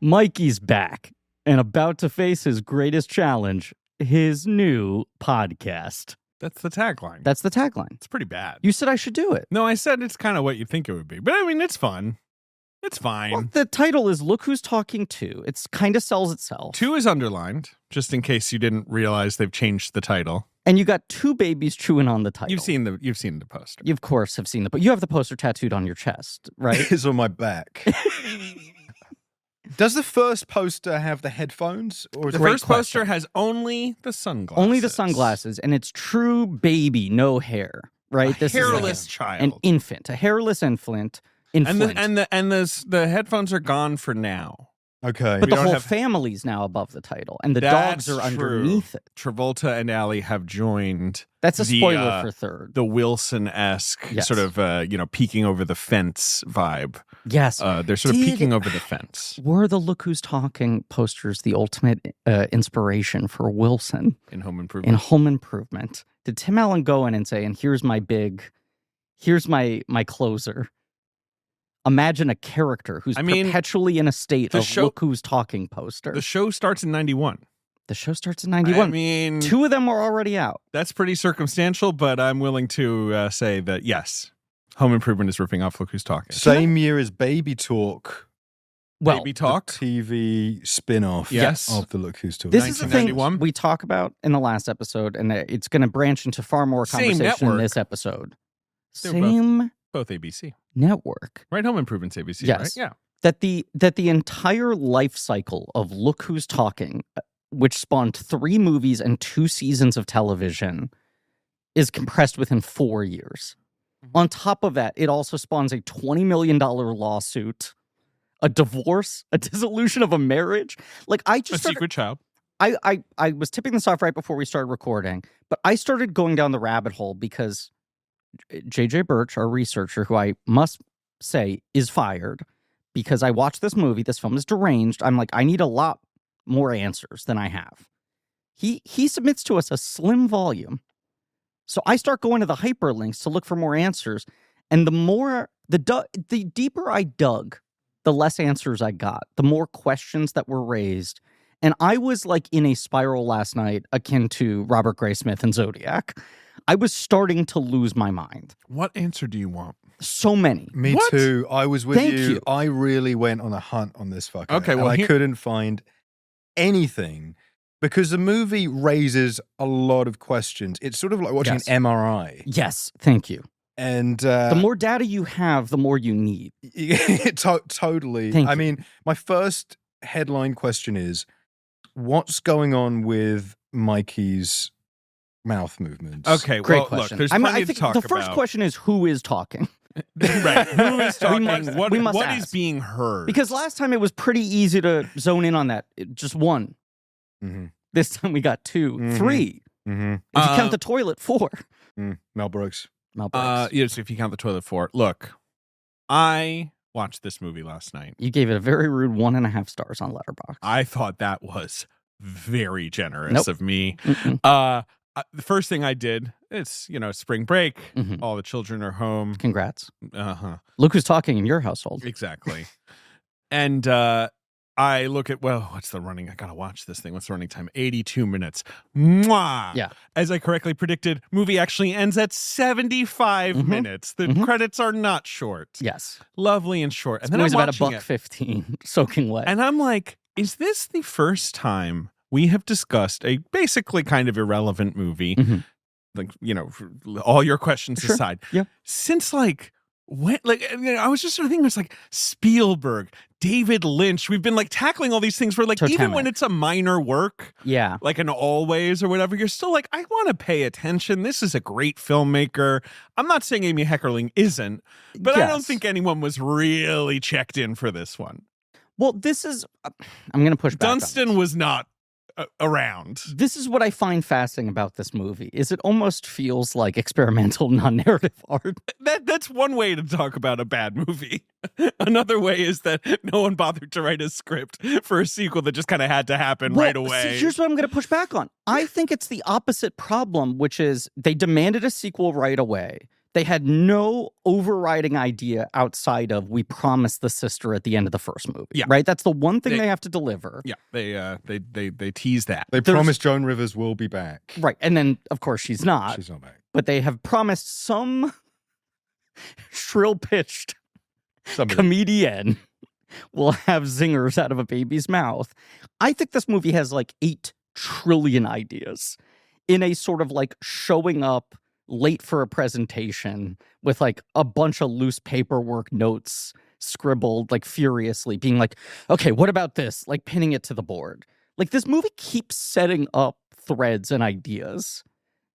Mikey's back and about to face his greatest challenge, his new podcast. That's the tagline. That's the tagline. It's pretty bad. You said I should do it. No, I said it's kind of what you think it would be. But I mean, it's fun. It's fine. Well, the title is Look Who's Talking 2. It kind of sells itself. 2 is underlined, just in case you didn't realize they've changed the title. And you got 2 babies chewing on the title. You've seen the poster. You, of course, have seen but you have the poster tattooed on your chest, right? It's on my back. Does the first poster have the headphones? Or is The first poster has only the sunglasses. Only the sunglasses, and it's true baby, no hair, right? A hairless child. An infant, a hairless infant. And the headphones are gone for now. Okay. But the whole family's now above the title, and the dogs are underneath it. Travolta and Allie have joined. That's a spoiler for third. The Wilson-esque sort of, peeking over the fence vibe. Yes. They're sort of peeking over the fence. Were the Look Who's Talking posters the ultimate inspiration for Wilson? In Home Improvement. In Home Improvement. Did Tim Allen go in and say, and here's my closer? Imagine a character who's perpetually in a state of Look Who's Talking poster. The show starts in 91. The show starts in 91. I mean, 2 of them were already out. That's pretty circumstantial, but I'm willing to say that, yes, Home Improvement is ripping off Look Who's Talking. Same year as Baby Talk. Well, Baby Talk? TV spin-off of the Look Who's Talking. This is the thing we talk about in the last episode, and it's going to branch into far more conversation in this episode. Both ABC. Network. Right, Home Improvement's ABC, yes. right? Yeah. That the entire life cycle of Look Who's Talking, which spawned 3 movies and 2 seasons of television, is compressed within 4 years. Mm-hmm. On top of that, it also spawns a $20 million lawsuit, a divorce, a dissolution of a marriage. Like Secret Child. I was tipping this off right before we started recording, but I started going down the rabbit hole because J.J. Birch, our researcher, who I must say is fired because I watched this movie. This film is deranged. I'm like, I need a lot more answers than I have. He submits to us a slim volume. So I start going to the hyperlinks to look for more answers. And the deeper I dug, the less answers I got, the more questions that were raised. And I was like in a spiral last night akin to Robert Graysmith and Zodiac. I was starting to lose my mind. What answer do you want? So many. Me too. I was with you. I really went on a hunt on this fucker. Okay, well, I couldn't find anything because the movie raises a lot of questions. It's sort of like watching an MRI. Yes, thank you. And the more data you have, the more you need. Totally. I mean, my first headline question is, what's going on with Mikey's mouth movements? Okay, great question. Look, there's plenty to talk about. The first question is, who is talking? Right. Who is talking? What is being heard? Because last time it was pretty easy to zone in on that. Just one. Mm-hmm. This time we got 2, 3. Mm-hmm. If you count the toilet, 4. Mel Brooks. Yes, if you count the toilet, 4. Look, I watched this movie last night. You gave it a very rude 1.5 stars on Letterboxd. I thought that was very generous of me. The first thing I did, it's, spring break. Mm-hmm. All the children are home. Congrats. Uh-huh. Look who's talking in your household. Exactly. And I look at, what's the running? I got to watch this thing. What's the running time? 82 minutes. Mwah! Yeah. As I correctly predicted, movie actually ends at 75 minutes. The credits are not short. Yes. Lovely and short. And then I'm about $1.15 soaking wet. And I'm like, is this the first time we have discussed a basically kind of irrelevant movie? Mm-hmm. Like, all your questions aside. Yeah. Since I was just sort of thinking, it's like Spielberg, David Lynch. We've been tackling all these things where even when it's a minor work, like an Always or whatever, you're still like, I want to pay attention. This is a great filmmaker. I'm not saying Amy Heckerling isn't, but I don't think anyone was really checked in for this one. Well, this is, I'm going to push back. Dunstan was not around. This is what I find fascinating about this movie, is it almost feels like experimental non-narrative art. That's one way to talk about a bad movie. Another way is that no one bothered to write a script for a sequel that just kind of had to happen right away. Here's what I'm going to push back on. I think it's the opposite problem, which is they demanded a sequel right away. They had no overriding idea outside of we promised the sister at the end of the first movie. Yeah. Right? That's the one thing they have to deliver. Yeah. They tease that. They promised Joan Rivers will be back. Right. And then, of course, she's not. She's not back. But they have promised some shrill-pitched comedian will have zingers out of a baby's mouth. I think this movie has like 8 trillion ideas in a sort of like showing up late for a presentation with like a bunch of loose paperwork notes scribbled like furiously, being like, okay, what about this? Like pinning it to the board. Like this movie keeps setting up threads and ideas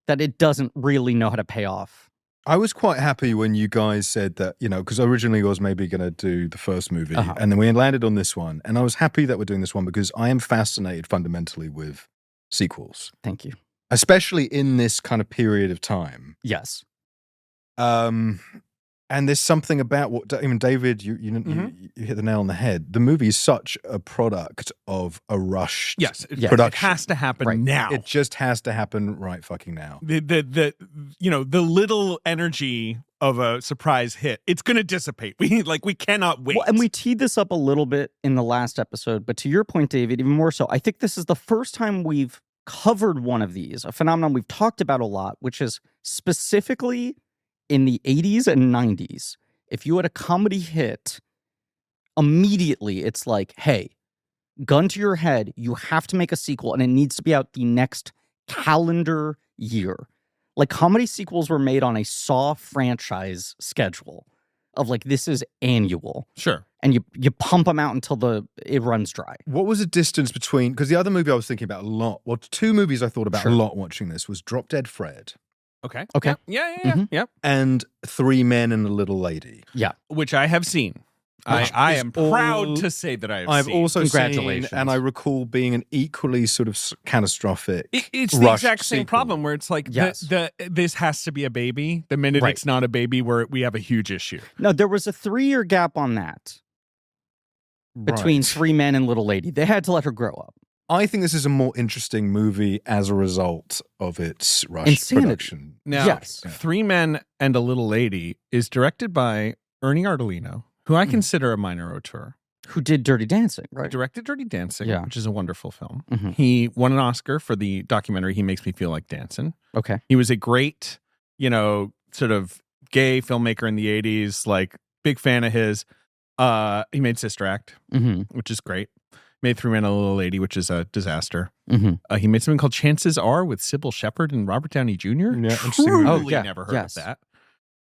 that it doesn't really know how to pay off. I was quite happy when you guys said that, because originally I was maybe going to do the first movie, and then we landed on this one. And I was happy that we're doing this one because I am fascinated fundamentally with sequels. Thank you. Especially in this kind of period of time. Yes. And there's something about what, David, you hit the nail on the head. The movie is such a product of a rushed production. It has to happen now. It just has to happen right fucking now. The little energy of a surprise hit, it's going to dissipate. We cannot wait. Well, and we teed this up a little bit in the last episode, but to your point, David, even more so, I think this is the first time we've covered one of these, a phenomenon we've talked about a lot, which is specifically in the 80s and 90s, if you had a comedy hit, immediately it's like, hey, gun to your head, you have to make a sequel, and it needs to be out the next calendar year. Like, comedy sequels were made on a Saw franchise schedule of, like, this is annual. Sure. And you pump them out until it runs dry. What was the distance between, because the other movie I was thinking about a lot, well, 2 movies I thought about a lot watching this was Drop Dead Fred. Okay. Yeah. Yep. And 3 Men and a Little Lady. Yeah. Which I have seen. I am proud to say that I've seen. also Congratulations. seen, and I recall being an equally sort of catastrophic. It's the exact same sequel. problem where it's like, this has to be a baby. The minute it's not a baby, we have a huge issue. No, there was a 3-year gap on that between 3 Men and Little Lady. They had to let her grow up. I think this is a more interesting movie as a result of its rush production. Now, 3 Men and a Little Lady is directed by Ernie Ardolino, who I consider a minor auteur. Who did Dirty Dancing, right? Directed Dirty Dancing, which is a wonderful film. Mm-hmm. He won an Oscar for the documentary He Makes Me Feel Like Dancing. Okay. He was a great, sort of gay filmmaker in the 80s, like, big fan of his. He made Sister Act, which is great. Made 3 Men and a Little Lady, which is a disaster. Mm-hmm. He made something called Chances Are with Sybil Shepherd and Robert Downey Jr. Yeah, Truly never heard of that.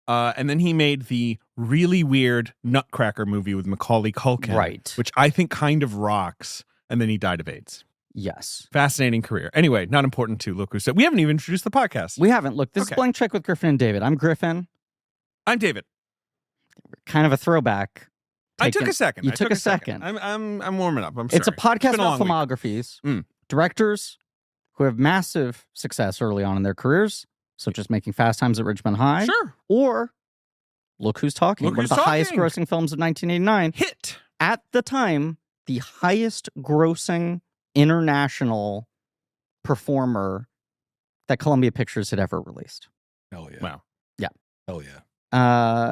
And then he made the really weird Nutcracker movie with Macaulay Culkin, which I think kind of rocks. And then he died of AIDS. Yes. Fascinating career. Anyway, not important to Look Who Said. We haven't even introduced the podcast. We haven't. Look, this is Blank Check with Griffin and David. I'm Griffin. I'm David. Kind of a throwback. I took a second. You took a second. I'm warming up. I'm sorry. It's a podcast about filmographies. Directors who have massive success early on in their careers, such as making Fast Times at Ridgemont High. Sure. Or Look Who's Talking, one of the highest grossing films of 1989. Hit. At the time, the highest grossing international performer that Columbia Pictures had ever released. Hell yeah. Wow. Yeah. Hell yeah.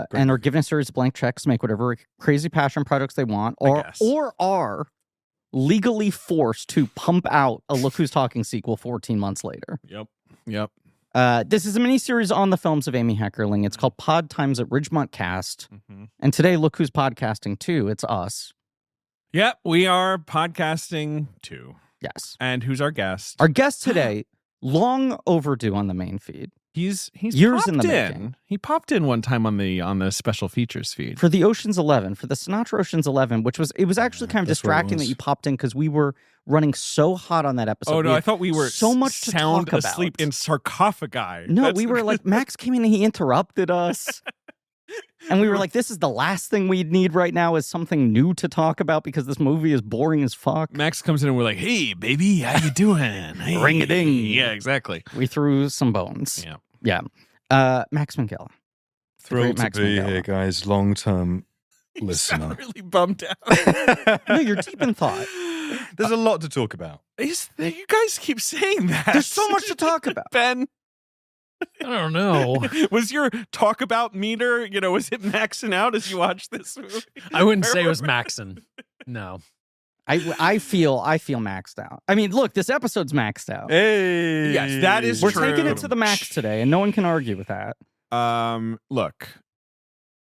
Great. And are given a series of blank checks to make whatever crazy passion projects they want, or are legally forced to pump out a Look Who's Talking sequel 14 months later. Yep. This is a miniseries on the films of Amy Heckerling. It's called Pod Times at Ridgemont Cast. And today, look who's podcasting too. It's us. Yep, we are podcasting too. Yes. And who's our guest? Our guest today, long overdue on the main feed. He's years popped in the making. He popped in one time on the special features feed for the Ocean's 11, for the Sinatra Ocean's 11, which was actually kind of distracting that you popped in because we were running so hot on that episode. Oh no, I thought we were so much to talk about. Asleep in sarcophagi. No, we were like, Max came in and he interrupted us. And we were like, this is the last thing we need right now is something new to talk about because this movie is boring as fuck. Max comes in and we're like, hey, baby, how you doing? Hey. Ring-a-ding. Yeah, exactly. We threw some bones. Yeah. Max Minghella. Thrilled to be here, guys. Long-term listener. I'm really bummed out. No, you're deep in thought. There's a lot to talk about. You guys keep saying that. There's so much to talk about. Ben. I don't know. Was your talk about meter, was it maxing out as you watched this movie? I wouldn't say it was maxing. No. I feel maxed out. I mean, look, this episode's maxed out. Hey, yes, that is We're true. taking it to the max today, and no one can argue with that.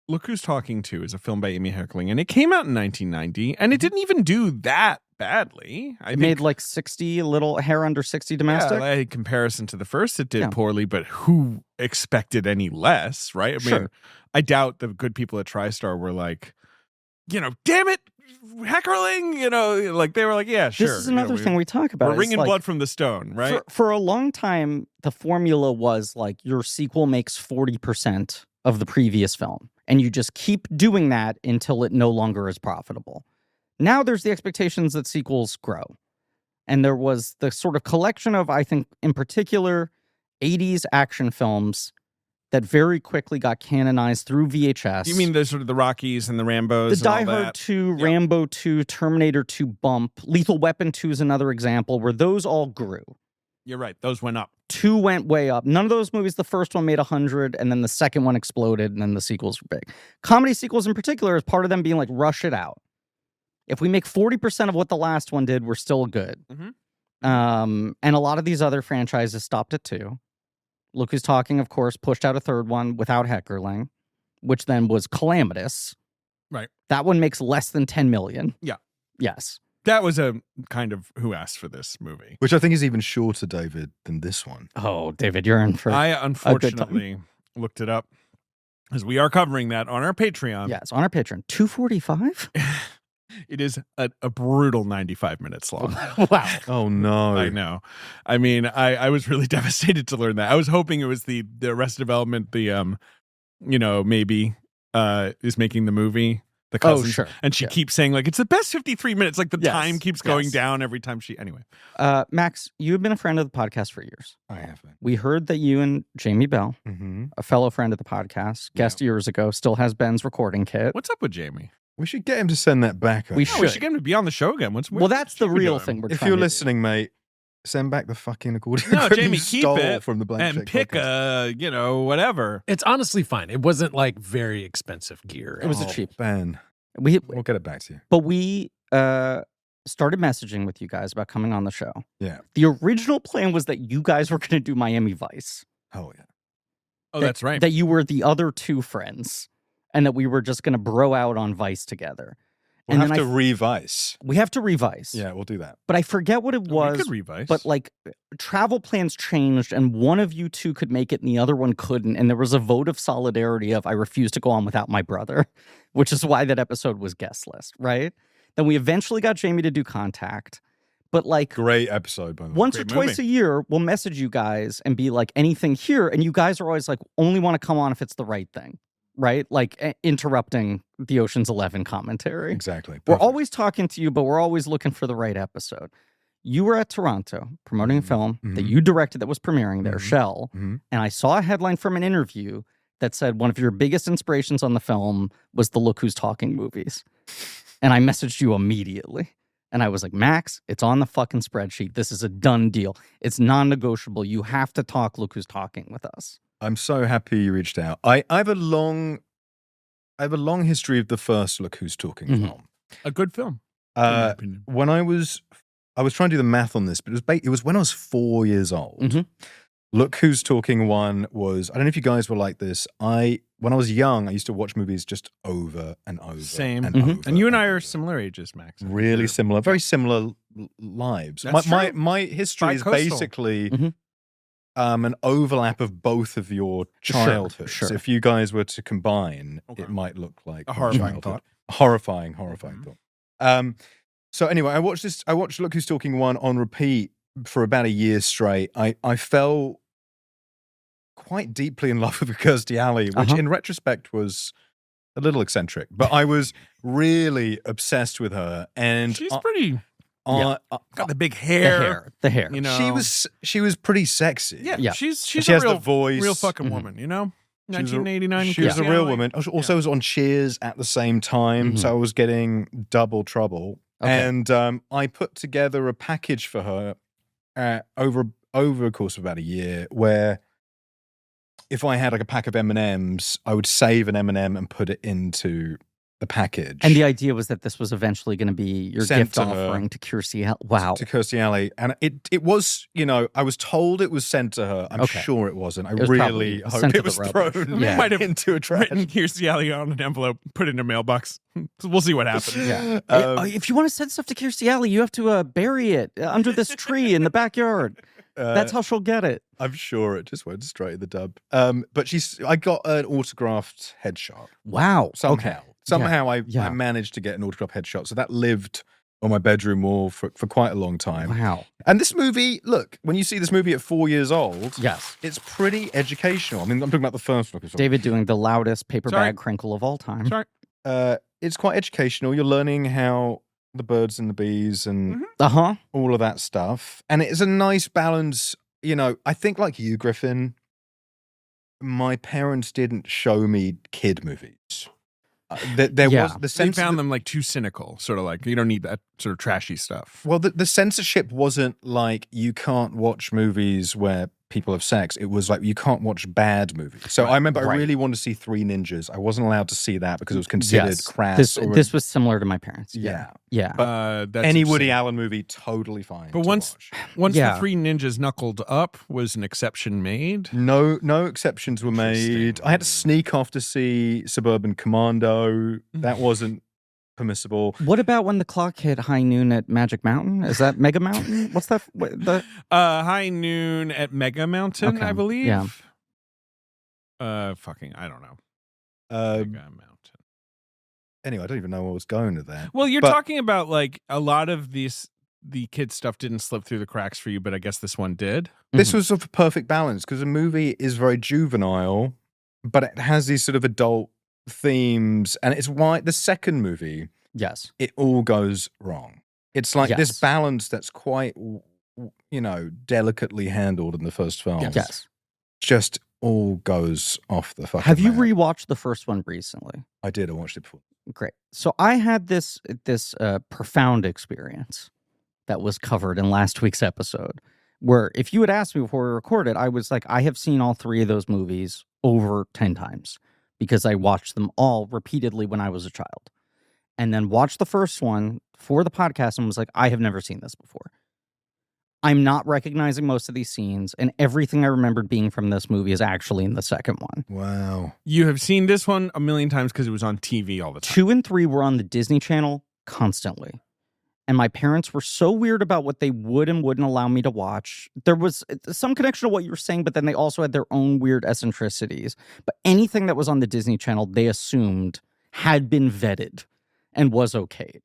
Look Who's Talking To is a film by Amy Heckerling, and it came out in 1990, and it didn't even do that badly. It made like 60, a little hair under 60 domestic. Yeah, in comparison to the first, it did poorly, but who expected any less, right? I mean, I doubt the good people at TriStar were like, damn it, Heckerling, like they were like, yeah, sure. This is another thing we talk about. We're wringing blood from the stone, right? For a long time, the formula was like your sequel makes 40% of the previous film, and you just keep doing that until it no longer is profitable. Now there's the expectations that sequels grow. And there was the sort of collection of, I think, in particular, 80s action films that very quickly got canonized through VHS. You mean the sort of the Rockies and the Rambos? The Die Hard 2, Rambo 2, Terminator 2 bump, Lethal Weapon 2 is another example where those all grew. You're right. Those went up. 2 went way up. None of those movies, the first one made 100, and then the second one exploded, and then the sequels were big. Comedy sequels in particular is part of them being like, rush it out. If we make 40% of what the last one did, we're still good. Mm-hmm. And a lot of these other franchises stopped at 2. Look Who's Talking, of course, pushed out a third one without Heckerling, which then was calamitous. Right. That one makes less than 10 million. Yeah. Yes. That was a kind of who asked for this movie. Which I think is even shorter, David, than this one. Oh, David, you're in for I unfortunately looked it up because we are covering that on our Patreon. Yes, on our Patreon. 245? It is a brutal 95 minutes long. Wow. Oh, no. I know. I mean, I was really devastated to learn that. I was hoping it was the Arrested Development, maybe is making the movie. The cousins. Oh, sure. And she keeps saying, like, it's the best 53 minutes. Like, the time keeps going down every time she... Anyway. Max, you've been a friend of the podcast for years. I have been. We heard that you and Jamie Bell, a fellow friend of the podcast, guest years ago, still has Ben's recording kit. What's up with Jamie? We should get him to send that back. We should get him to be on the show again. Well, that's the real thing we're trying to do. If you're listening, mate, send back the fucking accordion. No, Jamie, keep it from the Blank and pick whatever. It's honestly fine. It wasn't like very expensive gear. It was a cheap. Ben, we'll get it back to you. But we started messaging with you guys about coming on the show. Yeah. The original plan was that you guys were going to do Miami Vice. Oh, yeah. Oh, that's right. That you were the other 2 friends. And that we were just going to bro out on Vice together. We'll have to revise. We have to revise. Yeah, we'll do that. But I forget what it was. We could revise. But like travel plans changed and one of you 2 could make it and the other one couldn't. And there was a vote of solidarity of I refuse to go on without my brother, which is why that episode was guest list, right? Then we eventually got Jamie to do Contact. But like great episode, by the way. Once or twice a year, we'll message you guys and be like anything here. And you guys are always like, only want to come on if it's the right thing. Right? Like interrupting the Ocean's 11 commentary. Exactly. Perfect. We're always talking to you, but we're always looking for the right episode. You were at Toronto promoting a film that you directed that was premiering there, Shell. And I saw a headline from an interview that said one of your biggest inspirations on the film was the Look Who's Talking movies. And I messaged you immediately. And I was like, Max, it's on the fucking spreadsheet. This is a done deal. It's non-negotiable. You have to talk Look Who's Talking with us. I'm so happy you reached out. I have a long history of the first Look Who's Talking film. A good film. When I was trying to do the math on this, but it was when I was 4 years old. Look Who's Talking 1 was, I don't know if you guys were like this. When I was young, I used to watch movies just over and over. Same. And over. And you and I are similar ages, Max. Really similar. Very similar lives. My history is basically an overlap of both of your childhoods. Sure. So if you guys were to combine, it might look like a horrifying thought. Horrifying thought. So anyway, I watched Look Who's Talking 1 on repeat for about a year straight. I fell quite deeply in love with Kirstie Alley, which in retrospect was a little eccentric, but I was really obsessed with her. And she's pretty... got the big hair. The hair. You know, she was pretty sexy. Yeah. She has a real, the voice. real fucking woman. You know, 1989. She was a real woman. Also, was on Cheers at the same time, so I was getting double trouble. Okay. And I put together a package for her over a course of about a year, where if I had like a pack of M&Ms, I would save an M&M and put it into the package. And the idea was that this was eventually going to be your Sent gift to her. offering to Kirstie Alley. Wow. To Kirstie Alley. And it was, I was told it was sent to her. I'm sure it wasn't. I really hope it was thrown might have into a trash. Written Kirstie Alley on an envelope, put it in a mailbox. We'll see what happens. Yeah. If you want to send stuff to Kirstie Alley, you have to bury it under this tree in the backyard. That's how she'll get it. I'm sure it just went straight in the dub. But I got an autographed headshot. Wow. Somehow. Okay. Somehow I managed to get an autographed headshot. So that lived on my bedroom wall for quite a long time. Wow. And this movie, look, when you see this movie at 4 years old, yes, it's pretty educational. I mean, I'm talking about the first one. David doing the loudest paper bag crinkle of all time. Sorry. It's quite educational. You're learning how the birds and the bees and all of that stuff. And it's a nice balance. I think like you, Griffin, my parents didn't show me kid movies. There was the sense they found them like too cynical, sort of like you don't need that sort of trashy stuff. Well, the censorship wasn't like you can't watch movies where people have sex. It was like you can't watch bad movies. So I remember I really wanted to see Three Ninjas. I wasn't allowed to see that because it was considered crass. This was similar to my parents. Yeah. But any Woody Allen movie, totally fine. But once the Three Ninjas knuckled up, was an exception made? No exceptions were made. I had to sneak off to see Suburban Commando. That wasn't permissible. What about when the clock hit high noon at Magic Mountain? Is that Mega Mountain? What's that? High noon at Mega Mountain, I believe. Yeah. I don't know. Mega Mountain. Anyway, I don't even know where I was going with that. Well, you're talking about like a lot of the kid stuff didn't slip through the cracks for you, but I guess this one did. This was a perfect balance because the movie is very juvenile, but it has these sort of adult themes, and it's why the second movie, it all goes wrong. It's like this balance that's quite, delicately handled in the first film. Yes, just all goes off the fucking. Have you rewatched the first one recently? I did. I watched it before. Great. So I had this profound experience that was covered in last week's episode, where if you had asked me before we recorded, I was like, I have seen all three of those movies over 10 times. Because I watched them all repeatedly when I was a child. And then watched the first one for the podcast and was like, I have never seen this before. I'm not recognizing most of these scenes, and everything I remembered being from this movie is actually in the second one. Wow. You have seen this one a million times because it was on TV all the time. 2 and 3 were on the Disney Channel constantly. And my parents were so weird about what they would and wouldn't allow me to watch. There was some connection to what you were saying, but then they also had their own weird eccentricities. But anything that was on the Disney Channel, they assumed had been vetted and was okayed.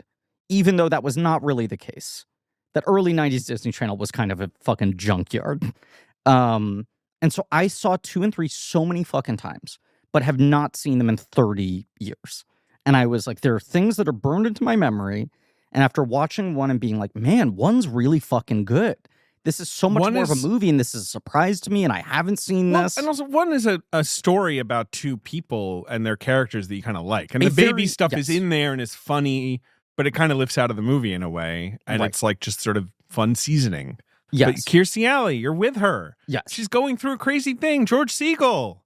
Even though that was not really the case. That early 90s Disney Channel was kind of a fucking junkyard. And so I saw 2 and 3 so many fucking times, but have not seen them in 30 years. And I was like, there are things that are burned into my memory. And after watching one and being like, man, one's really fucking good. This is so much more of a movie, and this is a surprise to me, and I haven't seen this. And also, one is a story about two people and their characters that you kind of like. And the baby stuff is in there and is funny, but it kind of lifts out of the movie in a way. And it's like just sort of fun seasoning. Yes. But Kirstie Alley, you're with her. Yes. She's going through a crazy thing. George Segal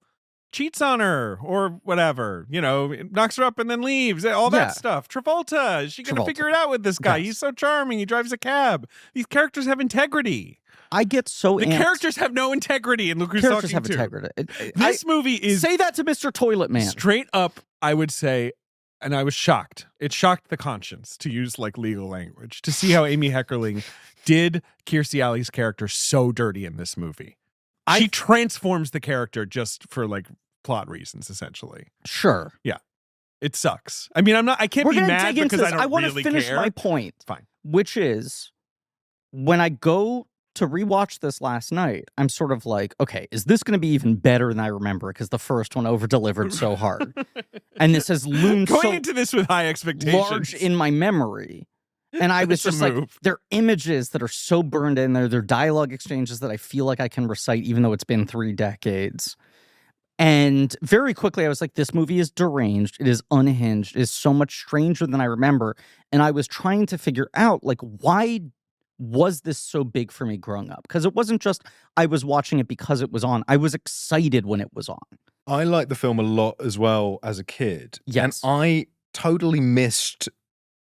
cheats on her or whatever, knocks her up and then leaves, all that stuff. Travolta, is she going to figure it out with this guy? Yes. He's so charming. He drives a cab. These characters have integrity. I get so The characters have no integrity, and look who's characters talking have to. integrity. This movie is... Say that to Mr. Toilet Man. Straight up, I would say, and I was shocked. It shocked the conscience, to use like legal language, to see how Amy Heckerling did Kirstie Alley's character so dirty in this movie. She transforms the character just for like plot reasons, essentially. Sure. Yeah. It sucks. I mean, I can't be mad because I don't want really to finish care. My point. Fine. Which is, when I go to rewatch this last night, I'm sort of like, okay, is this going to be even better than I remember? Because the first one over-delivered so hard. And this has loomed going into this with high expectations. Large in my memory. And I was just like, they're images that are so burned in there. They're dialogue exchanges that I feel like I can recite, even though it's been 3 decades. And very quickly, I was like, this movie is deranged. It is unhinged. It is so much stranger than I remember. And I was trying to figure out, like, why was this so big for me growing up? Because it wasn't just I was watching it because it was on. I was excited when it was on. I liked the film a lot as well as a kid. Yes. And I totally missed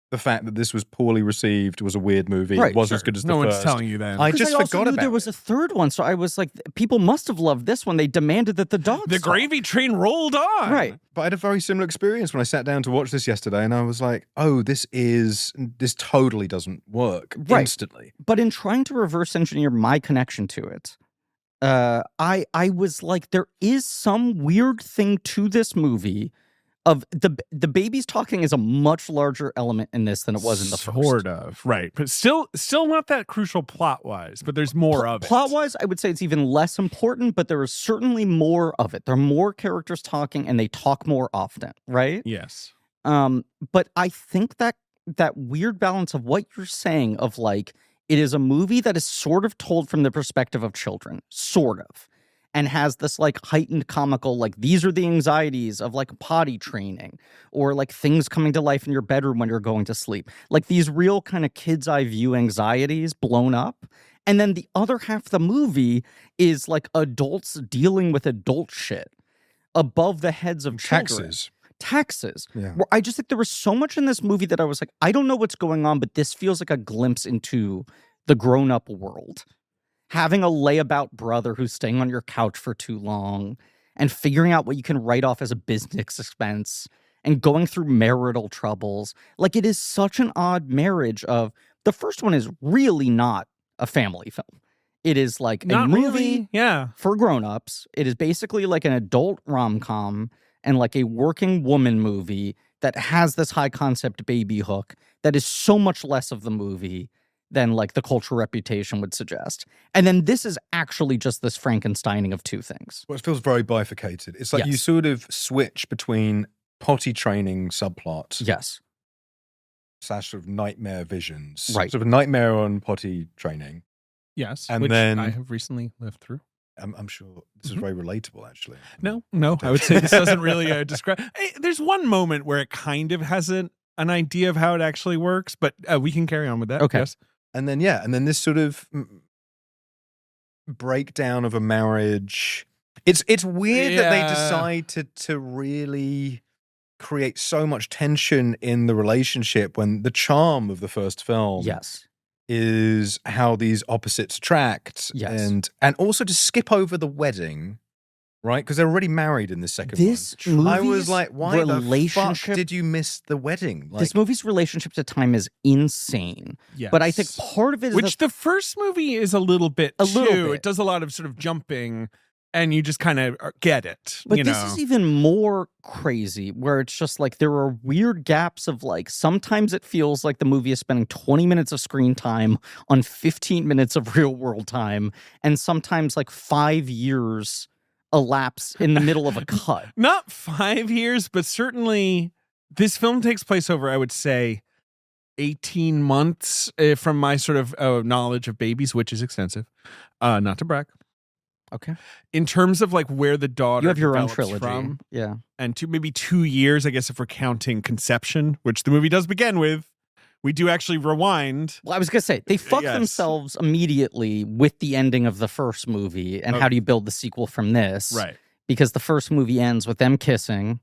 the fact that this was poorly received, was a weird movie, Right, it wasn't as good as the No first. one's telling you that. I just forgot about there was a third one, so I was like, people must have loved this one. They demanded that the dogs The gravy train rolled on. Right. But I had a very similar experience when I sat down to watch this yesterday, and I was like, oh, this totally doesn't work instantly. But in trying to reverse engineer my connection to it, I was like, there is some weird thing to this movie of the babies talking is a much larger element in this than it was in the first. Sort of, right. But still not that crucial plot-wise, but there's more of it. Plot-wise, I would say it's even less important, but there is certainly more of it. There are more characters talking, and they talk more often, right? Yes. But I think that weird balance of what you're saying of like, it is a movie that is sort of told from the perspective of children, sort of. And has this like heightened comical, like these are the anxieties of like potty training or like things coming to life in your bedroom when you're going to sleep. Like these real kind of kid's eye view anxieties blown up. And then the other half of the movie is like adults dealing with adult shit above the heads of children. Taxes. Yeah. Where I just think there was so much in this movie that I was like, I don't know what's going on, but this feels like a glimpse into the grown-up world. Having a layabout brother who's staying on your couch for too long and figuring out what you can write off as a business expense and going through marital troubles. Like, it is such an odd marriage of the first one is really not a family film. It is like a movie for grown-ups. It is basically like an adult rom-com and like a working woman movie that has this high concept baby hook that is so much less of the movie than like the cultural reputation would suggest. And then this is actually just this Frankensteining of two things. Well, it feels very bifurcated. It's like you sort of switch between potty training subplots. Yes. / sort of nightmare visions. Right. Sort of nightmare on potty training. Yes. And which then I have recently lived through. I'm sure this is very relatable, actually. No. I would say this doesn't really describe. There's one moment where it kind of has an idea of how it actually works, but we can carry on with that. Okay. Yes. And then this sort of breakdown of a marriage. It's weird that they decide to really create so much tension in the relationship when the charm of the first film is how these opposites attract. And also to skip over the wedding. Right, because they're already married in the second one. I was like, why the fuck did you miss the wedding? Like, this movie's relationship to time is insane. Yes. But I think part of it is which the first movie is a little bit too. It does a lot of sort of jumping, and you just kind of get it. But this is even more crazy, where it's just like there are weird gaps of like sometimes it feels like the movie is spending 20 minutes of screen time on 15 minutes of real world time, and sometimes like 5 years elapse in the middle of a cut. Not 5 years, but certainly this film takes place over, I would say, 18 months from my sort of knowledge of babies, which is extensive. Not to brag. Okay. In terms of like where the daughter you have your own develops trilogy. From, yeah. And maybe 2 years, I guess, if we're counting conception, which the movie does begin with. We do actually rewind. Well, I was going to say, they fuck themselves immediately with the ending of the first movie. And how do you build the sequel from this? Right. Because the first movie ends with them kissing,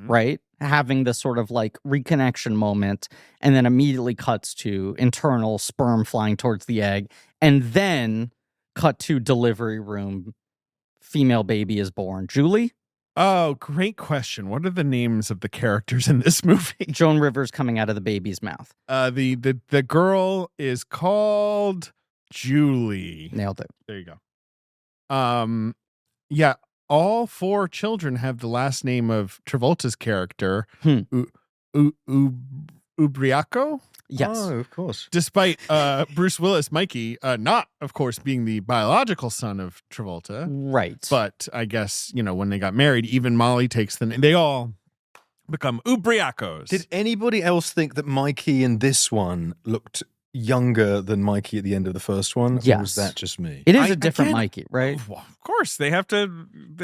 right? Having this sort of like reconnection moment. And then immediately cuts to internal sperm flying towards the egg. And then cut to delivery room. Female baby is born. Julie? Oh, great question. What are the names of the characters in this movie? Joan Rivers coming out of the baby's mouth. The girl is called Julie. Nailed it. There you go. Yeah, all 4 children have the last name of Travolta's character, Ubriacco. Yes. Oh, of course. Despite Bruce Willis, Mikey, not, of course, being the biological son of Travolta. Right. But I guess, when they got married, even Molly takes the name. They all become Ubriacos. Did anybody else think that Mikey in this one looked younger than Mikey at the end of the first one? Yes. Or was that just me? It is a different Mikey, right? Well, of course. They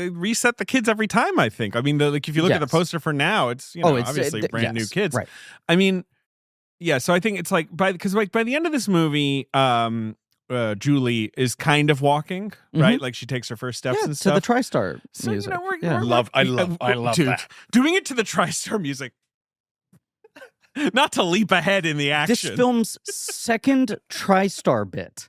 reset the kids every time, I think. I mean, if you look at the poster for now, it's, obviously brand new kids. Right. I mean, Yeah, so I think it's like by the end of this movie, Julie is kind of walking, right? Like she takes her first steps and stuff to the TriStar music. I love dude, that. Doing it to the TriStar music. Not to leap ahead in the action. This film's second TriStar bit.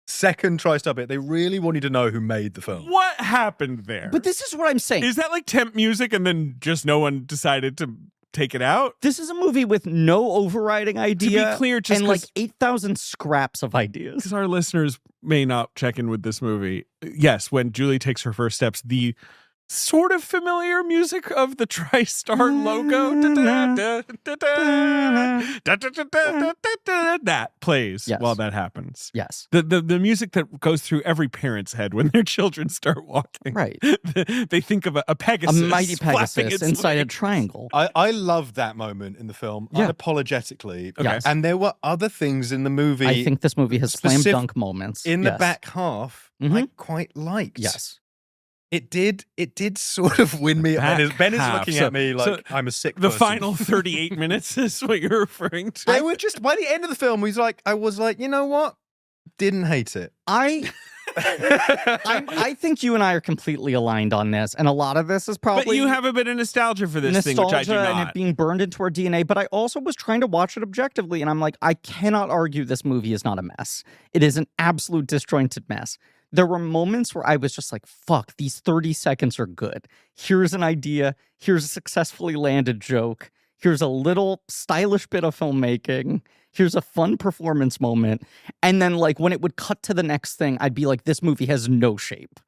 Second TriStar bit. They really want you to know who made the film. What happened there? But this is what I'm saying. Is that like temp music and then just no one decided to take it out? This is a movie with no overriding idea. To be clear, just and like 8,000 scraps of ideas. Because our listeners may not check in with this movie. Yes, when Julie takes her first steps, the sort of familiar music of the TriStar logo that plays while that happens. Yes. The music that goes through every parent's head when their children start walking. Right. They think of a Pegasus. A mighty Pegasus inside a triangle. I love that moment in the film, unapologetically. Okay. And there were other things in the movie. I think this movie has slam dunk moments. In the back half, I quite liked. Yes. It did sort of win me. Ben is looking at me like I'm a sick person. The final 38 minutes is what you're referring to. They were just, by the end of the film, I was like, you know what? Didn't hate it. I think you and I are completely aligned on this, and a lot of this is probably. But you have a bit of nostalgia for this thing, which I do not. And it being burned into our DNA. But I also was trying to watch it objectively, and I'm like, I cannot argue this movie is not a mess. It is an absolute disjointed mess. There were moments where I was just like, fuck, these 30 seconds are good. Here's an idea. Here's a successfully landed joke. Here's a little stylish bit of filmmaking. Here's a fun performance moment. And then, like, when it would cut to the next thing, I'd be like, this movie has no shape.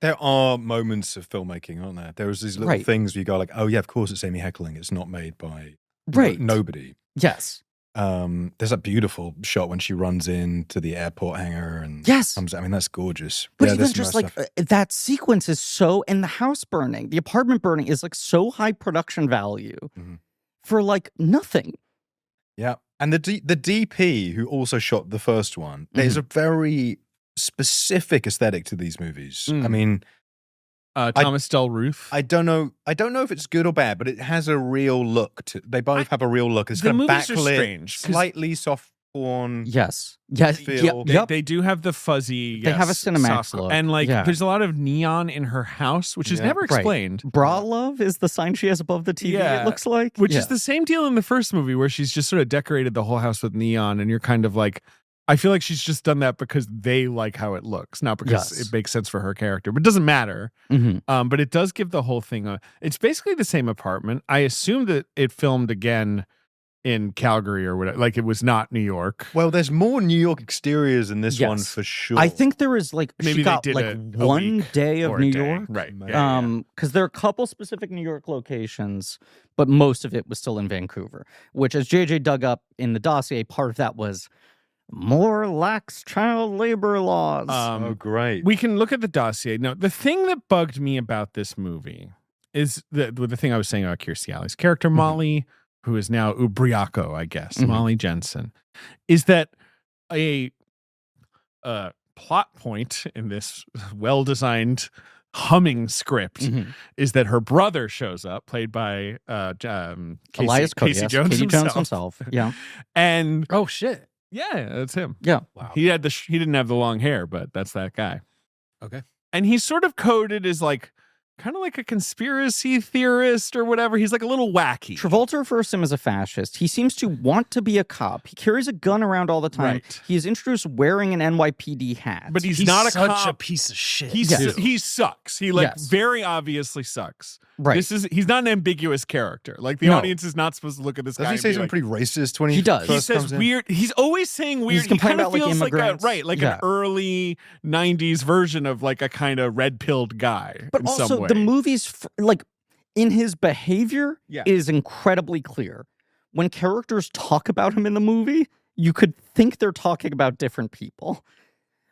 There are moments of filmmaking, aren't there? There was these little things where you go like, oh, yeah, of course it's Amy Heckerling. It's not made by nobody. Yes. There's a beautiful shot when she runs into the airport hangar and comes. I mean, that's gorgeous. But even just like that sequence is so, and the house burning, the apartment burning is like so high production value for like nothing. Yeah, and the DP who also shot the first one, there's a very specific aesthetic to these movies. I mean. Thomas Del Ruth. I don't know if it's good or bad, but it has a real look to. They both have a real look. It's kind of backlit, slightly soft porn. Yes. Feel. They do have the fuzzy. They have a Cinemax look, and like there's a lot of neon in her house, which is never explained. Bra love is the sign she has above the TV. It looks like, which is the same deal in the first movie where she's just sort of decorated the whole house with neon, and you're kind of like. I feel like she's just done that because they like how it looks, not because it makes sense for her character. But it doesn't matter. But it does give the whole thing it's basically the same apartment. I assume that it filmed again in Calgary or whatever. Like it was not New York. Well, there's more New York exteriors in this one for sure. I think there is like maybe she got they did like one day of New York. Right. Because there are a couple specific New York locations, but most of it was still in Vancouver, which as JJ dug up in the dossier, part of that was more lax child labor laws. Oh, great. We can look at the dossier. Now, the thing that bugged me about this movie is the thing I was saying about Kirstie Alley's character, Molly, who is now Ubriacco, I guess, Molly Jensen, is that a plot point in this well-designed humming script is that her brother shows up, played by Elias Koteas, Casey Jones himself. Yeah. And oh shit. Yeah, that's him. Yeah. Wow. He didn't have the long hair, but that's that guy. Okay. And he's sort of coded as like kind of like a conspiracy theorist or whatever. He's like a little wacky. Travolta refers to him as a fascist. He seems to want to be a cop. He carries a gun around all the time. Right. He is introduced wearing an NYPD hat. But he's not such a piece of shit. He sucks. He very obviously sucks. Right. He's not an ambiguous character. Like the audience is not supposed to look at this guy. Does he say something pretty racist when he does? He says weird. He's always saying weird. He's complaining about feels like immigrants. an early 90s version of like a kind of red-pilled guy. But in also some way. the movie's like in his behavior is incredibly clear. When characters talk about him in the movie, you could think they're talking about different people.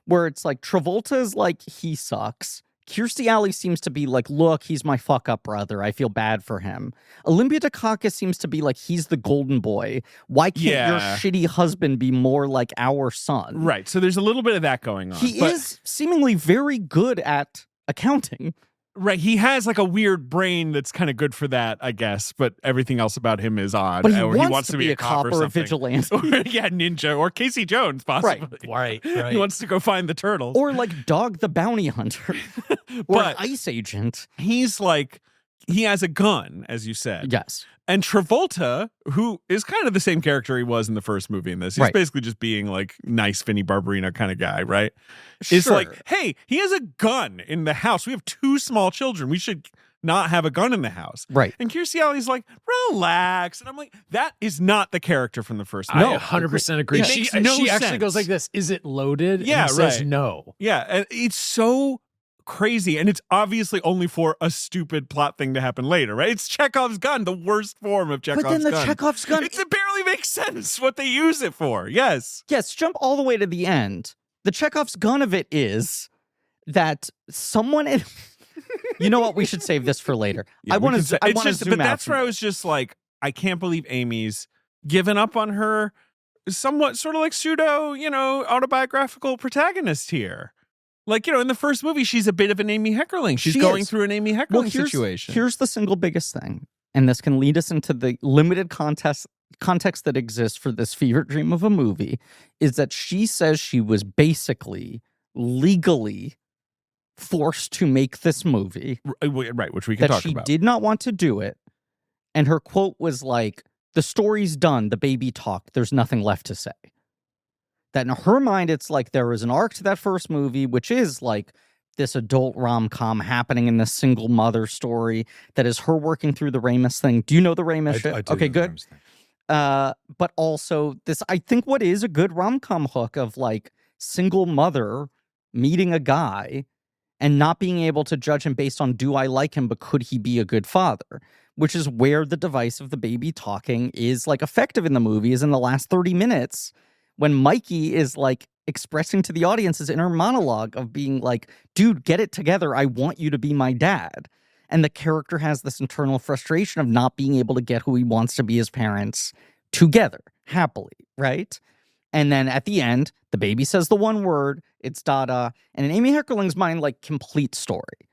Where it's like Travolta's like he sucks. Kirstie Alley seems to be like, look, he's my fuck up brother. I feel bad for him. Olympia Dukakis seems to be like, he's the golden boy. Why can't your shitty husband be more like our son? Right. So there's a little bit of that going on. He is seemingly very good at accounting. Right, he has like a weird brain that's kind of good for that, I guess, but everything else about him is odd. But he wants to be a cop or a vigilante. Or, ninja, or Casey Jones, possibly. Right. He wants to go find the turtles. Or like Dog the Bounty Hunter. Or an ICE agent. He's like, he has a gun, as you said. Yes. And Travolta, who is kind of the same character he was in the first movie in this. He's basically just being like nice Vinnie Barbarino kind of guy, right? It's like, hey, he has a gun in the house. We have 2 small children. We should not have a gun in the house. Right. And Kirstie Alley's like, relax. And I'm like, that is not the character from the first movie. movie. I 100% agree. She actually goes like this, is it loaded? Yeah, and he says no. Yeah, and it's so crazy, and it's obviously only for a stupid plot thing to happen later, right? It's Chekhov's gun, the worst form of Chekhov's gun. But then the Chekhov's gun... It barely makes sense what they use it for. Yes, jump all the way to the end. The Chekhov's gun of it is that someone... You know what? We should save this for later. Yeah, I want to zoom out. But that's where I was just like, I can't believe Amy's given up on her somewhat sort of like pseudo, autobiographical protagonist here. Like, in the first movie, she's a bit of an Amy Heckerling. She's going through an Amy Heckerling situation. Here's the single biggest thing, and this can lead us into the limited context that exists for this fever dream of a movie, is that she says she was basically legally forced to make this movie. Right, which we can talk about. That she did not want to do it, and her quote was like, "The story's done, the baby talked, there's nothing left to say." That in her mind, it's like there was an arc to that first movie, which is like this adult rom-com happening in this single mother story that is her working through the Ramis thing. Do you know the Ramis shit? I do. Okay, good. But also this, I think what is a good rom-com hook of like single mother meeting a guy and not being able to judge him based on, do I like him, but could he be a good father? Which is where the device of the baby talking is like effective in the movie, is in the last 30 minutes. When Mikey is like expressing to the audience his inner monologue of being like, dude, get it together. I want you to be my dad. And the character has this internal frustration of not being able to get who he wants to be his parents together happily, right? And then at the end, the baby says the one word, it's Dada. And in Amy Heckerling's mind, like complete story.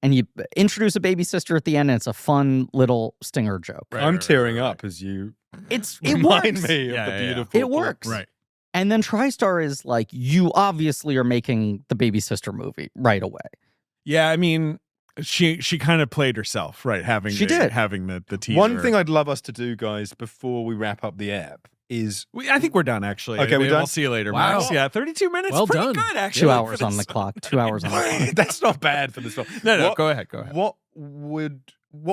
And you introduce a baby sister at the end, and it's a fun little stinger joke. I'm tearing up as you it remind works. me of the beautiful. It works. Right. And then TriStar is like, you obviously are making the baby sister movie right away. Yeah, I mean, she kind of played herself, right? Having the teaser. One thing I'd love us to do, guys, before we wrap up the app is... I think we're done, actually. Okay, we're done? We'll see you later, Wow. Max. Yeah, 32 minutes. Well pretty done. good, actually. 2 hours on the clock. 2 hours on the clock. That's not bad for this film. No, go ahead. What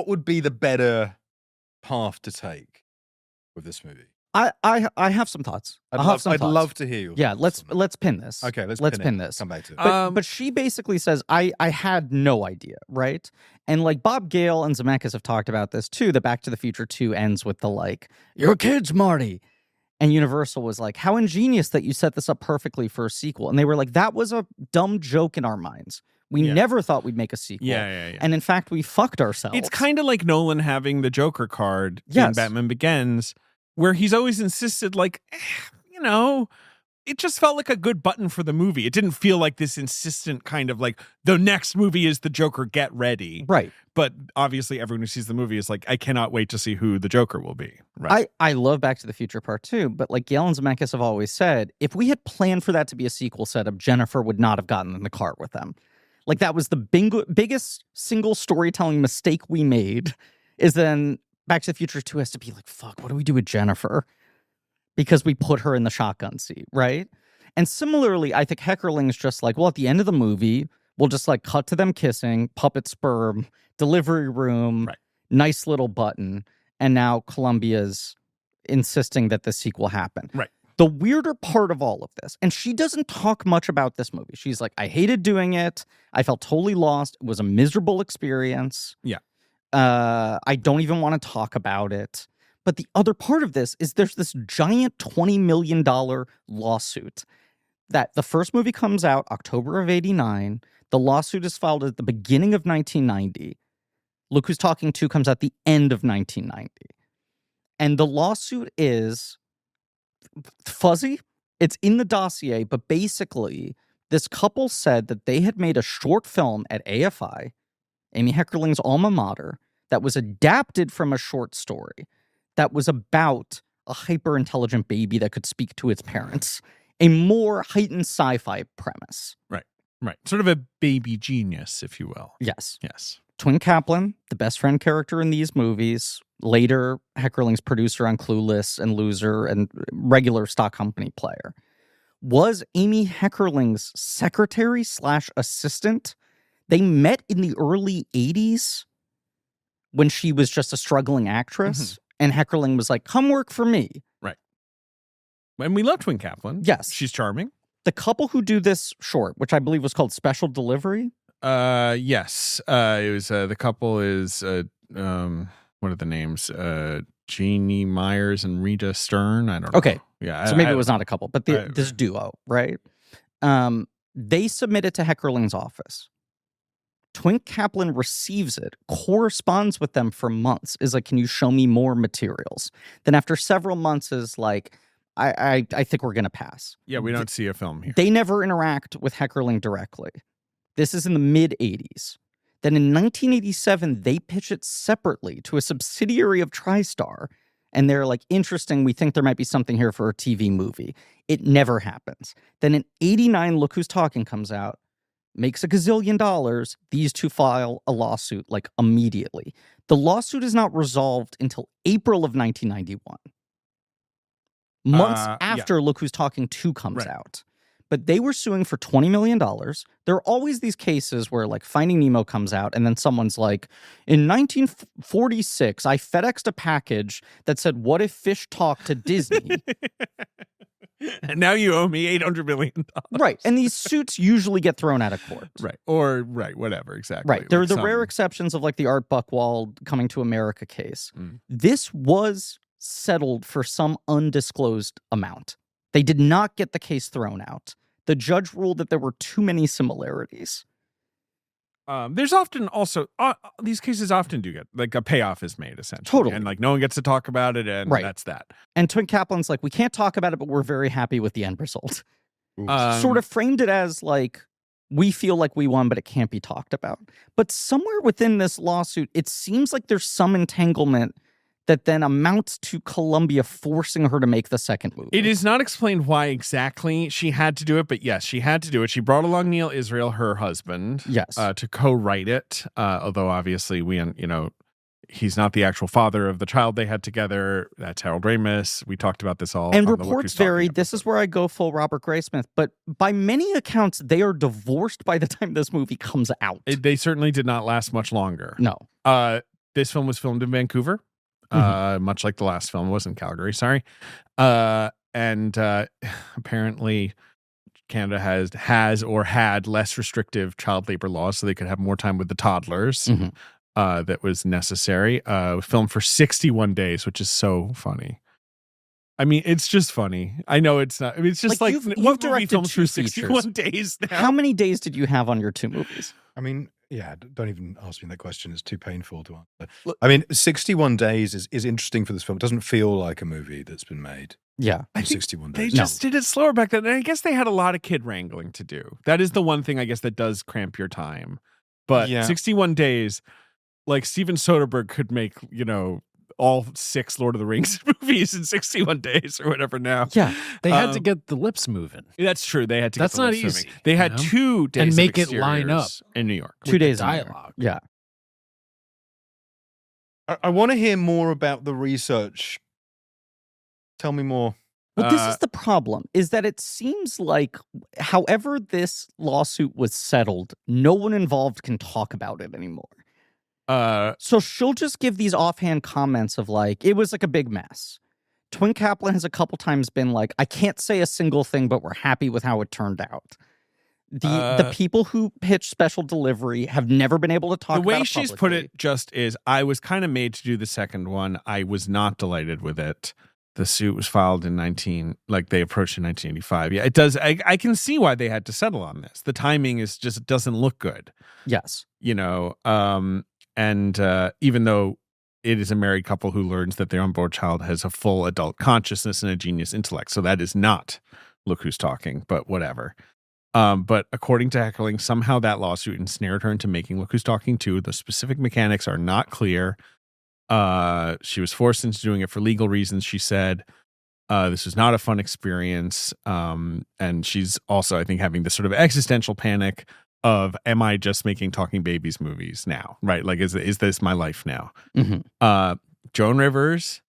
would be the better path to take with this movie? I have some thoughts. I'd love to hear you. Yeah, let's pin this. Okay, let's pin this. Come back to it. But she basically says, I had no idea, right? And like Bob Gale and Zemeckis have talked about this too. The Back to the Future 2 ends with the like, your kids, Marty. And Universal was like, how ingenious that you set this up perfectly for a sequel. And they were like, that was a dumb joke in our minds. We never thought we'd make a sequel. Yeah. And in fact, we fucked ourselves. It's kind of like Nolan having the Joker card in Batman Begins, where he's always insisted, like, it just felt like a good button for the movie. It didn't feel like this insistent kind of like, the next movie is the Joker, get ready. Right. But obviously everyone who sees the movie is like, I cannot wait to see who the Joker will be. Right. I love Back to the Future Part 2, but like Gale and Zemeckis have always said, if we had planned for that to be a sequel setup, Jennifer would not have gotten in the car with them. Like that was the biggest single storytelling mistake we made, is then Back to the Future 2 has to be like, fuck, what do we do with Jennifer? Because we put her in the shotgun seat, right? And similarly, I think Heckerling is just like, well, at the end of the movie, we'll just like cut to them kissing, puppet sperm, delivery room, nice little button, and now Columbia's insisting that the sequel happen. Right. The weirder part of all of this, and she doesn't talk much about this movie. She's like, I hated doing it. I felt totally lost. It was a miserable experience. Yeah. I don't even want to talk about it. But the other part of this is there's this giant $20 million lawsuit that the first movie comes out October of 89. The lawsuit is filed at the beginning of 1990. Look Who's Talking 2 comes out the end of 1990. And the lawsuit is fuzzy. It's in the dossier, but basically this couple said that they had made a short film at AFI Amy Heckerling's alma mater, that was adapted from a short story that was about a hyper-intelligent baby that could speak to its parents. A more heightened sci-fi premise. Right. Sort of a baby genius, if you will. Yes. Twin Kaplan, the best friend character in these movies, later Heckerling's producer on Clueless and Loser and regular stock company player, was Amy Heckerling's secretary/assistant. They met in the early 80s when she was just a struggling actress, and Heckerling was like, come work for me. Right. And we love Twin Kaplan. Yes. She's charming. The couple who do this short, which I believe was called Special Delivery. Yes. It was the couple is what are the names? Jeannie Myers and Rita Stern. I don't know. Okay. Yeah. So maybe it was not a couple, but this duo, right? They submit it to Heckerling's office. Twin Kaplan receives it, corresponds with them for months, is like, can you show me more materials? Then after several months is like, I think we're going to pass. Yeah, we don't see a film here. They never interact with Heckerling directly. This is in the mid-'80s. Then in 1987, they pitch it separately to a subsidiary of TriStar. And they're like, interesting, we think there might be something here for a TV movie. It never happens. Then in 89, Look Who's Talking comes out, makes $1 gazillion. These two file a lawsuit like immediately. The lawsuit is not resolved until April of 1991. Months after Look Who's Talking 2 comes out. But they were suing for $20 million. There are always these cases where like Finding Nemo comes out and then someone's like, in 1946, I FedExed a package that said, what if fish talk to Disney? And now you owe me $800 million. Right. And these suits usually get thrown out of court. Right. Or, whatever, exactly. Right. There are the rare exceptions of like the Art Buchwald Coming to America case. This was settled for some undisclosed amount. They did not get the case thrown out. The judge ruled that there were too many similarities. There's often also, these cases often do get, like a payoff is made, essentially. Totally. And like no one gets to talk about it, and that's that. And Twin Kaplan's like, we can't talk about it, but we're very happy with the end result. Sort of framed it as like, we feel like we won, but it can't be talked about. But somewhere within this lawsuit, it seems like there's some entanglement that then amounts to Columbia forcing her to make the second movie. It is not explained why exactly she had to do it, but yes, she had to do it. She brought along Neil Israel, her husband, to co-write it. Although obviously he's not the actual father of the child they had together. That's Harold Ramis. We talked about this all. And reports vary. This is where I go full Robert Graysmith. But by many accounts, they are divorced by the time this movie comes out. They certainly did not last much longer. No. This film was filmed in Vancouver. Much like the last film. It was in Calgary, sorry. And apparently Canada has or had less restrictive child labor laws, so they could have more time with the toddlers. That was necessary. Filmed for 61 days, which is so funny. I mean, it's just funny. I know it's not. I mean, it's just like what movie films for 61 days now? How many days did you have on your two movies? I mean, yeah, don't even ask me that question. It's too painful to answer. I mean, 61 days is interesting for this film. It doesn't feel like a movie that's been made. Yeah. In 61 days. They just did it slower back then. And I guess they had a lot of kid wrangling to do. That is the one thing, I guess, that does cramp your time. But 61 days, like Steven Soderbergh could make, all 6 Lord of the Rings movies in 61 days or whatever now. Yeah. They had to get the lips moving. That's true. They had to That's get the not lips easy. moving. They had 2 days and make of it line up in New York. 2 days dialogue. Yeah. I want to hear more about the research. Tell me more. Well, this is the problem, is that it seems like however this lawsuit was settled, no one involved can talk about it anymore. So she'll just give these offhand comments of like, it was like a big mess. Twin Kaplan has a couple times been like, I can't say a single thing, but we're happy with how it turned out. The people who pitched Special Delivery have never been able to talk about it The way publicly. she's put it just is, I was kind of made to do the second one. I was not delighted with it. The suit was filed in they approached in 1985. Yeah, it does. I can see why they had to settle on this. The timing is just, it doesn't look good. Yes. And even though it is a married couple who learns that their unborn child has a full adult consciousness and a genius intellect. So that is not Look Who's Talking, but whatever. But according to Heckerling, somehow that lawsuit ensnared her into making Look Who's Talking 2. The specific mechanics are not clear. She was forced into doing it for legal reasons, she said. This was not a fun experience. And she's also, I think, having this sort of existential panic of, am I just making Talking Babies movies now? Right? Like, is this my life now? Mm-hmm. Joan Rivers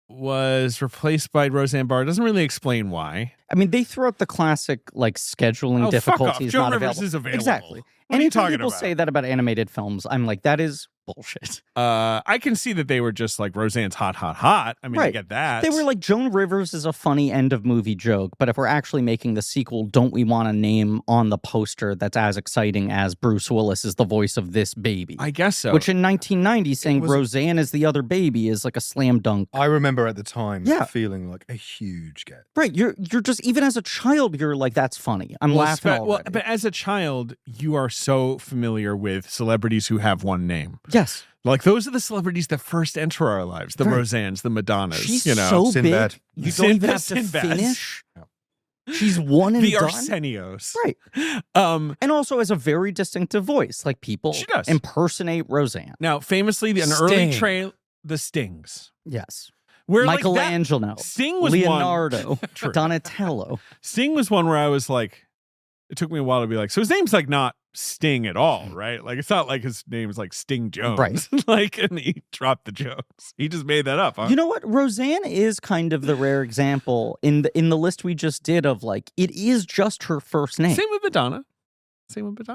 was replaced by Roseanne Barr. Doesn't really explain why. I mean, they throw out the classic like scheduling difficulties. Joan not Rivers available. is available. Exactly. What are you talking people about? say that about animated films, I'm like, that is bullshit. I can see that they were just like Roseanne's hot. I mean, I get that. They were like, Joan Rivers is a funny end of movie joke, but if we're actually making the sequel, don't we want a name on the poster that's as exciting as Bruce Willis is the voice of this baby? I guess so. Which in 1990, saying Roseanne is the other baby is like a slam dunk. I remember at the time feeling like a huge get. Right. You're just, even as a child, you're like, that's funny. I'm laughing already. But as a child, you are so familiar with celebrities who have one name. Yes. Like, those are the celebrities that first enter our lives. The Roseannes, the Madonnas. She's you know. so Sinbad. big, you don't even have to finish. She's one and the done. Arsenios. Right. And also has a very distinctive voice. Like, people She does. impersonate Roseanne. Now, famously, an early trail, the Stings. Yes. Where Michelangelo. Like Sting was Leonardo. True. Donatello. Sting was one where I was like, it took me a while to be like, so his name's like not Sting at all, right? Like, it's not like his name is like Sting Jones. Right. Like, and he dropped the Jones. He just made that up, huh? You know what? Roseanne is kind of the rare example in the list we just did of like, it is just her first name. Same with Madonna.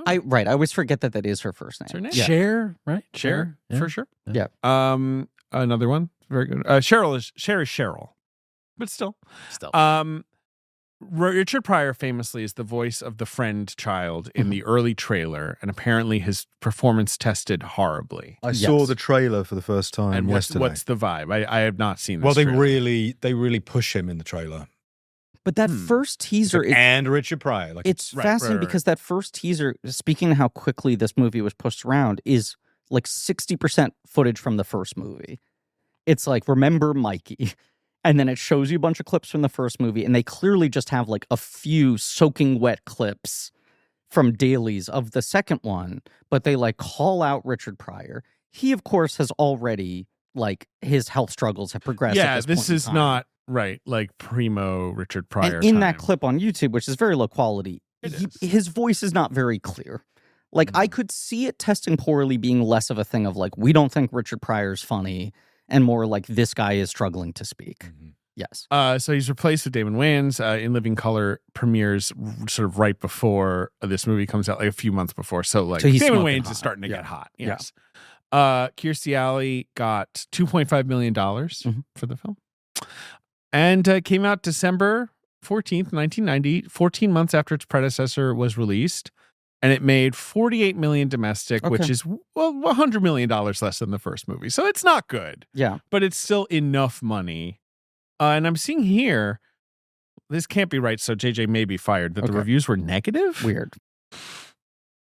I always forget that is her first name. That's her name. Yeah. Cher, right? Cher, for sure. Yeah. Another one, very good. Cher is Cheryl, but still. Richard Pryor famously is the voice of the friend child in the early trailer, and apparently his performance tested horribly. I saw the trailer for the first time And yesterday. what's the vibe? I have not seen this. Well, they trailer. really push him in the trailer. But that first teaser and Richard Pryor. Like, it's fascinating because that first teaser, speaking of how quickly this movie was pushed around, is like 60% footage from the first movie. It's like, remember Mikey. And then it shows you a bunch of clips from the first movie, and they clearly just have like a few soaking wet clips from dailies of the second one, but they like call out Richard Pryor. He, of course, has already, like, his health struggles have progressed. Yeah, this is not right, like primo Richard Pryor. And in that clip on YouTube, which is very low quality, his voice is not very clear. Like, I could see it testing poorly being less of a thing of like, we don't think Richard Pryor's funny, and more like, this guy is struggling to speak. Yes. So he's replaced with Damon Wayans. In Living Color premieres sort of right before this movie comes out, like a few months before. So like, Damon Wayans is starting to get hot. Yes. Kirstie Alley got $2.5 million for the film. And came out December 14th, 1990, 14 months after its predecessor was released. And it made $48 million domestic, which is, well, $100 million less than the first movie. So it's not good. Yeah. But it's still enough money. And I'm seeing here, this can't be right, so JJ may be fired, that the reviews were negative? Weird.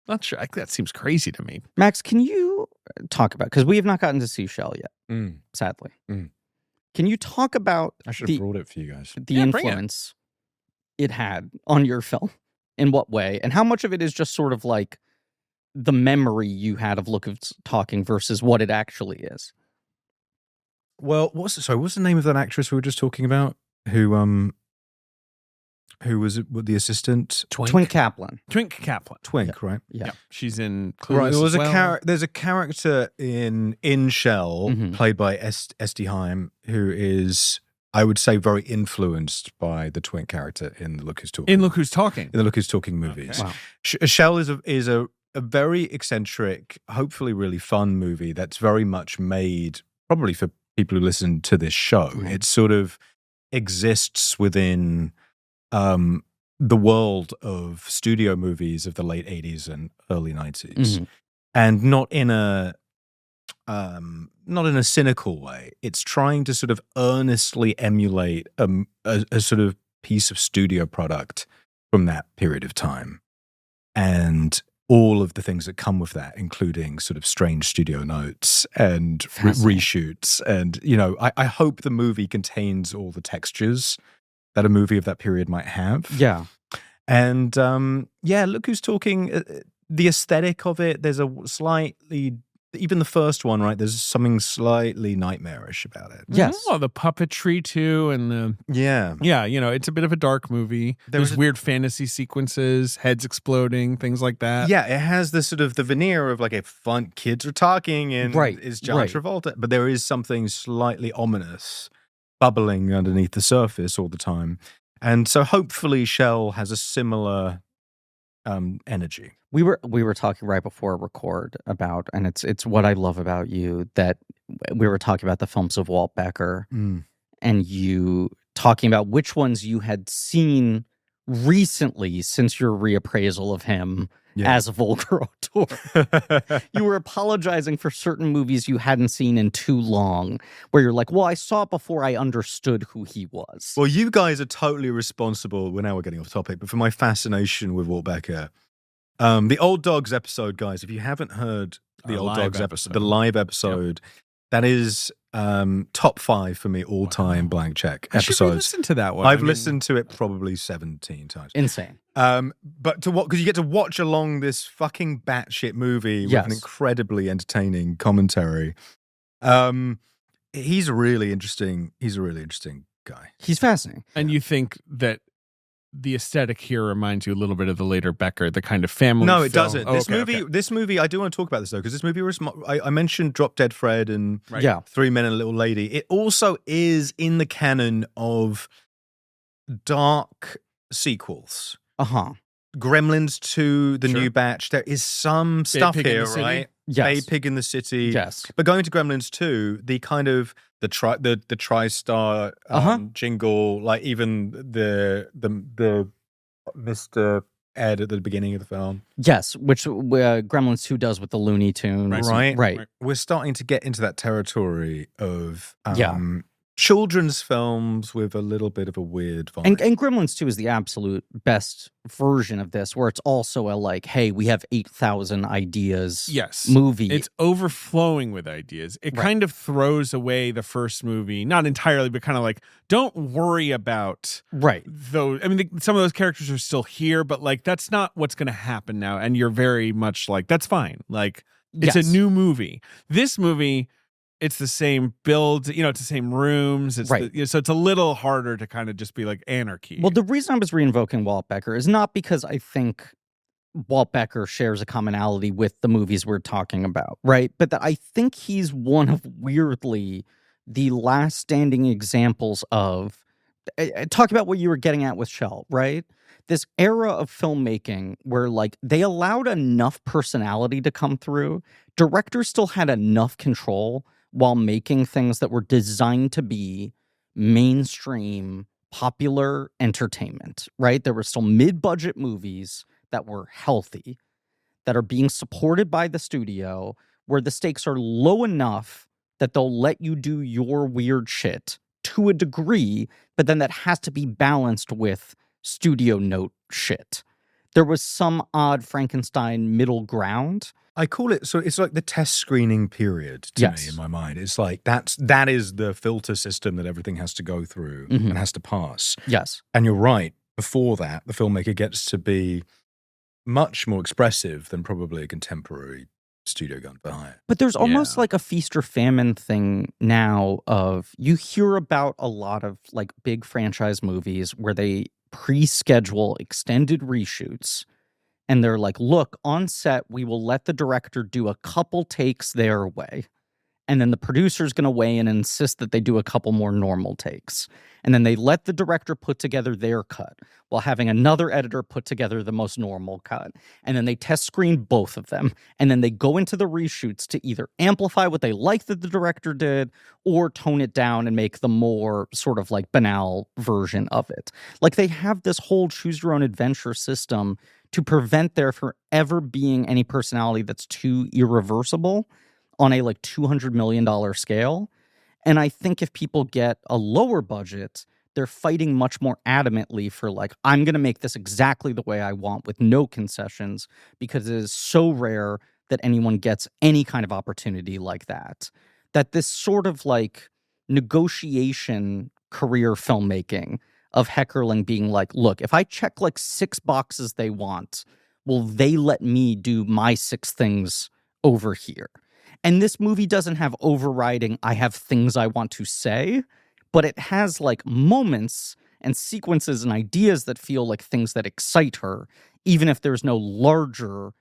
Not sure. That seems crazy to me. Max, can you talk about, because we have not gotten to see Shell yet, sadly. Can you talk about I should have brought it for you guys. The influence it had on your film? In what way? And how much of it is just sort of like the memory you had of Look Who's Talking versus what it actually is? Well, what's the name of that actress we were just talking about? Who was the assistant? Twink Kaplan. Twink Kaplan. Twink, right? Yeah. She's in Clueless. Right. There was there's a character in Shell played by Esty Haim who is, I would say, very influenced by the Twink character in the Look Who's Talking. In Look Who's Talking. In the Look Who's Talking movies. Okay. Wow. Shell is a very eccentric, hopefully really fun movie that's very much made probably for people who listen to this show. It sort of exists within the world of studio movies of the late 80s and early 90s. And not in a cynical way. It's trying to sort of earnestly emulate a sort of piece of studio product from that period of time. And all of the things that come with that, including sort of strange studio notes and reshoots. And, you know, I hope the movie contains all the textures that a movie of that period might have. Yeah. And look who's talking. The aesthetic of it, there's a slightly, even the first one, right? There's something slightly nightmarish about it. Yes. Oh, the puppetry too, and the yeah, it's a bit of a dark movie. There's weird fantasy sequences, heads exploding, things like that. Yeah, it has the sort of the veneer of like a fun kids are talking and is John Travolta, but there is something slightly ominous bubbling underneath the surface all the time. And so hopefully Shell has a similar energy. We were talking right before record about, and it's what I love about you, that we were talking about the films of Walt Becker, and you talking about which ones you had seen recently since your reappraisal of him as a vulgar auteur. You were apologizing for certain movies you hadn't seen in too long, where you're like, well, I saw it before I understood who he was. Well, you guys are totally responsible. Well, now we're getting off topic, but for my fascination with Walt Becker. The Old Dogs episode, guys, if you haven't heard the Old Dogs episode, the live episode, that is top 5 for me all-time blank check episodes. I listen to that one. I've listened to it probably 17 times. Insane. But to what, because you get to watch along this fucking batshit movie with an incredibly entertaining commentary. He's a really interesting guy. He's fascinating. And you think that the aesthetic here reminds you a little bit of the later Becker, the kind of family No, it film. doesn't. This movie, I do want to talk about this though, because this movie was, I mentioned Drop Dead Fred and Three Men and a Little Lady. It also is in the canon of dark sequels. Gremlins 2, the new batch. There is some stuff here, right? Yes. Pig in the City. Yes. But going to Gremlins 2, the kind of the TriStar jingle, like even the Mr. Ed at the beginning of the film. Yes, which Gremlins 2 does with the Looney Tunes. Right. We're starting to get into that territory of children's films with a little bit of a weird vibe. And Gremlins 2 is the absolute best version of this, where it's also a like, hey, we have 8,000 ideas movie. It's overflowing with ideas. It kind of throws away the first movie, not entirely, but kind of like, don't worry about those. I mean, some of those characters are still here, but like, that's not what's going to happen now. And you're very much like, that's fine. Like, it's a new movie. This movie, it's the same build, it's the same rooms. It's so it's a little harder to kind of just be like anarchy. Well, the reason I was reinvoking Walt Becker is not because I think Walt Becker shares a commonality with the movies we're talking about, right? But that I think he's one of, weirdly, the last standing examples of, talk about what you were getting at with Shell, right? This era of filmmaking where like they allowed enough personality to come through. Directors still had enough control while making things that were designed to be mainstream, popular entertainment, right? There were still mid-budget movies that were healthy, that are being supported by the studio, where the stakes are low enough that they'll let you do your weird shit to a degree, but then that has to be balanced with studio note shit. There was some odd Frankenstein middle ground. I call it, so it's like the test screening period to me in my mind. It's like that is the filter system that everything has to go through and has to pass. Yes. And you're right. Before that, the filmmaker gets to be much more expressive than probably a contemporary studio gun for hire. But there's almost like a feast or famine thing now of, you hear about a lot of like big franchise movies where they pre-schedule extended reshoots. And they're like, look, on set, we will let the director do a couple takes their way. And then the producer's going to weigh in and insist that they do a couple more normal takes. And then they let the director put together their cut while having another editor put together the most normal cut. And then they test screen both of them. And then they go into the reshoots to either amplify what they like that the director did or tone it down and make the more sort of like banal version of it. Like they have this whole choose your own adventure system to prevent there from ever being any personality that's too irreversible on a like $200 million scale. And I think if people get a lower budget, they're fighting much more adamantly for like, I'm going to make this exactly the way I want with no concessions, because it is so rare that anyone gets any kind of opportunity like that. That this sort of like negotiation career filmmaking, of Heckerling being like, look, if I check like 6 boxes they want, will they let me do my 6 things over here? And this movie doesn't have overriding, I have things I want to say, but it has like moments and sequences and ideas that feel like things that excite her, even if there's no larger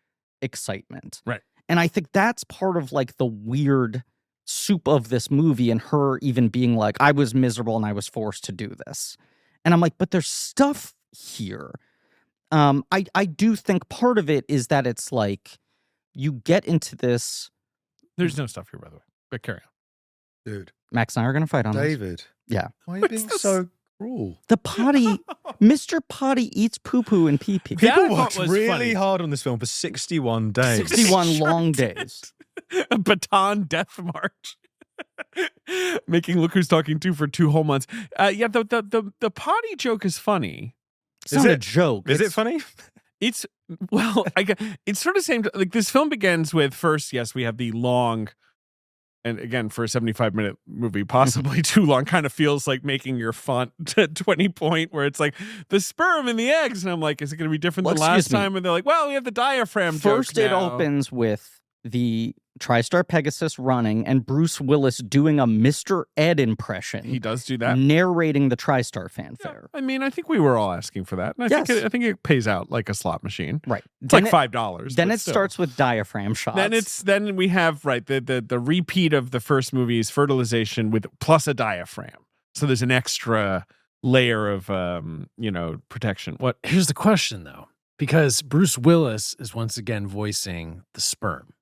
excitement. Right. And I think that's part of like the weird soup of this movie, and her even being like, I was miserable and I was forced to do this. And I'm like, but there's stuff here. I do think part of it is that it's like you get into this. There's no stuff here, by the way, but carry on. Dude. Max and I are going to fight on David. this. Yeah. Why are you being so cruel? The potty, Mr. Potty eats poo-poo and pee-pee. People worked really hard on this film for 61 days. 61 long days. A baton death march. Making Look Who's Talking 2 for 2 whole months. The potty joke is funny. It's not a joke. Is it funny? It's, well, it's sort of same, like this film begins with first, yes, we have the long, and again, for a 75-minute movie, possibly too long, kind of feels like making your font to 20 point where it's like the sperm and the eggs. And I'm like, is it going to be different than last time? And they're like, well, we have the diaphragm First, joke it now. opens with the TriStar Pegasus running and Bruce Willis doing a Mr. Ed impression. He does do that. Narrating the TriStar fanfare. Yeah, I mean, I think we were all asking for that. And I think it pays out like a slot machine. Right. It's like $5. Then it starts with diaphragm shots. Then we have the repeat of the first movie's fertilization with plus a diaphragm. So there's an extra layer of protection. What? Here's the question though, because Bruce Willis is once again voicing the sperm.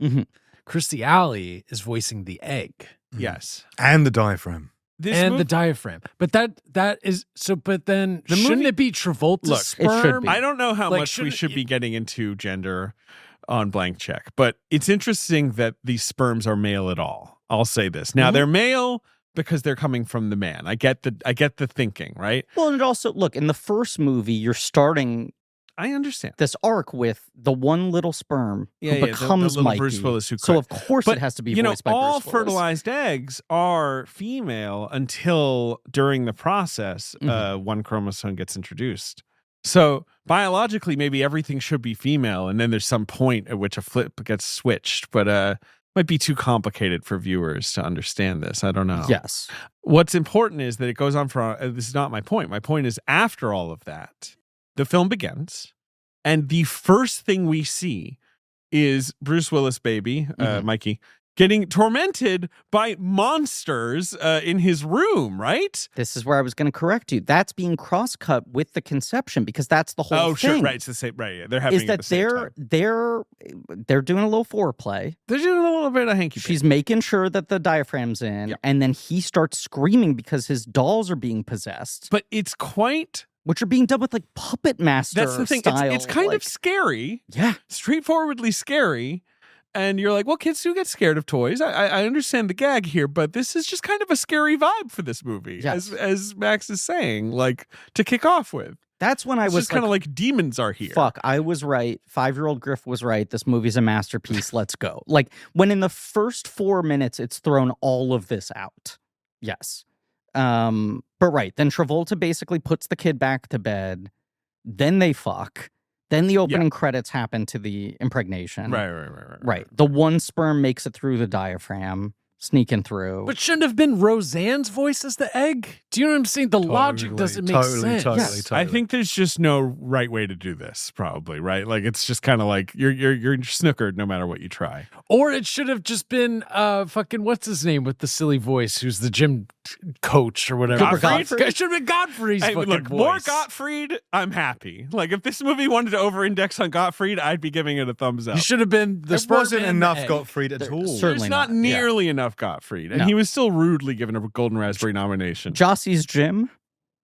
Mm-hmm. Kirstie Alley is voicing the egg. Yes. And the diaphragm. The diaphragm. But that is so, but then shouldn't it be Travolta's sperm? It should be. I don't know how much we should be getting into gender on Blank Check, but it's interesting that these sperms are male at all. I'll say this. Now they're male because they're coming from the man. I get the thinking, right? Well, and it also, look, in the first movie, you're starting I understand this arc with the one little sperm who becomes the Mikey. Bruce Willis who so of course it has to be voiced by Bruce Willis. All fertilized eggs are female until during the process one chromosome gets introduced. So biologically, maybe everything should be female, and then there's some point at which a flip gets switched. But might be too complicated for viewers to understand this. I don't know. Yes. What's important is that it goes on for. This is not my point. My point is after all of that, the film begins, and the first thing we see is Bruce Willis' baby, Mikey, getting tormented by monsters in his room, right? This is where I was going to correct you. That's being cross-cut with the conception because that's the whole thing. Oh, sure, right. It's the same, right. Yeah. They're happening at the same time. They're doing a little foreplay. They're doing a little bit of hanky-panky. She's making sure that the diaphragm's in, and then he starts screaming because his dolls are being possessed. But it's quite... Which are being done with like Puppet Master That's the thing. style. It's kind of scary. Yeah. Straightforwardly scary. And you're like, well, kids do get scared of toys. I understand the gag here, but this is just kind of a scary vibe for this movie, as Max is saying, like, to kick off with. That's when I was kind of like demons are here. Fuck, I was right. 5-year-old Griff was right. This movie's a masterpiece. Let's go. Like, when in the first 4 minutes, it's thrown all of this out. Yes. But right, then Travolta basically puts the kid back to bed. Then they fuck. Then the opening credits happen to the impregnation. Right. The one sperm makes it through the diaphragm, sneaking through. But shouldn't have been Roseanne's voice as the egg? Do you know what I'm saying? The logic doesn't make sense. Totally. I think there's just no right way to do this, probably, right? Like, it's just kind of like you're snookered no matter what you try. Or it should have just been fucking what's his name with the silly voice, who's the gym coach or whatever. Gottfried? It should have been Gottfried's fucking look, voice. More Gottfried, I'm happy. Like, if this movie wanted to over-index on Gottfried, I'd be giving it a thumbs up. He should have been the There wasn't enough Gottfried at all. Certainly There's not nearly enough Gottfried. And he was still rudely given a Golden Raspberry nomination. Jossie's Gym.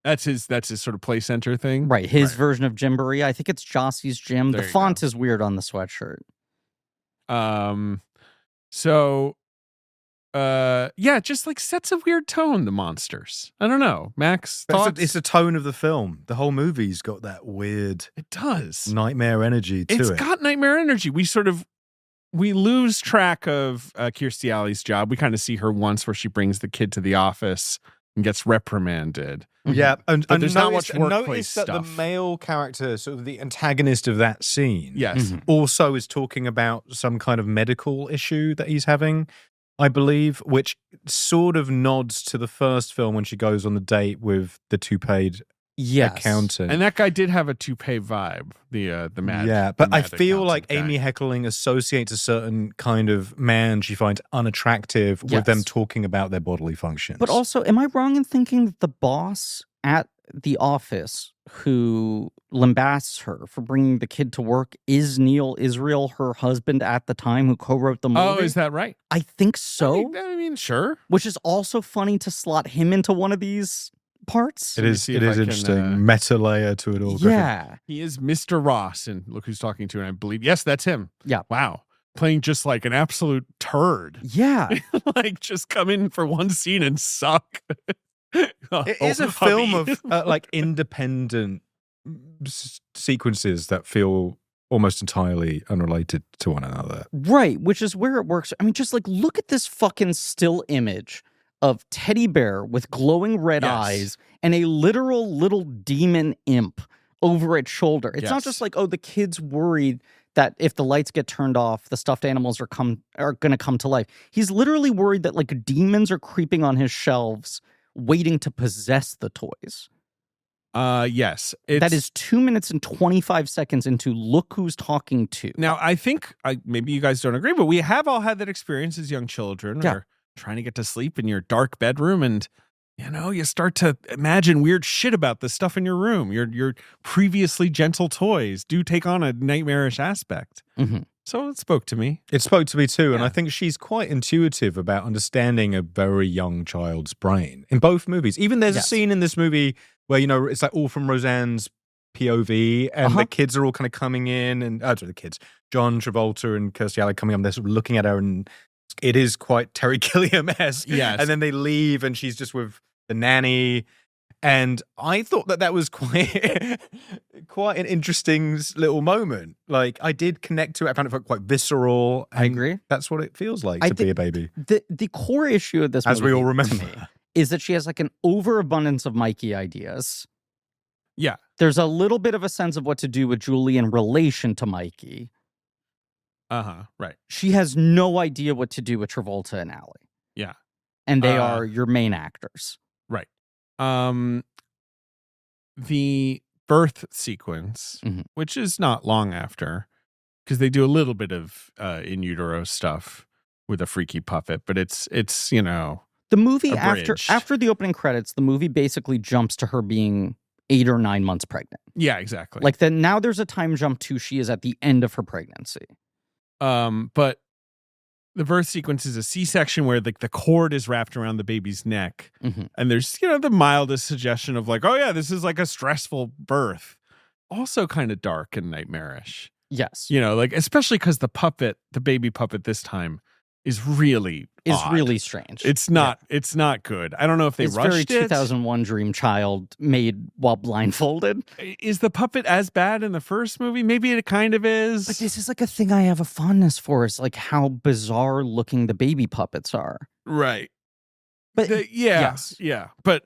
That's his sort of play center thing. Right. His version of Gymboree. I think it's Jossie's Gym. The font is weird on the sweatshirt. Just like sets a weird tone, the monsters. I don't know. Max, thoughts? It's the tone of the film. The whole movie's got that weird It does. nightmare energy to it. It's got nightmare energy. We lose track of Kirstie Alley's job. We kind of see her once where she brings the kid to the office and gets reprimanded. Yeah, and there's not much workplace notice that stuff. the male character, sort of the antagonist of that scene, Yes, also is talking about some kind of medical issue that he's having, I believe, which sort of nods to the first film when she goes on the date with the toupeed accountant. And that guy did have a toupee vibe, the mad. Yeah, but I mad feel like accountant guy. Amy Heckerling associates a certain kind of man she finds unattractive with them talking about their bodily functions. But also, am I wrong in thinking that the boss at the office who lambasts her for bringing the kid to work is Neil Israel, her husband at the time, who co-wrote the movie? Oh, is that right? I think so. I mean, sure. Which is also funny to slot him into one of these parts. It is interesting. Meta layer to it all. Yeah. Griffin. He is Mr. Ross, and look who's talking to, and I believe, yes, that's him. Yeah. Wow. Playing just like an absolute turd. Yeah. Like just come in for one scene and suck. It is a film of like independent sequences that feel almost entirely unrelated to one another. Right, which is where it works. I mean, just like look at this fucking still image of teddy bear with glowing red eyes and a literal little demon imp over its shoulder. It's not just like, oh, the kid's worried that if the lights get turned off, the stuffed animals are going to come to life. He's literally worried that like demons are creeping on his shelves waiting to possess the toys. Yes. That is 2 minutes and 25 seconds into Look Who's Talking To. Now, I think maybe you guys don't agree, but we have all had that experience as young children. Yeah. Or trying to get to sleep in your dark bedroom, and you start to imagine weird shit about the stuff in your room. Your previously gentle toys do take on a nightmarish aspect. Mm-hmm. So it spoke to me. It spoke to me too, and I think she's quite intuitive about understanding a very young child's brain in both movies. Even there's a scene in this movie where it's like all from Roseanne's POV, and the kids are all kind of coming in, and the kids, John Travolta and Kirstie Alley coming up, they're sort of looking at her, and it is quite Terry Gilliam-esque. Yes. And then they leave, and she's just with the nanny. And I thought that was quite an interesting little moment. Like, I did connect to it. I found it quite visceral. I agree. That's what it feels like to be a baby. The core issue of this movie, as we all remember, is that she has like an overabundance of Mikey ideas. Yeah. There's a little bit of a sense of what to do with Julie in relation to Mikey. Right. She has no idea what to do with Travolta and Alley. Yeah. And they are your main actors. Right. The birth sequence, which is not long after, because they do a little bit of in utero stuff with a freaky puppet, but it's the movie after the opening credits, the movie basically jumps to her being 8 or 9 months pregnant. Yeah, exactly. Like then now there's a time jump to she is at the end of her pregnancy. But the birth sequence is a C-section where the cord is wrapped around the baby's neck. And there's, the mildest suggestion of like, oh yeah, this is like a stressful birth. Also kind of dark and nightmarish. Yes. Like, especially because the baby puppet this time is really odd. Really strange. It's not good. I don't know if they rushed it. It's very 2001 Dream Child made while blindfolded. Is the puppet as bad in the first movie? Maybe it kind of is. But this is like a thing I have a fondness for, is like how bizarre looking the baby puppets are. Right. But yeah. But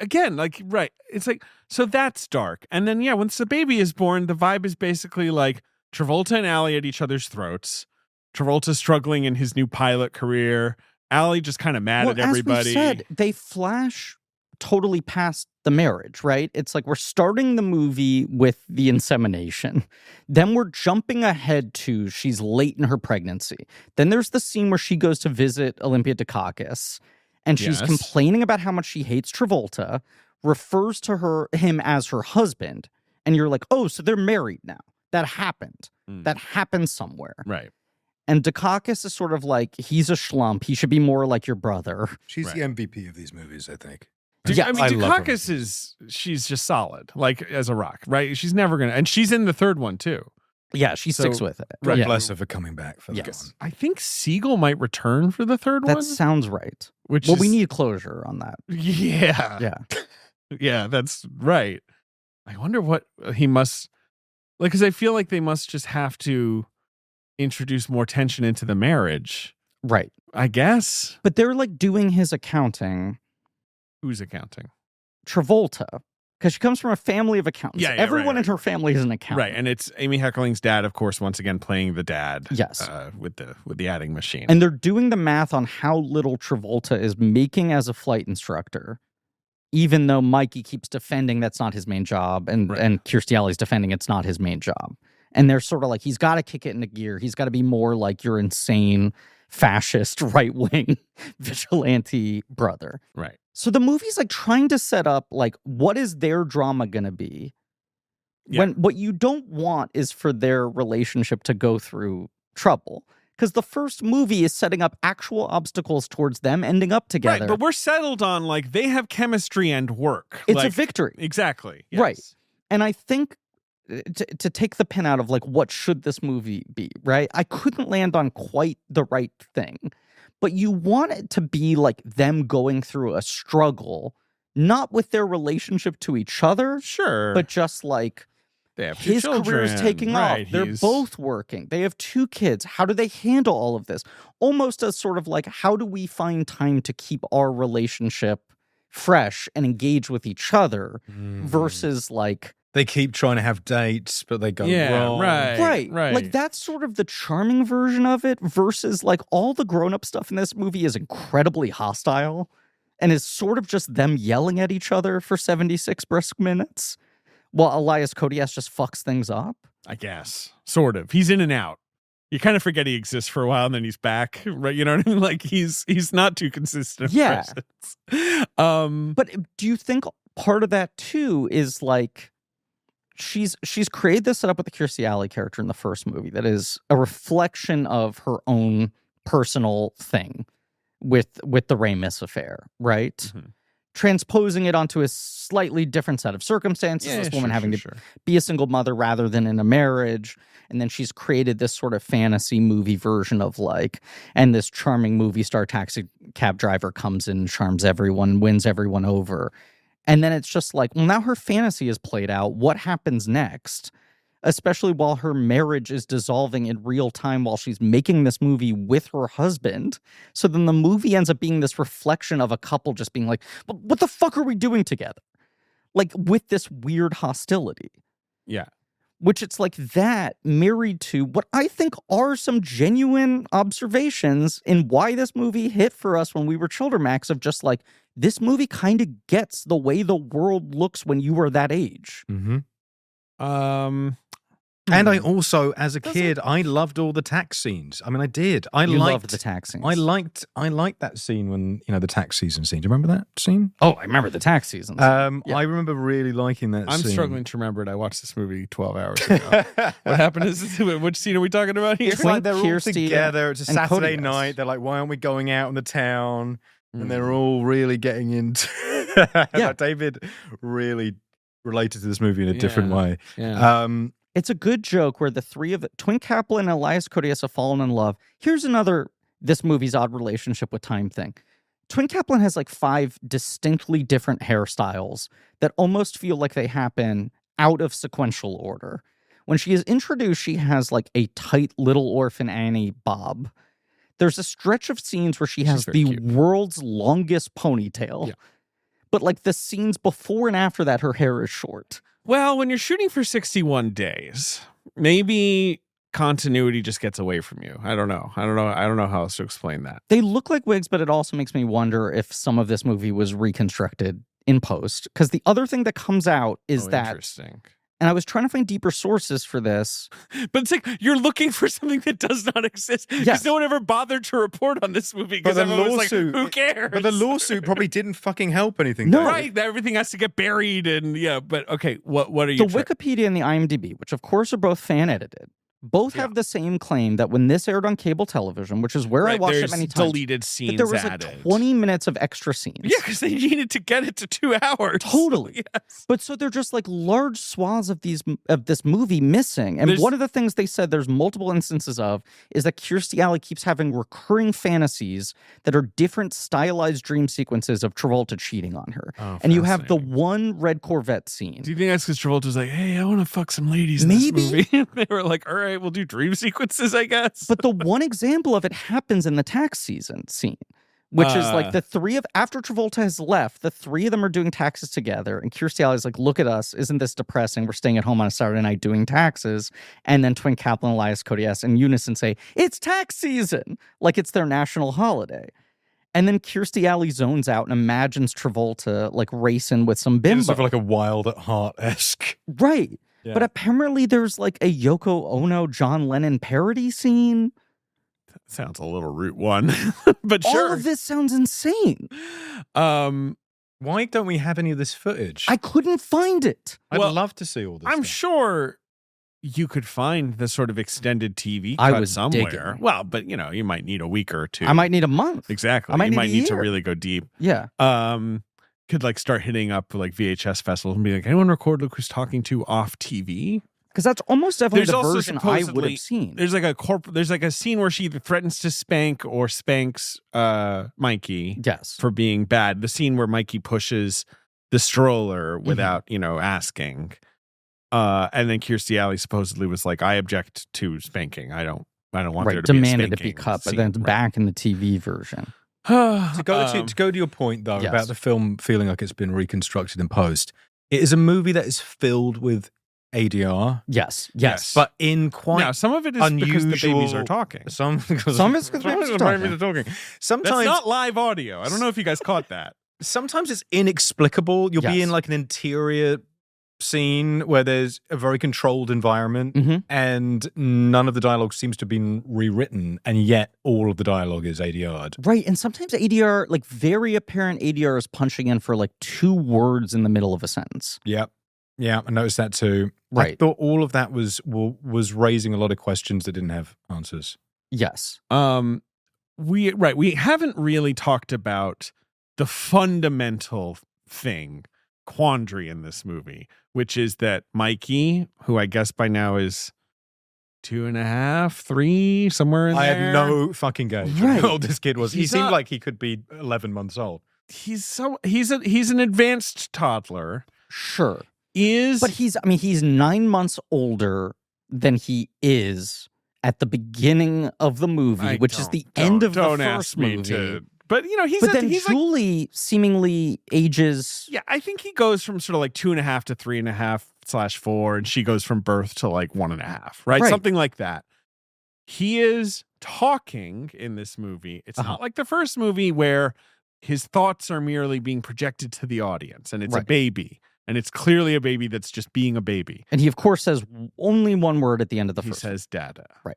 again, like, right. It's like, so that's dark. And then, once the baby is born, the vibe is basically like Travolta and Alley at each other's throats. Travolta struggling in his new pilot career. Alley just kind of mad at everybody. As we said, they flash totally past the marriage, right? It's like we're starting the movie with the insemination. Then we're jumping ahead to she's late in her pregnancy. Then there's the scene where she goes to visit Olympia Dukakis, and she's complaining about how much she hates Travolta, refers to him as her husband, and you're like, oh, so they're married now. That happened. That happened somewhere. Right. And Dukakis is sort of like, he's a schlump. He should be more like your brother. She's the MVP of these movies, I think. Yeah, I mean, Dukakis she's just solid, like as a rock, right? She's never gonna, and she's in the third one too. Yeah, she sticks with it. God bless her for coming back for that one. I think Siegel might return for the third one. That sounds right. We need closure on that. Yeah. Yeah, that's right. I wonder what he must, like, because I feel like they must just have to introduce more tension into the marriage. Right. I guess. But they're like doing his accounting Who's accounting? Travolta. Because she comes from a family of accountants. Yeah, Everyone right. in her family is an accountant. Right, and it's Amy Heckerling's dad, of course, once again playing the dad. Yes. With the adding machine. And they're doing the math on how little Travolta is making as a flight instructor, even though Mikey keeps defending that's not his main job, and Kirstie Alley's defending it's not his main job. And they're sort of like, he's got to kick it into gear. He's got to be more like your insane, fascist, right-wing vigilante brother. Right. So the movie's like trying to set up like, what is their drama going to be? Yeah. When what you don't want is for their relationship to go through trouble. Because the first movie is setting up actual obstacles towards them ending up together. Right, but we're settled on like they have chemistry and work. It's a victory. Exactly. Yes. Right. And I think to take the pin out of like, what should this movie be, right? I couldn't land on quite the right thing. But you want it to be like them going through a struggle, not with their relationship to each other. Sure. But just like they have his career is taking off. They're both working. They have 2 kids. How do they handle all of this? Almost as sort of like, how do we find time to keep our relationship fresh and engage with each other versus like... They keep trying to have dates, but they go wrong. Right. Like, that's sort of the charming version of it versus, like, all the grown-up stuff in this movie is incredibly hostile and is sort of just them yelling at each other for 76 brisk minutes while Elias Koteas just fucks things up. I guess. Sort of. He's in and out. You kind of forget he exists for a while and then he's back, right? You know what I mean? Like, he's not too consistent. Yeah. But do you think part of that, too, is, like... She's created this setup with the Kirstie Alley character in the first movie that is a reflection of her own personal thing with the Ramis affair, right? Mm-hmm. Transposing it onto a slightly different set of circumstances. This woman having to be a single mother rather than in a marriage. And then she's created this sort of fantasy movie version of like, and this charming movie star taxi cab driver comes in, charms everyone, wins everyone over. And then it's just like, well, now her fantasy is played out. What happens next? Especially while her marriage is dissolving in real time while she's making this movie with her husband. So then the movie ends up being this reflection of a couple just being like, what the fuck are we doing together? Like, with this weird hostility. Yeah. Which it's like that married to what I think are some genuine observations in why this movie hit for us when we were children, Max, of just like, this movie kind of gets the way the world looks when you were that age. Mm-hmm. And I also, as a kid, I loved all the tax scenes. I mean, I did. I loved the tax scenes. I liked that scene when, the tax season scene. Do you remember that scene? Oh, I remember the tax season. I remember really liking that scene. I'm struggling to remember it. I watched this movie 12 hours ago. What happened is, which scene are we talking about here? It's like they're all together. It's a Saturday night. They're like, why aren't we going out in the town? And they're all really getting into... David really related to this movie in a different way. Yeah. It's a good joke where the three of Twin Kaplan and Elias Koteas have fallen in love. Here's another this movie's odd relationship with time thing. Twin Kaplan has like 5 distinctly different hairstyles that almost feel like they happen out of sequential order. When she is introduced, she has like a tight Little Orphan Annie bob. There's a stretch of scenes where she has the world's longest ponytail. Yeah. But like the scenes before and after that, her hair is short. Well, when you're shooting for 61 days, maybe continuity just gets away from you. I don't know how else to explain that. They look like wigs, but it also makes me wonder if some of this movie was reconstructed in post. Because the other thing that comes out is that... Interesting. And I was trying to find deeper sources for this. But it's like, you're looking for something that does not exist. Because no one ever bothered to report on this movie. Because everyone was like, who cares? But the lawsuit probably didn't fucking help anything. No. Right. Everything has to get buried. And but okay, what are you... The Wikipedia and the IMDb, which of course are both fan edited, both have the same claim that when this aired on cable television, which is where I watched it many times, deleted scenes there was added. Like 20 minutes of extra scenes. Yeah, because they needed to get it to 2 hours. Totally. Yes. But so they're just like large swaths of this movie missing. And one of the things they said there's multiple instances of is that Kirstie Alley keeps having recurring fantasies that are different stylized dream sequences of Travolta cheating on her. Oh, and you have the one red Corvette scene. Do you think that's because Travolta's like, hey, I want to fuck some ladies in this movie? They were like, all right, we'll do dream sequences, I guess. But the one example of it happens in the tax season scene, Which is like the three of, after Travolta has left, the three of them are doing taxes together. And Kirstie Alley's like, look at us. Isn't this depressing? We're staying at home on a Saturday night doing taxes. And then Twin Kaplan and Elias Koteas in unison say, it's tax season. Like it's their national holiday. And then Kirstie Alley zones out and imagines Travolta like racing with some bimbo. It's sort of like a Wild at Heart-esque. Right. Yeah. But apparently there's like a Yoko Ono, John Lennon parody scene. Sounds a little Route One, but sure. All of this sounds insane. Why don't we have any of this footage? I couldn't find it. I'd love to see all this. I'm stuff. sure you could find the sort of extended TV I cut was somewhere. digging. Well, but you know, you might need a week or two. I might need a month. Exactly. I might you need might a need to year. really go deep. Yeah. Could like start hitting up like VHS festivals and be like, anyone record Luke who's talking to off TV? Because that's almost definitely There's the also version I would supposedly- have seen. There's like a scene where she either threatens to spank or spanks Mikey Yes. for being bad. The scene where Mikey pushes the stroller without, asking. And then Kirstie Alley supposedly was like, I object to spanking. I don't want there to demanded be a to be spanking cut, but scene. then it's back in the TV version. To go to your point, though, Yes. about the film feeling like it's been reconstructed in post, it is a movie that is filled with ADR. Yes. But in quite Now, some of it is because the babies unusual- are talking. Some Some of it's because babies are talking. talking. That's Sometimes, not live audio. I don't know if you guys caught that. sometimes it's inexplicable. You'll be Yes. in like an interior scene where there's a very controlled environment Mhm. and none of the dialogue seems to have been rewritten, and yet all of the dialogue is ADR'd. Right. And sometimes ADR, like very apparent ADR is punching in for like 2 words in the middle of a sentence. Yep. Yeah, I noticed that too. I Right. thought all of that was raising a lot of questions that didn't have answers. Yes. We haven't really talked about the fundamental quandary in this movie, which is that Mikey, who I guess by now is 2.5, 3, somewhere in I there. had no fucking gauge Right. how old this kid was. He He's seemed not- like he could be 11 months old. He's an advanced toddler. Sure. Is But he's 9 months older than he is at the beginning of the movie, which is the end of the don't first ask me movie. to. But he's But then he's Julie seemingly ages. yeah, I think he goes from sort of like 2.5 to 3.5/4, and she goes from birth to like 1.5, right? Right. Something like that. He is talking in this movie. It's not like the first movie where his thoughts are merely being projected to the audience, and it's a Right. baby, and it's clearly a baby that's just being a baby. And he, of course, says only one word at the end of the He first. says "dada." Right.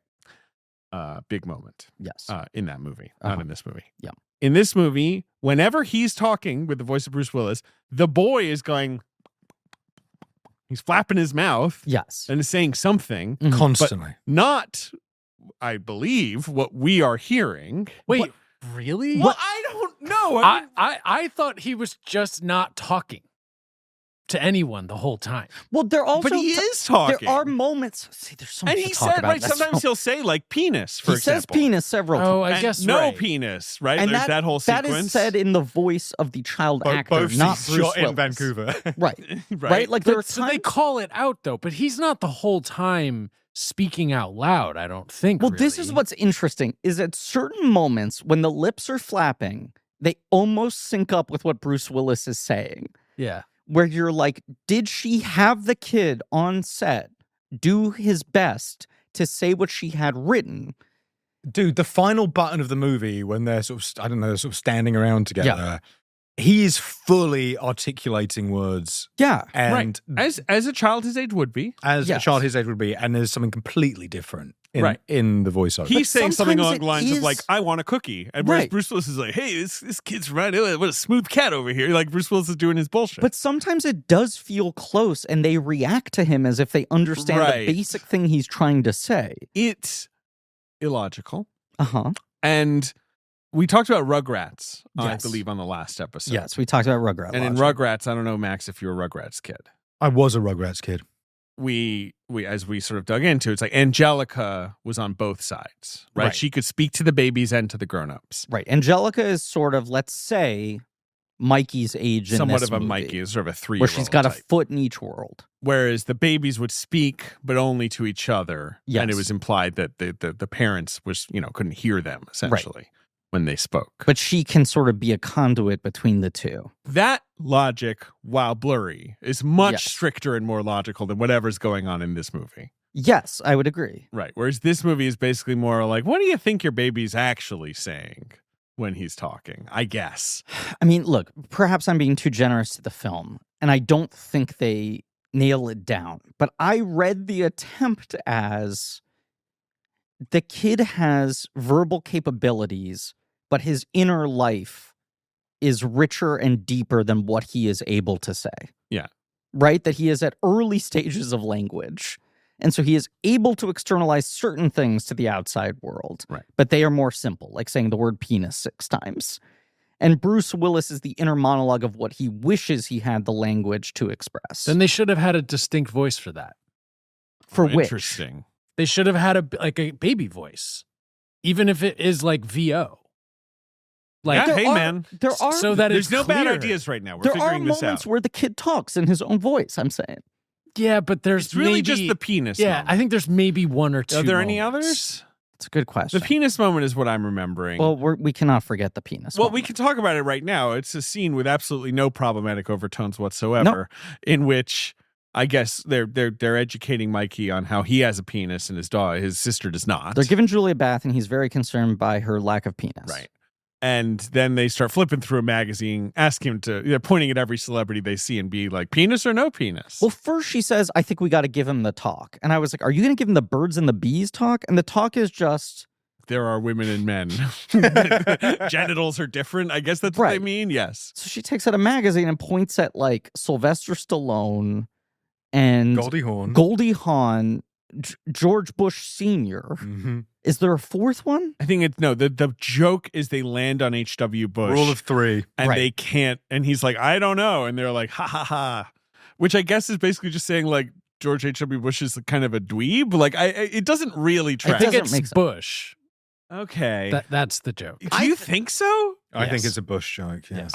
Big moment. Yes. In that movie, Uh-huh. not in this movie. Yeah. In this movie, whenever he's talking with the voice of Bruce Willis, the boy is going, he's flapping his mouth Yes. and is saying something, Mhm. Constantly. not, I believe, what we are hearing. Wait, really? Well, I don't know. I thought he was just not talking to anyone the whole time. Well, there also but he is talking. There are moments. See, there's so much and to he talk said, about. right, That's sometimes so- he'll say like penis, for he says example. penis several Oh, times. I And guess no right. penis, right? And There's that whole sequence. That is said in the voice of the child actor, Both not scenes Bruce shot Willis. in Vancouver. Right. right? Like there are But, so they times. call it out though, but he's not the whole time speaking out loud. I don't think. Well, this is really. what's interesting: is at certain moments when the lips are flapping, they almost sync up with what Bruce Willis is saying. Yeah. Where you're like, did she have the kid on set do his best to say what she had written? Dude, the final button of the movie when they're sort of standing around together, he is fully articulating words. Yeah. And As a child his age would be. as Yes. a child his age would be, and there's something completely different in the voiceover. He's saying something sometimes along it the lines of is- like, I want a cookie. And whereas Right. Bruce Willis is like, hey, this kid's right. What a smooth cat over here. Like Bruce Willis is doing his bullshit. But sometimes it does feel close and they react to him as if they understand Right. the basic thing he's trying to say. it's illogical. Uh-huh. And we talked about Rugrats, I Yes. believe, on the last episode. Yes, we talked about Rugrats. And in Rugrats, I don't know, Max, if you're a Rugrats kid. I was a Rugrats kid. We as we sort of dug into, it's like Angelica was on both sides, right? Right. She could speak to the babies and to the grown-ups. Right. Angelica is sort of, let's say, Mikey's age in Somewhat this of a movie, Mikey, sort of a 3-year-old where she's got a type. foot in each world. Whereas the babies would speak, but only to each other. And it Yes. was implied that the parents couldn't hear them, essentially, when they spoke. But she can sort of be a conduit between the two. That logic, while blurry, is much Yes. stricter and more logical than whatever's going on in this movie. Yes, I would agree. Right. Whereas this movie is basically more like, what do you think your baby's actually saying when he's talking? I guess. I mean, look, perhaps I'm being too generous to the film, and I don't think they nail it down. But I read the attempt as the kid has verbal capabilities, but his inner life is richer and deeper than what he is able to say. Yeah. Right? That he is at early stages of language. And so he is able to externalize certain things to the outside world. Right. But they are more simple, like saying the word penis 6 times. And Bruce Willis is the inner monologue of what he wishes he had the language to express. Then they should have had a distinct voice for that. For which? Interesting. They should have had a baby voice, even if it is like VO. Like, yeah, hey man, there are so that there's it's no bad clear. ideas right now. We're there are figuring this moments out. where the kid talks in his own voice, I'm saying. Yeah, but there's It's really maybe, just the penis. Yeah, moment. I think there's maybe one or two. Are there any moments. others? It's a good question. The penis moment is what I'm remembering. Well, we cannot forget the penis. Well, moment. we can talk about it right now. It's a scene with absolutely no problematic overtones whatsoever, in which I guess they're educating Mikey on how he has a penis and his sister does not. They're giving Julie a bath, and he's very concerned by her lack of penis. Right. And then they start flipping through a magazine, asking him to, they're pointing at every celebrity they see and be like, penis or no penis? Well, first she says, I think we got to give him the talk. And I was like, are you going to give him the birds and the bees talk? And the talk is just... There are women and men. Genitals are different. I guess that's what they mean. Yes. So she takes out a magazine and points at like Sylvester Stallone and Goldie Hawn, George Bush Sr. Mm-hmm. Is there a fourth one? I think it's no. The joke is they land on H.W. Bush. Rule of 3. And they can't. And he's like, I don't know. And they're like, ha ha ha. Which I guess is basically just saying like George H.W. Bush is kind of a dweeb. Like it doesn't really track. I think it's Bush. Okay. That's the joke. Do you think so? I think it's a Bush joke, yes.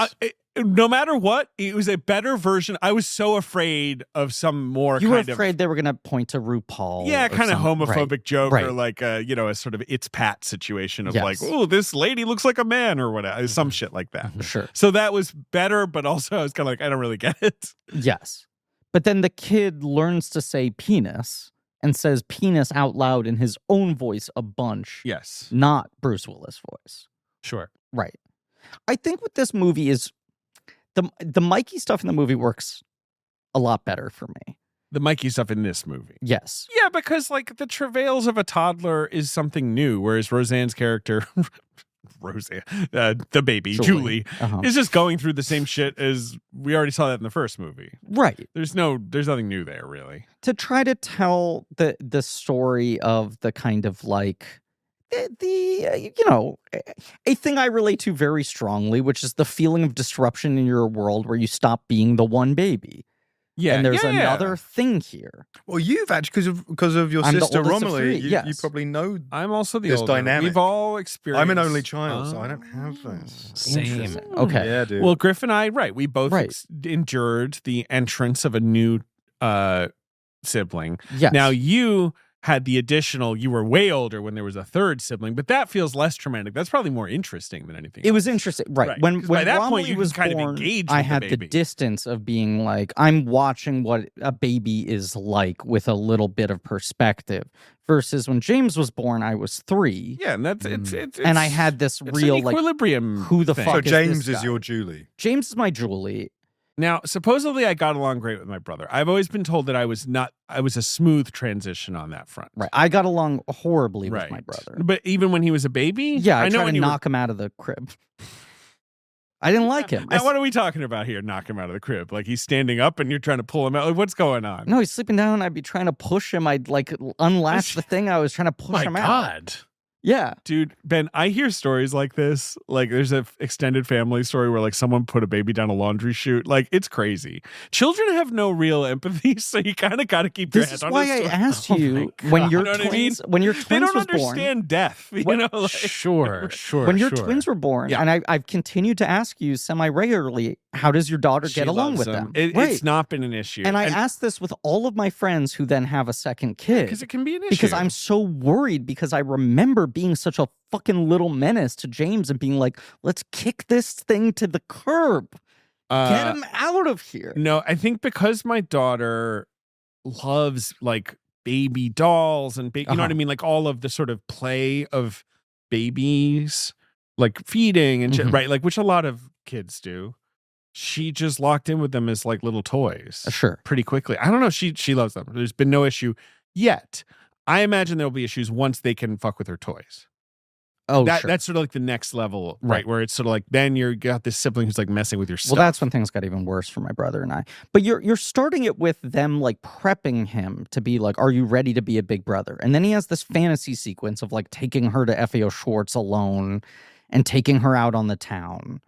No matter what, it was a better version. I was so afraid of some more You were afraid they were going to point to RuPaul. Yeah, kind of homophobic joke Right. or like a sort of It's Pat situation of like, Yes. oh, this lady looks like a man or whatever, some shit like that. Sure. So that was better, but also I was kind of like, I don't really get it. Yes. But then the kid learns to say penis and says penis out loud in his own voice a bunch. Yes. Not Bruce Willis' voice. Sure. Right. I think what this movie is, the Mikey stuff in the movie works a lot better for me. The Mikey stuff in this movie. Yes. Yeah, because like the travails of a toddler is something new, whereas Roseanne's character, Roseanne, the baby, Julie, is just going through the same shit as we already saw that in the first movie. Right. There's nothing new there, really. To try to tell the story of the kind of like a thing I relate to very strongly, which is the feeling of disruption in your world where you stop being the one baby. Yeah, and there's another thing here. Well, you've actually because of your sister Romilly, you probably know. I'm also the this older. dynamic. We've all experienced. I'm an only child, so I don't have this. Same. Okay. Yeah, dude. Well, Griff and I, we both endured the entrance of a new sibling. Yes. Now you had the additional, you were way older when there was a third sibling, but that feels less traumatic. That's probably more interesting than anything It else. was interesting. Right. When by that point, Romilly you was kind born, of engaged I with had the the distance of being like, I'm watching what a baby is like with a little bit of perspective. Versus when James was born, I was 3. Yeah, and that's it's and I had this real an equilibrium. like, who the thing. fuck So is James this is guy? your Julie. James is my Julie. Now, supposedly I got along great with my brother. I've always been told that I was a smooth transition on that front. Right. I got along horribly with my brother. But even when he was a baby? Yeah, I know tried when to knock him out of the crib. I didn't like him. Now, what are we talking about here? Knock him out of the crib. Like he's standing up and you're trying to pull him out. Like, what's going on? No, he's sleeping down. I'd be trying to push him. I'd like unlatch the thing. I was trying to push him out. My God. Yeah. Dude, Ben, I hear stories like this. Like there's an extended family story where like someone put a baby down a laundry chute. Like it's crazy. Children have no real empathy, so you kind of got to keep your This head is on why a I sword. asked you when your You know what I twins mean? when your They twins don't was born. understand death. You know, like, Sure. When your twins were born, and I've continued to ask you semi-regularly, how does your daughter she get along loves with them? It's not been an issue. And I asked this with all of my friends who then have a second kid. Because it can be an issue. Because I'm so worried because I remember being such a fucking little menace to James and being like, let's kick this thing to the curb. Get him out of here. No, I think because my daughter loves like baby dolls and you know what I mean? Like all of the sort of play of babies, like feeding and shit, right? Like, which a lot of kids do. She just locked in with them as like little toys. Sure. Pretty quickly. I don't know. She loves them. There's been no issue yet. I imagine there'll be issues once they can fuck with her toys. Oh, sure. That's sort of like the next level, right? Where it's sort of like then you got this sibling who's like messing with your stuff. Well, that's when things got even worse for my brother and I. But you're starting it with them like prepping him to be like, are you ready to be a big brother? And then he has this fantasy sequence of like taking her to FAO Schwartz alone and taking her out on the town,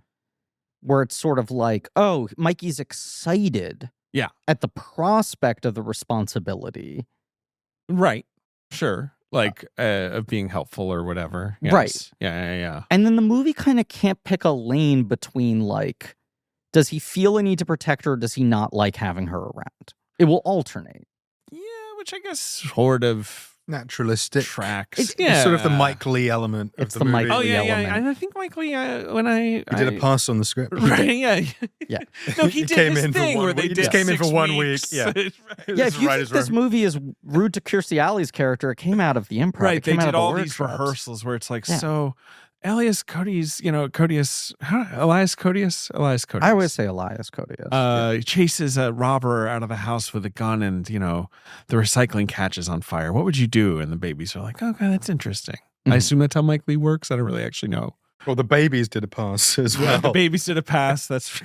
where it's sort of like, oh, Mikey's excited at the prospect of the responsibility. Right. Sure. Like of being helpful or whatever. Yes. Right. Yeah. And then the movie kind of can't pick a lane between like, does he feel a need to protect her or does he not like having her around? It will alternate. Yeah, which I guess sort of naturalistic tracks. It's sort of the Mike Lee element of the movie. Mike Lee element. element. I think Mike Lee, he did a pass on the script. Right, yeah. No, he did came this in thing where they just came in for 1 week. Yeah. Yeah, if you think this movie is rude to Kirstie Alley's character, it came out of the improv. Right, they did all these rehearsals where it's like, so Elias Koteas, Elias Koteas. I always say Elias Koteas. Chases a robber out of the house with a gun and, the recycling catches on fire. What would you do? And the babies are like, okay, that's interesting. I assume that's how Mike Lee works. I don't really actually know. Well, the babies did a pass as well. The babies did a pass. That's...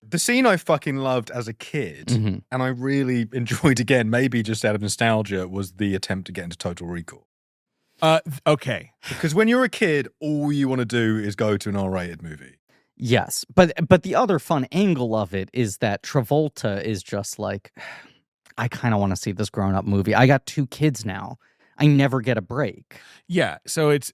The scene I fucking loved as a kid, and I really enjoyed again, maybe just out of nostalgia, was the attempt to get into Total Recall. Okay. Because when you're a kid, all you want to do is go to an R-rated movie. Yes, but the other fun angle of it is that Travolta is just like, I kind of want to see this grown-up movie. I got 2 kids now. I never get a break. Yeah, so it's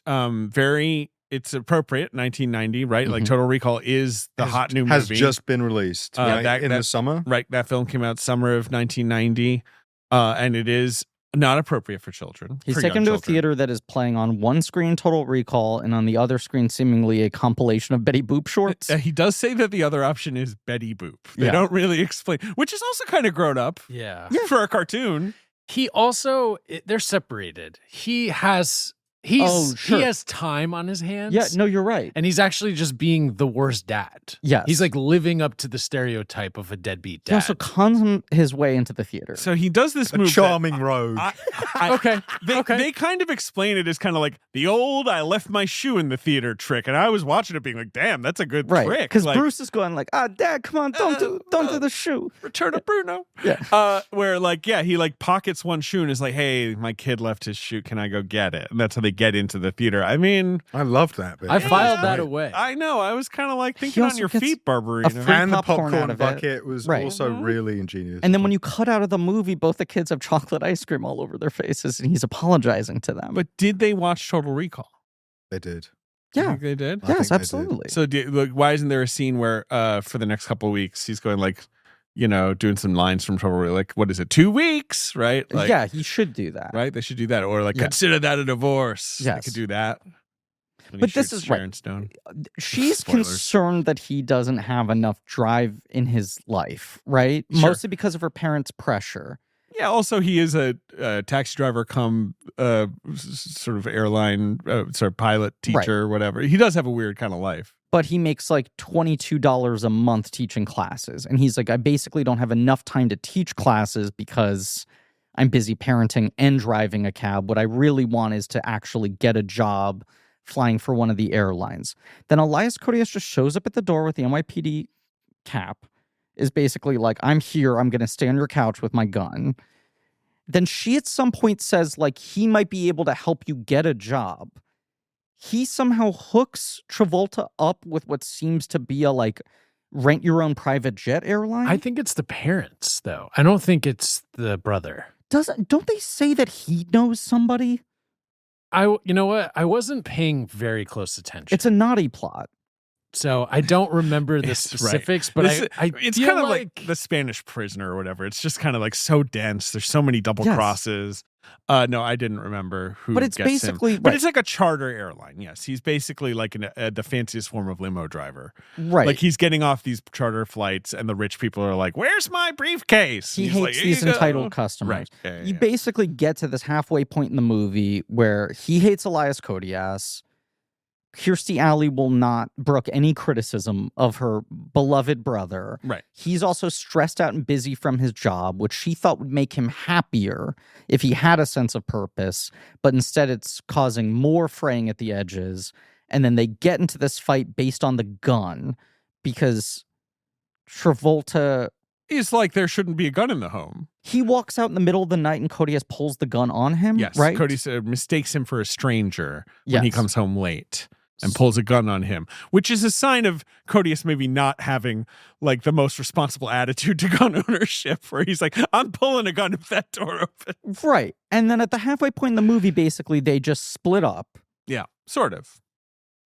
very... It's appropriate, 1990, right? Like Total Recall is the hot new movie. Has just been released in the summer. Right, that film came out summer of 1990, and it is not appropriate for children. He's taken to a theater that is playing on one screen Total Recall, and on the other screen seemingly a compilation of Betty Boop shorts. He does say that the other option is Betty Boop. They don't really explain, which is also kind of grown up. Yeah. For a cartoon. He also, they're separated. He has time on his hands. Yeah, no, you're right. And he's actually just being the worst dad. Yes. He's like living up to the stereotype of a deadbeat dad. He also cons his way into the theater. So he does this move. Charming rogue. They kind of explain it as kind of like the old I left my shoe in the theater trick. And I was watching it being like, damn, that's a good trick. Because Bruce is going like, Dad, come on, don't do the shoe. Return of Bruno. Yeah. Where he like pockets one shoe and is like, hey, my kid left his shoe. Can I go get it? And that's how they get into the theater. I mean, I loved that bit. I filed that away. I know. I was kind of like thinking on your feet, Barbarino. And the popcorn bucket was also really ingenious. And then when you cut out of the movie, both the kids have chocolate ice cream all over their faces, and he's apologizing to them. But did they watch Total Recall? They did. Yeah, you think they did. Yes, absolutely. So, why isn't there a scene where, for the next couple of weeks, he's going like, doing some lines from Total Recall, like, what is it, 2 weeks, right? Like, yeah, he should do that. Right? They should do that. Or, like, consider that a divorce. Yes. They could do that. But this is Sharon Stone. She's concerned that he doesn't have enough drive in his life, right? Sure. Mostly because of her parents' pressure. Yeah, also he is a taxi driver come sort of airline, sort of pilot, teacher, or whatever. He does have a weird kind of life. But he makes like $22 a month teaching classes. And he's like, I basically don't have enough time to teach classes because I'm busy parenting and driving a cab. What I really want is to actually get a job flying for one of the airlines. Then Elias Koteas just shows up at the door with the NYPD cap, is basically like, I'm here, I'm going to stay on your couch with my gun. Then she at some point says, like, he might be able to help you get a job. He somehow hooks Travolta up with what seems to be a, like, rent your own private jet airline. I think it's the parents, though. I don't think it's the brother. Don't they say that he knows somebody? You know what? I wasn't paying very close attention. It's a naughty plot. So I don't remember the specifics, but it's kind of like The Spanish Prisoner or whatever. It's just kind of like so dense. There's so many double crosses. No, I didn't remember who. But it's gets basically, him. But it's like a charter airline. Yes, he's basically like the fanciest form of limo driver. Right, like he's getting off these charter flights, and the rich people are like, "Where's my briefcase?" He hates these entitled customers. Right. You basically get to this halfway point in the movie where he hates Elias Koteas. Kirstie Alley will not brook any criticism of her beloved brother. Right. He's also stressed out and busy from his job, which she thought would make him happier if he had a sense of purpose. But instead, it's causing more fraying at the edges. And then they get into this fight based on the gun because Travolta... It's like there shouldn't be a gun in the home. He walks out in the middle of the night and Koteas pulls the gun on him, yes, right? Koteas mistakes him for a stranger when he comes home late. And pulls a gun on him, which is a sign of Koteas maybe not having like the most responsible attitude to gun ownership, where he's like, I'm pulling a gun if that door opens. Right. And then at the halfway point in the movie, basically, they just split up. Yeah, sort of.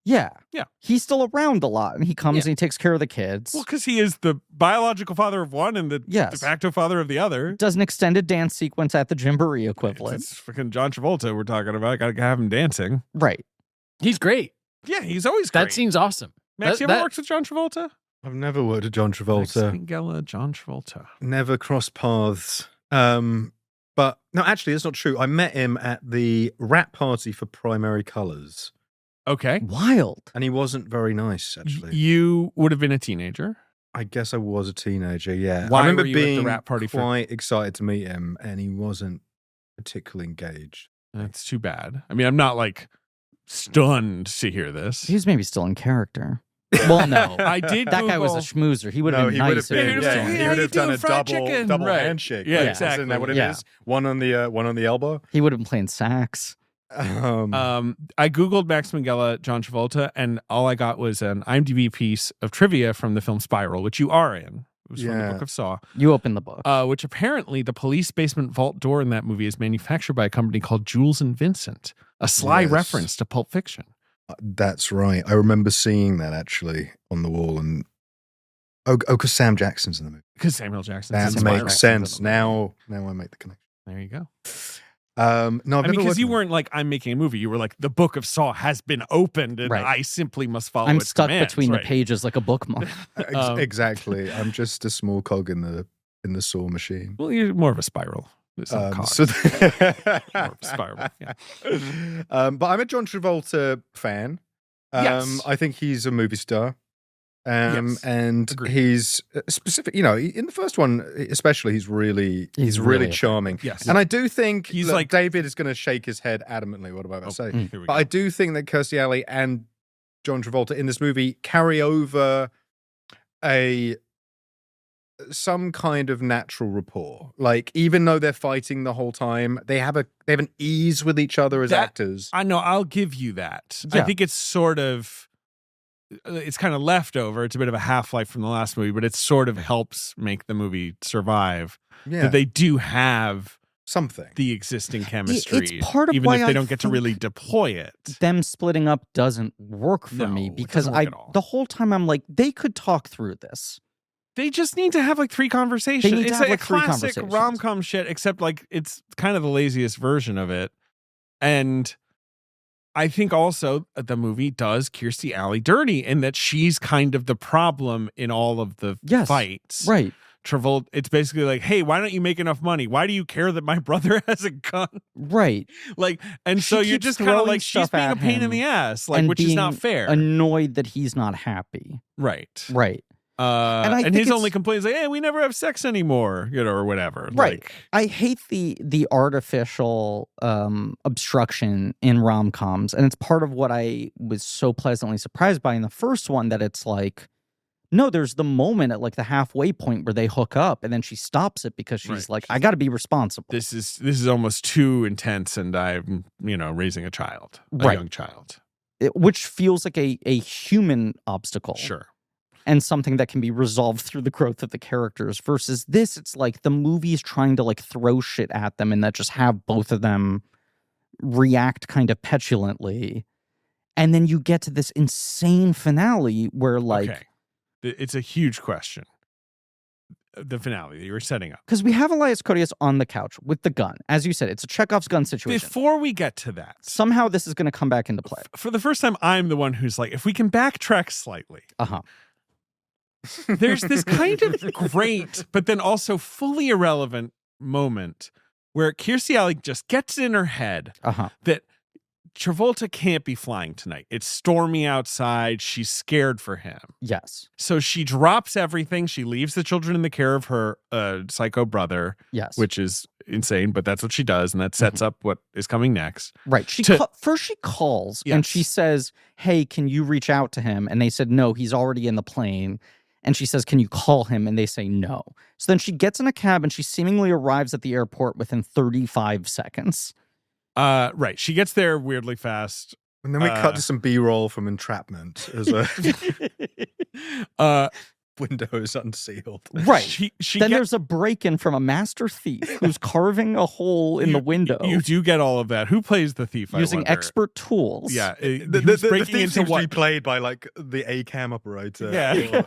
Yeah. Yeah. He's still around a lot, and he comes and he takes care of the kids. Well, because he is the biological father of one and the de facto father of the other. Does an extended dance sequence at the Jamboree equivalent. It's freaking John Travolta we're talking about. Gotta have him dancing. Right. He's great. Yeah, he's always great. That seems awesome. Max, you ever worked with John Travolta? I've never worked with John Travolta. Max Minghella, John Travolta. Never crossed paths. But no, actually, it's not true. I met him at the rap party for Primary Colors. Okay. Wild. And he wasn't very nice, actually. You would have been a teenager. I guess I was a teenager, yeah. Why I remember were you being at the rap party quite excited to meet him, and he wasn't particularly engaged. That's too bad. I mean, I'm not like stunned to hear this. He's maybe still in character. Well, no. I did. That guy was a schmoozer. He would have been nice. He would have done a double handshake. Yeah, exactly. Isn't that what it is? One on the elbow. He would have been playing sax. I googled Max Minghella, John Travolta, and all I got was an IMDb piece of trivia from the film Spiral, which you are in. It was from the Book of Saw. You opened the book. Which apparently the police basement vault door in that movie is manufactured by a company called Jules and Vincent, a sly reference to Pulp Fiction. That's right. I remember seeing that actually on the wall, and because Sam Jackson's in the movie. Because Samuel Jackson. That makes sense. Now I make the connection. There you go. No, because you weren't like, I'm making a movie. You were like, the Book of Saw has been opened, and I simply must follow. I'm its stuck commands. between the pages like a bookmark. Exactly. I'm just a small cog in the Saw machine. Well, you're more of a spiral. More of a spiral. Yeah. But I'm a John Travolta fan. I think he's a movie star. And agreed. He's specific, in the first one especially, he's really charming. Yes. And I do think he's like David is going to shake his head adamantly. What am I about to say? But I do think that Kirstie Alley and John Travolta in this movie carry over some kind of natural rapport. Like, even though they're fighting the whole time, they have an ease with each other as actors. I know, I'll give you that. Yeah. I think it's kind of leftover. It's a bit of a half-life from the last movie, but it sort of helps make the movie survive. Yeah. That they do have something, the existing chemistry. It's part of even why if they don't get to really deploy it. Them splitting up doesn't work for me because the whole time I'm like, they could talk through this. They just need to have like 3 conversations. They need to have like a three classic conversations. rom-com shit, except like it's kind of the laziest version of it. And I think also the movie does Kirstie Alley dirty in that she's kind of the problem in all of the fights. Right. Travolta, it's basically like, hey, why don't you make enough money? Why do you care that my brother has a gun? Right. Like, and so you're just kind of like, she's being a pain in the ass, like, which is not fair. Annoyed that he's not happy. Right. Right. And his only complaint is like, hey, we never have sex anymore, or whatever. Right. Like, I hate the artificial obstruction in rom-coms, and it's part of what I was so pleasantly surprised by in the first one, that it's like, no, there's the moment at like the halfway point where they hook up, and then she stops it because she's like, I got to be responsible. This is almost too intense, and I'm raising a young child, which feels like a human obstacle. Sure. And something that can be resolved through the growth of the characters, versus this, it's like the movie's trying to like throw shit at them and that just have both of them react kind of petulantly. And then you get to this insane finale where like... Okay. It's a huge question. The finale that you were setting up. Because we have Elias Koteas on the couch with the gun. As you said, it's a Chekhov's gun situation. Before we get to that. Somehow this is going to come back into play. For the first time, I'm the one who's like, if we can backtrack slightly. There's this kind of great, but then also fully irrelevant moment where Kirstie Alley just gets in her head that Travolta can't be flying tonight. It's stormy outside. She's scared for him. Yes. So she drops everything. She leaves the children in the care of her psycho brother. Yes. Which is insane, but that's what she does. And that sets up what is coming next. Right. First she calls and she says, hey, can you reach out to him? And they said, no, he's already in the plane. And she says, can you call him? And they say no. So then she gets in a cab and she seemingly arrives at the airport within 35 seconds. Right. She gets there weirdly fast. And then we cut to some B-roll from Entrapment as a window is unsealed. Right. There's a break-in from a master thief who's carving a hole in the window. You do get all of that. Who plays the thief? Using expert tools. Yeah. The thief seems to be played by like the A-cam operator. Yeah.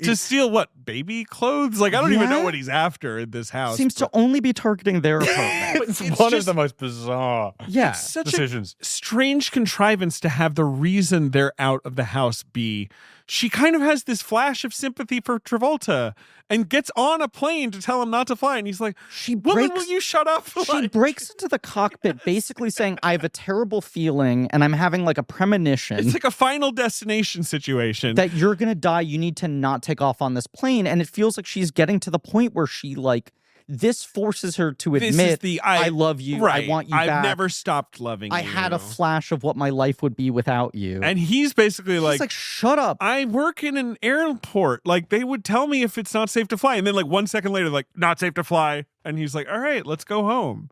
To steal what? Baby clothes? Like, I don't even know what he's after in this house. Seems to only be targeting their apartment. It's one of the most bizarre decisions. A strange contrivance to have the reason they're out of the house be she kind of has this flash of sympathy for Travolta and gets on a plane to tell him not to fly. And he's like, woman, will you shut up? She breaks into the cockpit basically saying, I have a terrible feeling and I'm having like a premonition. It's like a Final Destination situation. That you're going to die. You need to not take off on this plane. And it feels like she's getting to the point where she like, this forces her to admit, I love you, I want you back. I've never stopped loving you. I had a flash of what my life would be without you. And he's basically like, shut up. I work in an airport. Like, they would tell me if it's not safe to fly. And then like 1 second later, like, not safe to fly. And he's like, all right, let's go home.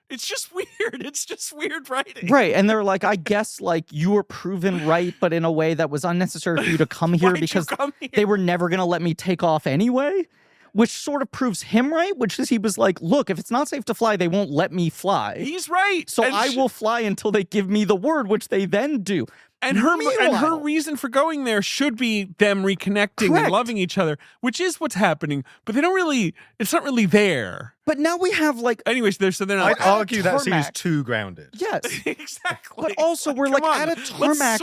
It's just weird. It's just weird writing. Right. And they're like, I guess like you were proven right, but in a way that was unnecessary for you to come here because they were never going to let me take off anyway. Which sort of proves him right, which is he was like, look, if it's not safe to fly, they won't let me fly. He's right. So I will fly until they give me the word, which they then do. And her reason for going there should be them reconnecting and loving each other, which is what's happening. But they don't really, it's not really there. But now we have like... Anyways, so they're not... I'd argue that seems too grounded. Yes. Exactly. But also we're like at a tarmac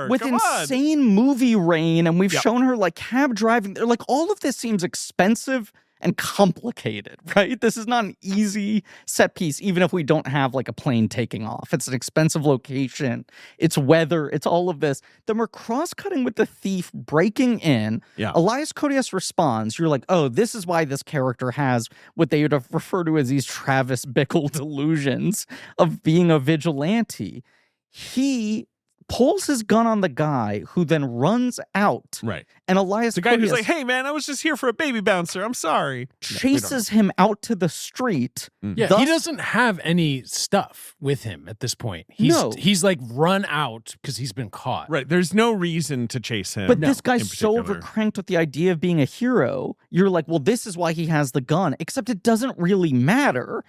with Come insane movie rain and we've shown her like cab driving. They're like, all of this seems expensive and complicated, right? This is not an easy set piece, even if we don't have like a plane taking off. It's an expensive location. It's weather. It's all of this. Then we're cross-cutting with the thief breaking in. Yeah. Elias Koteas responds. You're like, oh, this is why this character has what they would have referred to as these Travis Bickle delusions of being a vigilante. He pulls his gun on the guy who then runs out. Right. And Elias the guy Koteas who's like, hey, man, I was just here for a baby bouncer. I'm sorry. Chases him out to the street. Yeah, he doesn't have any stuff with him at this point. He's like run out because he's been caught. Right. There's no reason to chase him. But this guy's so overcranked with the idea of being a hero. You're like, well, this is why he has the gun. Except it doesn't really matter.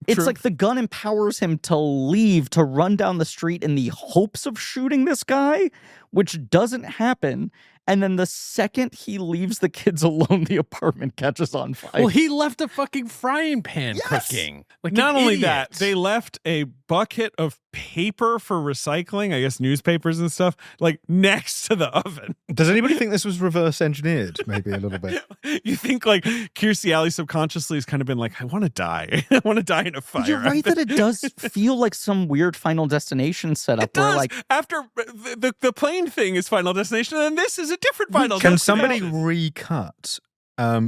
It's like the gun empowers him to leave, to run down the street in the hopes of shooting this guy, which doesn't happen. And then the second he leaves the kids alone, the apartment catches on fire. Well, he left a fucking frying pan cooking. Like not only that, they left a bucket of paper for recycling, I guess newspapers and stuff, like next to the oven. Does anybody think this was reverse engineered? Maybe a little bit. You think like Kirstie Alley subconsciously has kind of been like, I want to die. I want to die in a fire. You're right that it does feel like some weird Final Destination setup. It does. Where like after the plane thing is Final Destination, and this is a different Final Can Destination. somebody recut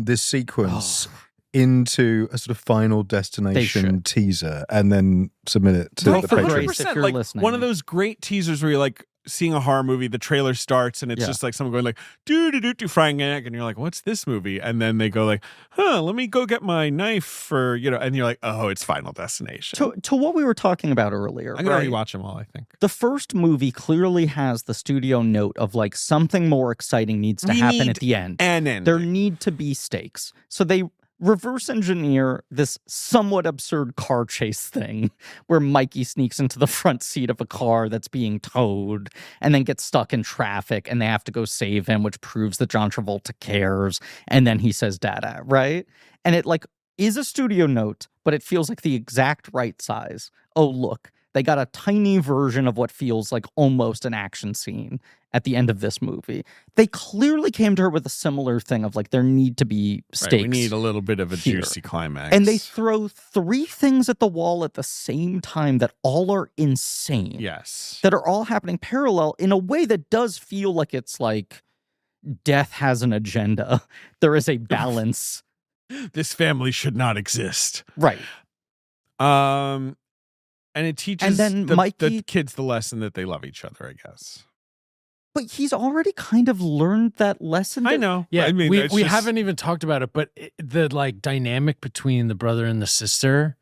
this sequence into a sort of Final Destination teaser and then submit it to the Patreon? Like listening. One of those great teasers where you're like seeing a horror movie, the trailer starts and it's just like someone going like do frying egg, and you're like, what's this movie? And then they go like, let me go get my knife for, and you're like, oh, it's Final Destination. To what we were talking about earlier. I'm gonna rewatch them all, I think. The first movie clearly has the studio note of like something more exciting needs to happen at the end. An ending. There need to be stakes. So they reverse engineer this somewhat absurd car chase thing where Mikey sneaks into the front seat of a car that's being towed and then gets stuck in traffic and they have to go save him, which proves that John Travolta cares. And then he says, Dada, right? And it like is a studio note, but it feels like the exact right size. Oh, look, they got a tiny version of what feels like almost an action scene at the end of this movie. They clearly came to her with a similar thing of like, there need to be stakes. Right, we need a little bit of a juicy climax. And they throw 3 things at the wall at the same time that all are insane. Yes. That are all happening parallel in a way that does feel like it's like death has an agenda. There is a balance. This family should not exist. Right. And it teaches the kids the lesson that they love each other, I guess. But he's already kind of learned that lesson. I know. Yeah, I mean, we haven't even talked about it, but the like dynamic between the brother and the sister,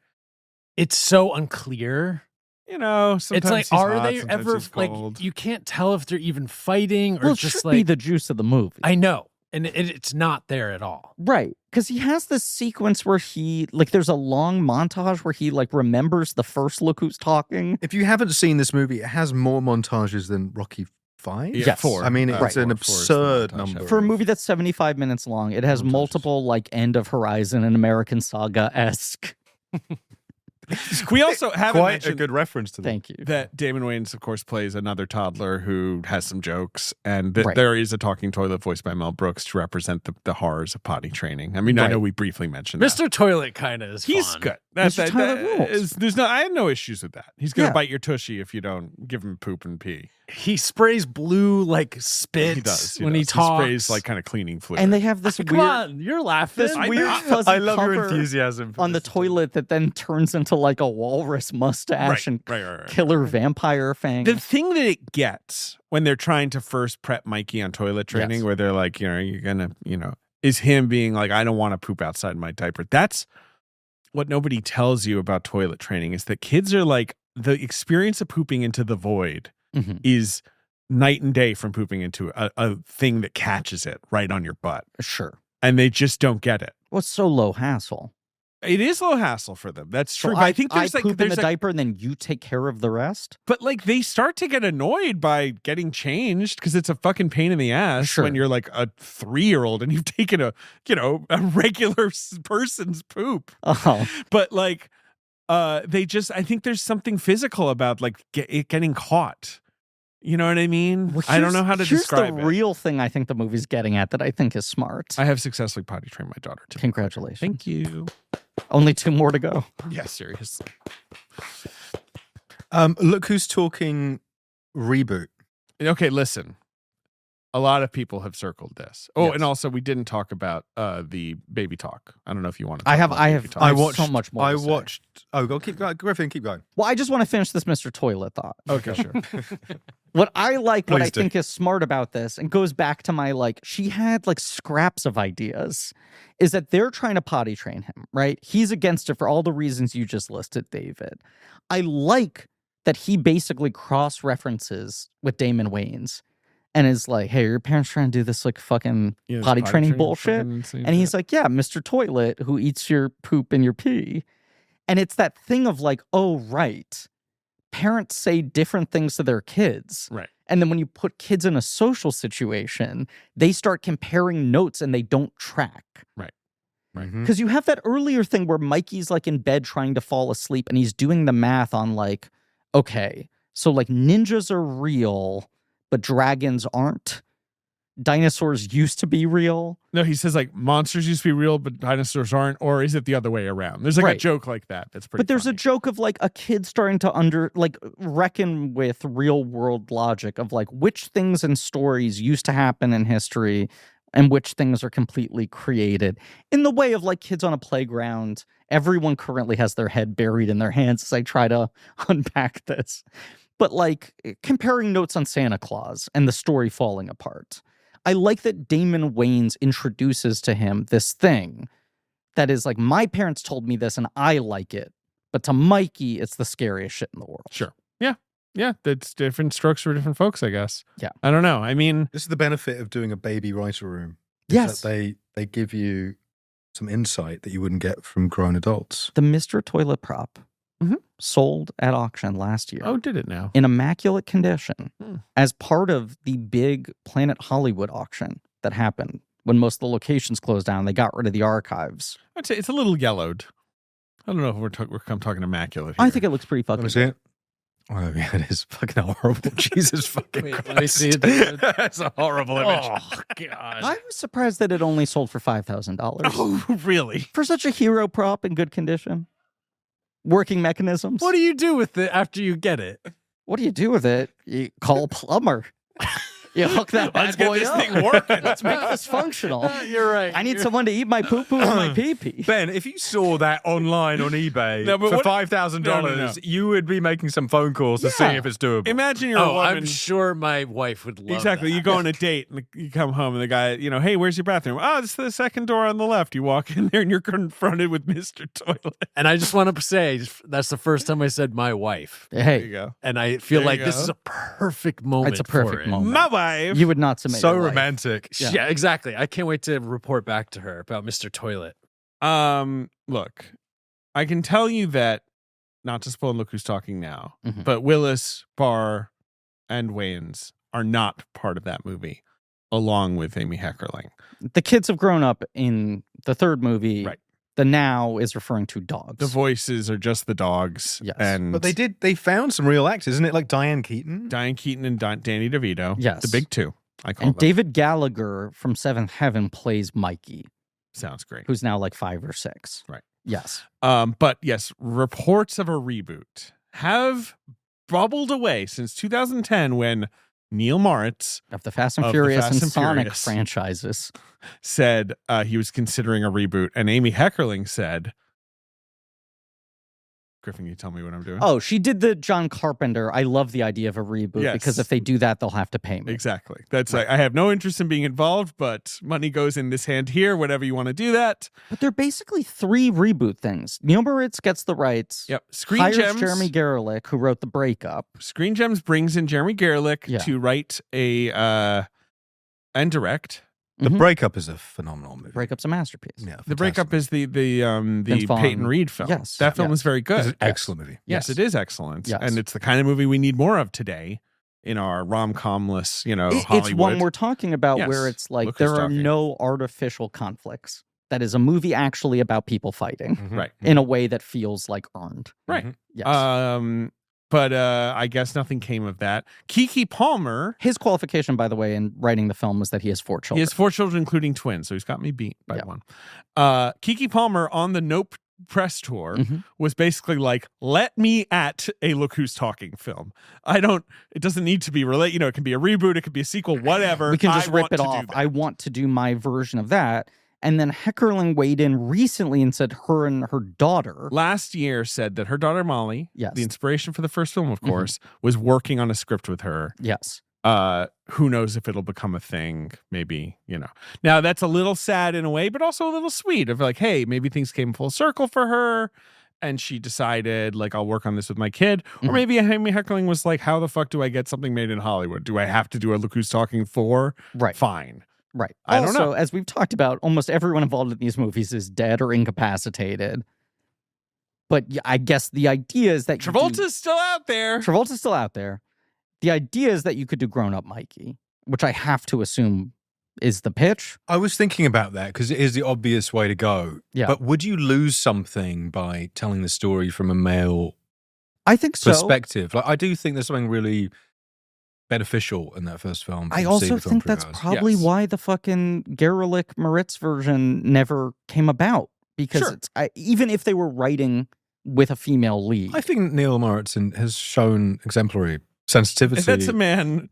it's so unclear. You know, sometimes it's like, are they sometimes ever like? You can't tell if they're even fighting or well, just should like be the juice of the movie. I know. And it's not there at all. Right. Because he has this sequence where he, like, there's a long montage where he, like, remembers the first look who's talking. If you haven't seen this movie, it has more montages than Rocky 5. Yeah, 4. I mean, it's an absurd number. For a movie that's 75 minutes long, it has multiple, like, End of Horizon and American Saga-esque. We also have quite a good reference to that. Thank you. That Damon Wayans, of course, plays another toddler who has some jokes, and there is a talking toilet voiced by Mel Brooks to represent the horrors of potty training. I mean, I know we briefly mentioned Mr. Toilet kind of is He's fun. good. Mr. Toilet rules. I have no issues with that. He's going to bite your tushy if you don't give him poop and pee. He sprays blue like spit He does. when he talks. He sprays like kind of cleaning fluid. And they have this weird... Come on, you're laughing. This weird fuzzy I love your cover enthusiasm for on the this. toilet that then turns into like a walrus mustache and right. killer vampire fangs. The thing that it gets when they're trying to first prep Mikey on toilet training, where they're like, you're gonna, is him being like, I don't want to poop outside my diaper. That's what nobody tells you about toilet training, is that kids are like, the experience of pooping into the void is night and day from pooping into a thing that catches it right on your butt. Sure. And they just don't get it. Well, it's so low hassle. It is low hassle for them. That's true. So But I think there's I poop in the diaper and then you take care of the rest? But like they start to get annoyed by getting changed because it's a fucking pain in the ass when you're like a 3-year-old and you've taken a regular person's poop. Oh. But like I think there's something physical about like it getting caught. You know what I mean? Well, I don't know how to describe it. Here's the real thing I think the movie's getting at that I think is smart. I have successfully potty trained my daughter too. Congratulations. Thank you. Only 2 more to go. Yeah, seriously. Look Who's Talking reboot. Okay, listen. A lot of people have circled this. Oh, Yes. and also we didn't talk about the baby talk. I don't know if you want to. I have watched so much more. to say. Oh, go keep going. Griffin, keep going. Well, I just want to finish this Mr. Toilet thought. Okay, sure. What I like, what Please I do. think is smart about this, and goes back to my like, she had like scraps of ideas, is that they're trying to potty train him, right? He's against it for all the reasons you just listed, David. I like that he basically cross-references with Damon Wayans and is like, hey, are your parents trying to do this like fucking potty training bullshit? And he's like, yeah, Mr. Toilet, who eats your poop and your pee. And it's that thing of like, oh, right. Parents say different things to their kids. Right. And then when you put kids in a social situation, they start comparing notes and they don't track. Right. Because you have that earlier thing where Mikey's like in bed trying to fall asleep and he's doing the math on like, okay, so like ninjas are real, but dragons aren't. Dinosaurs used to be real. No, he says like monsters used to be real, but dinosaurs aren't. Or is it the other way around? There's like a joke like that. That's pretty. But there's funny. a joke of like a kid starting to reckon with real world logic of like which things in stories used to happen in history and which things are completely created. In the way of like kids on a playground, everyone currently has their head buried in their hands as I try to unpack this. But like comparing notes on Santa Claus and the story falling apart. I like that Damon Wayans introduces to him this thing that is like, my parents told me this and I like it. But to Mikey, it's the scariest shit in the world. Sure. Yeah. Yeah. That's different strokes for different folks, I guess. Yeah. I don't know. I mean, This is the benefit of doing a baby writer room. Yes. That they give you some insight that you wouldn't get from grown adults. The Mr. Toilet prop sold at auction last year. Oh, did it now? In immaculate condition as part of the big Planet Hollywood auction that happened when most of the locations closed down. They got rid of the archives. I'd say it's a little yellowed. I don't know if I'm talking immaculate here. I think it looks pretty fucking Let me see it. Oh, yeah, it is fucking horrible. Jesus fucking Wait, Christ. let me see it. That's a horrible image. Oh, God. I was surprised that it only sold for $5,000. Oh, really? For such a hero prop in good condition. Working mechanisms. What do you do with it after you get it? What do you do with it? You call a plumber. You hook that Let's bad get boy this up. thing working. Let's make this functional. You're right. I need someone to eat my poo-poo and my pee-pee. Ben, if you saw that online on eBay No, but for what- $5,000, No. you would be making some phone calls to see Yeah. if it's doable. Imagine you're a Oh, woman. I'm sure my wife would love Exactly. that. You go on a date and you come home and the guy, hey, where's your bathroom? Oh, it's the second door on the left. You walk in there and you're confronted with Mr. Toilet. And I just want to say, that's the first time I said my wife. There you Hey, go. And I feel There like you this go. is a perfect moment. It's a for perfect it. moment. My wife. you would not submit so your life. romantic. Yeah. Exactly. I can't wait to report back to her about Mr. Toilet. Look, I can tell you that, not to spoil Look Who's Talking Now, Mhm. but Willis, Barr, and Wayans are not part of that movie, along with Amy Heckerling. The kids have grown up in the third movie. Right. The now is referring to dogs. The voices are just the dogs. Yes. And But they found some real actors, isn't it? Like Diane Keaton? Diane Keaton and Danny DeVito. Yes. The big two, I call And them. David Gallagher from Seventh Heaven plays Mikey, Sounds great. who's now like 5 or 6. Right. Yes. But yes, reports of a reboot have bubbled away since 2010 when Neil Moritz Of the Fast and Of the Furious Fast and and Sonic Furious. franchises. said he was considering a reboot, and Amy Heckerling said, Griffin, you tell me what I'm doing? Oh, she did the John Carpenter. I love the idea of a reboot Yes. because if they do that, they'll have to pay me. Exactly. That's like, I have no interest in being involved, but money goes in this hand here, whatever you want to do that. But they're basically 3 reboot things. Neil Moritz gets the rights. Yep. Screen Hires Gems. Jeremy Garlick, who wrote The Breakup. Screen Gems brings in Jeremy Garlick Yeah. to write and direct. The Mhm. Breakup is a phenomenal movie. Breakup's a masterpiece. Yeah, The Breakup is the Vince Vaughn. Peyton Reed film. Yes. That film Yes. is very good. It's an excellent movie. Yes, it is excellent. Yes. And it's the kind of movie we need more of today in our rom-comless, It's Hollywood. one we're talking about Yes. where it's like Look who's there are talking. no artificial conflicts. That is a movie actually about people fighting Mhm. Right. in a way that feels like earned. Right. Mhm. Yes. But I guess nothing came of that. Keke Palmer, His qualification, by the way, in writing the film was that he has 4 children. he has 4 children, including twins, so he's got me beat by Yeah. one. Keke Palmer on the Nope press tour Mhm. was basically like, let me at a Look Who's Talking film. It doesn't need to be related. It can be a reboot, it could be a sequel, whatever. We can just I rip want it to do off. that. I want to do my version of that. And then Heckerling weighed in recently and said her and her daughter. Last year said that her daughter Molly, Yes. the inspiration for the first film, of Mhm. course, was working on a script with her. Yes. Who knows if it'll become a thing? Maybe, Now that's a little sad in a way, but also a little sweet of like, hey, maybe things came full circle for her. And she decided, like, I'll work on this with my kid. Or Mhm. maybe Amy Heckerling was like, how the fuck do I get something made in Hollywood? Do I have to do a Look Who's Talking 4? Right. Fine. Right. I don't also, know. as we've talked about, almost everyone involved in these movies is dead or incapacitated. But yeah, I guess the idea is that Travolta's still out there. Travolta's still out there. The idea is that you could do Grown Up Mikey, which I have to assume is the pitch. I was thinking about that because it is the obvious way to go. Yeah. But would you lose something by telling the story from a male I think so. perspective? Like, I do think there's something really beneficial in that first film. I from also seeing think from that's Prigaz. probably Yes. why the fucking Gerlich Moritz version never came about. Because Sure. even if they were writing with a female lead. I think Neil Moritz has shown exemplary sensitivity. That's a man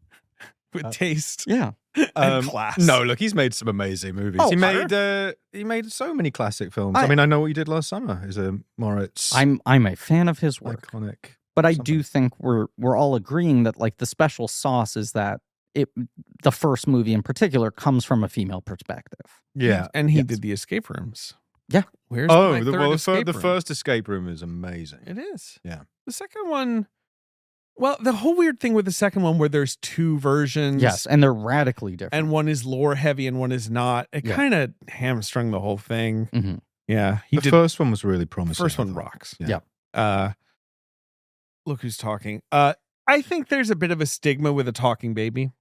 with taste yeah. and class. No, look, he's made some amazing movies. Oh, he made so many classic films. I mean, I Know What You Did Last Summer is a Moritz I'm a fan of his work. iconic. But I something. do think we're all agreeing that like the special sauce is that the first movie in particular comes from a female perspective. Yeah. And he Yes. did the escape rooms. Yeah. Where's my third the escape room? first escape room is amazing. It is. Yeah. The second one, Well, the whole weird thing with the second one where there's two versions. Yes, and they're radically different. And one is lore heavy and one is not. It kind of hamstrung the whole thing. Mm-hmm. Yeah. The first one was really promising. First one rocks. Yeah. Look who's talking. I think there's a bit of a stigma with a talking baby.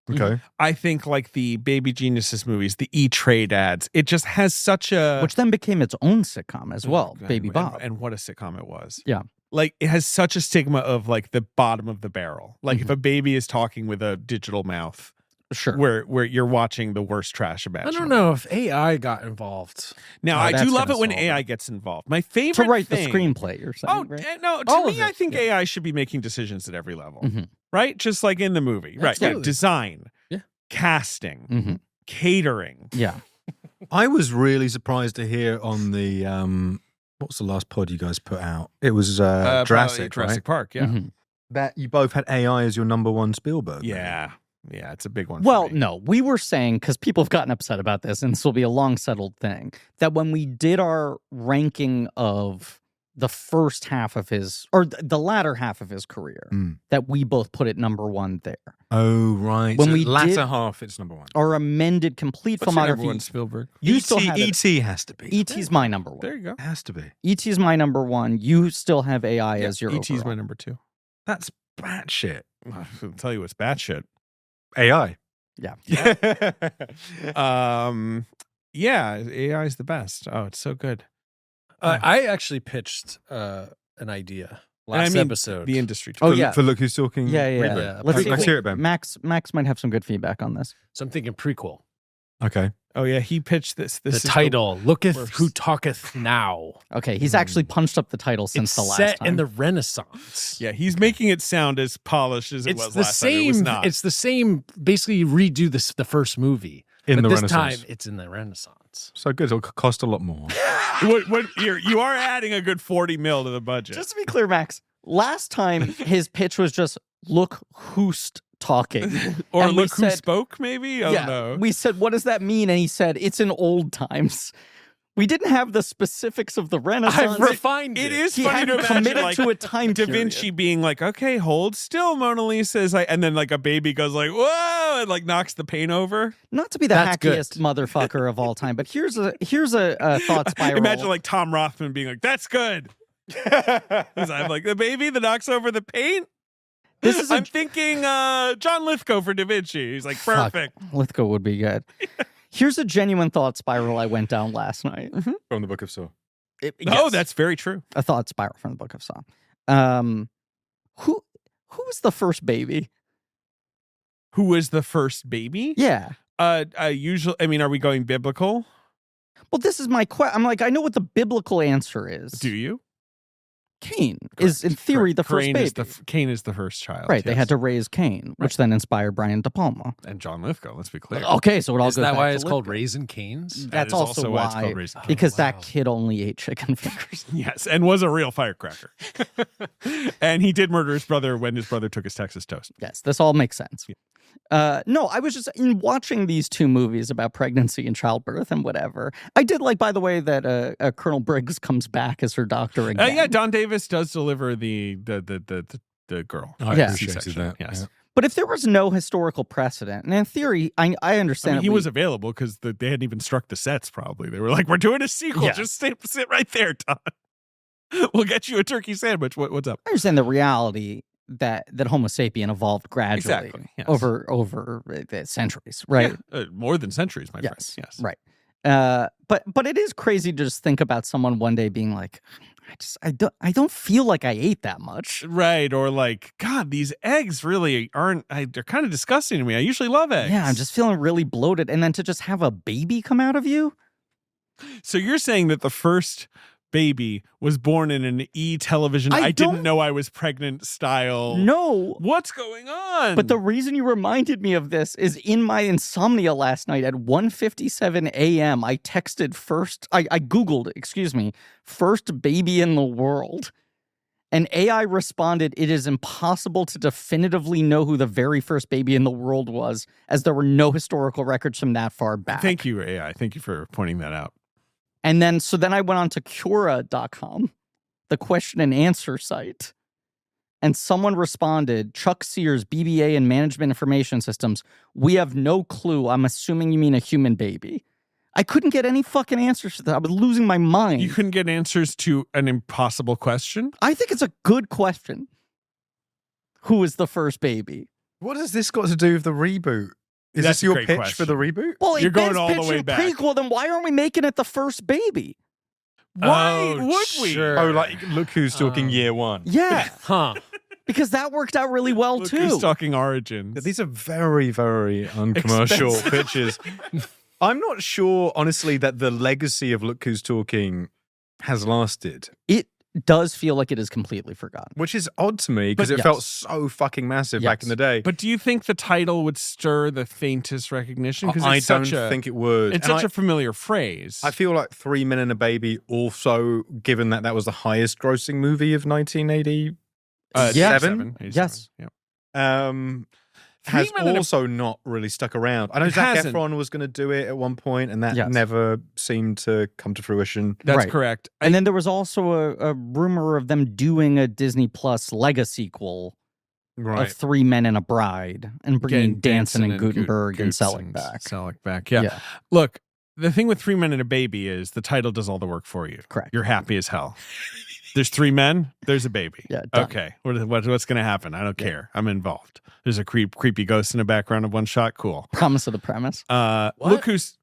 Okay. I think like the Baby Geniuses movies, the E-Trade ads, it just has such a... Which then became its own sitcom as well, Baby Bob. And what a sitcom it was. Yeah. Like it has such a stigma of like the bottom of the barrel. Like if a baby is talking with a digital mouth, sure, where you're watching the worst trash imaginable. I don't know if AI got involved. Now I do love it when AI gets involved. My favorite to write thing, the screenplay. You're saying, right? No. To me, I think AI should be making decisions at every level. Right, just like in the movie. Right, yeah. Design, casting, catering. Yeah. I was really surprised to hear on the what's the last pod you guys put out? It was Jurassic Park. Yeah, that you both had AI as your number one Spielberg. Yeah. Yeah, it's a big one. Well, no, we were saying, because people have gotten upset about this, and this will be a long settled thing, that when we did our ranking of the first half of his, or the latter half of his career, that we both put it number one there. Oh, right. When so we latter did half, it's number one. Our amended complete What's filmography. Your number one, Spielberg? You still have E.T. has to be. E.T.'s my number one. There you go. It has to be. E.T. is my number one. You still have AI as your E.T.'s overall. my number two. That's batshit. I'll tell you what's batshit. AI. Yeah. Yeah, AI is the best. Oh, it's so good. I actually pitched an idea last episode. The industry. For Look Who's Talking. Yeah. Let's hear it, Ben. Max might have some good feedback on this. So I'm thinking prequel. Okay. Oh yeah, he pitched this. This the title, Looketh Who Talketh Now. Okay, he's actually punched up the title since the last set time. in the Renaissance. Yeah, he's making it sound as polished as it was last time. It was not. It's the same. Basically, redo the first movie. In the this Renaissance. time, it's in the Renaissance. So good. It'll cost a lot more. You are adding a good 40 mil to the budget. Just to be clear, Max, last time his pitch was just look who's talking. Or and look who spoke, maybe? I don't know. We said, what does that mean? And he said, it's in old times. We didn't have the specifics of the Renaissance. I've refined it. It is he funny to imagine committed like to a time Da period. Vinci being like, okay, hold still, Mona Lisa is like, and then like a baby goes like, whoa, and like knocks the paint over. Not to be the That's hackiest motherfucker of all time, but here's a thought spiral. Imagine like Tom Rothman being like, that's good. I'm like, the baby that knocks over the paint? I'm thinking John Lithgow for Da Vinci. He's like, perfect. Lithgow would be good. Here's a genuine thought spiral I went down last night. From the Book of Saw. Oh, that's very true. A thought spiral from the Book of Saw. Who was the first baby? Who was the first baby? Yeah. Usually, I mean, are we going biblical? Well, this is my question. I'm like, I know what the biblical answer is. Do you? Cain is, in theory, the first baby. Cain is the first child. Right. Yes. They had to raise Cain, which then inspired Brian De Palma. And John Lithgow, let's be clear. Okay, so it all goes back Is that why to it's called Raising Canes? That's also why it's called Raising Canes. Because that kid only ate chicken fingers. Yes, and was a real firecracker. And he did murder his brother when his brother took his Texas toast. Yes, this all makes sense. No, I was just in watching these two movies about pregnancy and childbirth and whatever. I did like, by the way, that Colonel Briggs comes back as her doctor again. Yeah, Don Davis does deliver the girl. I appreciated that. Yes. Yeah. But if there was no historical precedent, and in theory, I understand. I mean, he was available because they hadn't even struck the sets. Probably they were like, "We're doing a sequel. Yeah. Just sit right there, Don. We'll get you a turkey sandwich. What's up?" I understand the reality that Homo sapien evolved gradually over centuries, right? Yeah, more than centuries, my friend. Yes, right. But it is crazy to just think about someone one day being like, I don't feel like I ate that much, right? Or like, God, these eggs really aren't. They're kind of disgusting to me. I usually love eggs. Yeah, I'm just feeling really bloated, and then to just have a baby come out of you. So you're saying that the first baby was born in an television I didn't know I was pregnant style. No. What's going on? But the reason you reminded me of this is in my insomnia last night at 1:57 a.m. I Googled, first baby in the world. And AI responded, it is impossible to definitively know who the very first baby in the world was, as there were no historical records from that far back. Thank you, AI. Thank you for pointing that out. And then I went on to Cura.com, the question and answer site. and someone responded, Chuck Sears, BBA and Management Information Systems, we have no clue. I'm assuming you mean a human baby. I couldn't get any fucking answers to that. I was losing my mind. You couldn't get answers to an impossible question? I think it's a good question. Who is the first baby? What has this got to do with the reboot? Is That's this your a great pitch question. for the reboot? Well, You're going Ben's all the way pitching back. prequel, then why aren't we making it the first baby? Why would we? sure. Oh, like, look who's talking year one. Yeah, Huh. because that worked out really well Look too. who's talking origins. These are very, very uncommercial pitches. I'm not sure, honestly, that the legacy of Look Who's Talking has lasted. It does feel like it is completely forgotten. Which is odd to me because But it felt so fucking massive back in the day. But do you think the title would stir the faintest recognition? Because I don't think it would. It's And such a familiar phrase. I feel like 3 Men and a Baby also, given that that was the highest grossing movie of 1987, Yes. Yeah. has 3 Men and a- also not really stuck around. I know It Zac hasn't. Efron was going to do it at one point, and that Yes. never seemed to come to fruition. That's Right. correct. And then there was also a rumor of them doing a Disney Plus Lega sequel of 3 Men and a Bride and bringing Getting Mm. Danson and Gut- Gutenberg and Goots Selleck back. Selleck back. Yeah. Look, the thing with 3 Men and a Baby is the title does all the work for you. Correct. You're happy as hell. There's 3 men. There's a baby. Yeah, done. Okay. What's going to happen? I don't care. I'm involved. There's a creepy ghost in the background of one shot. Cool. Promise of the premise. Look who's.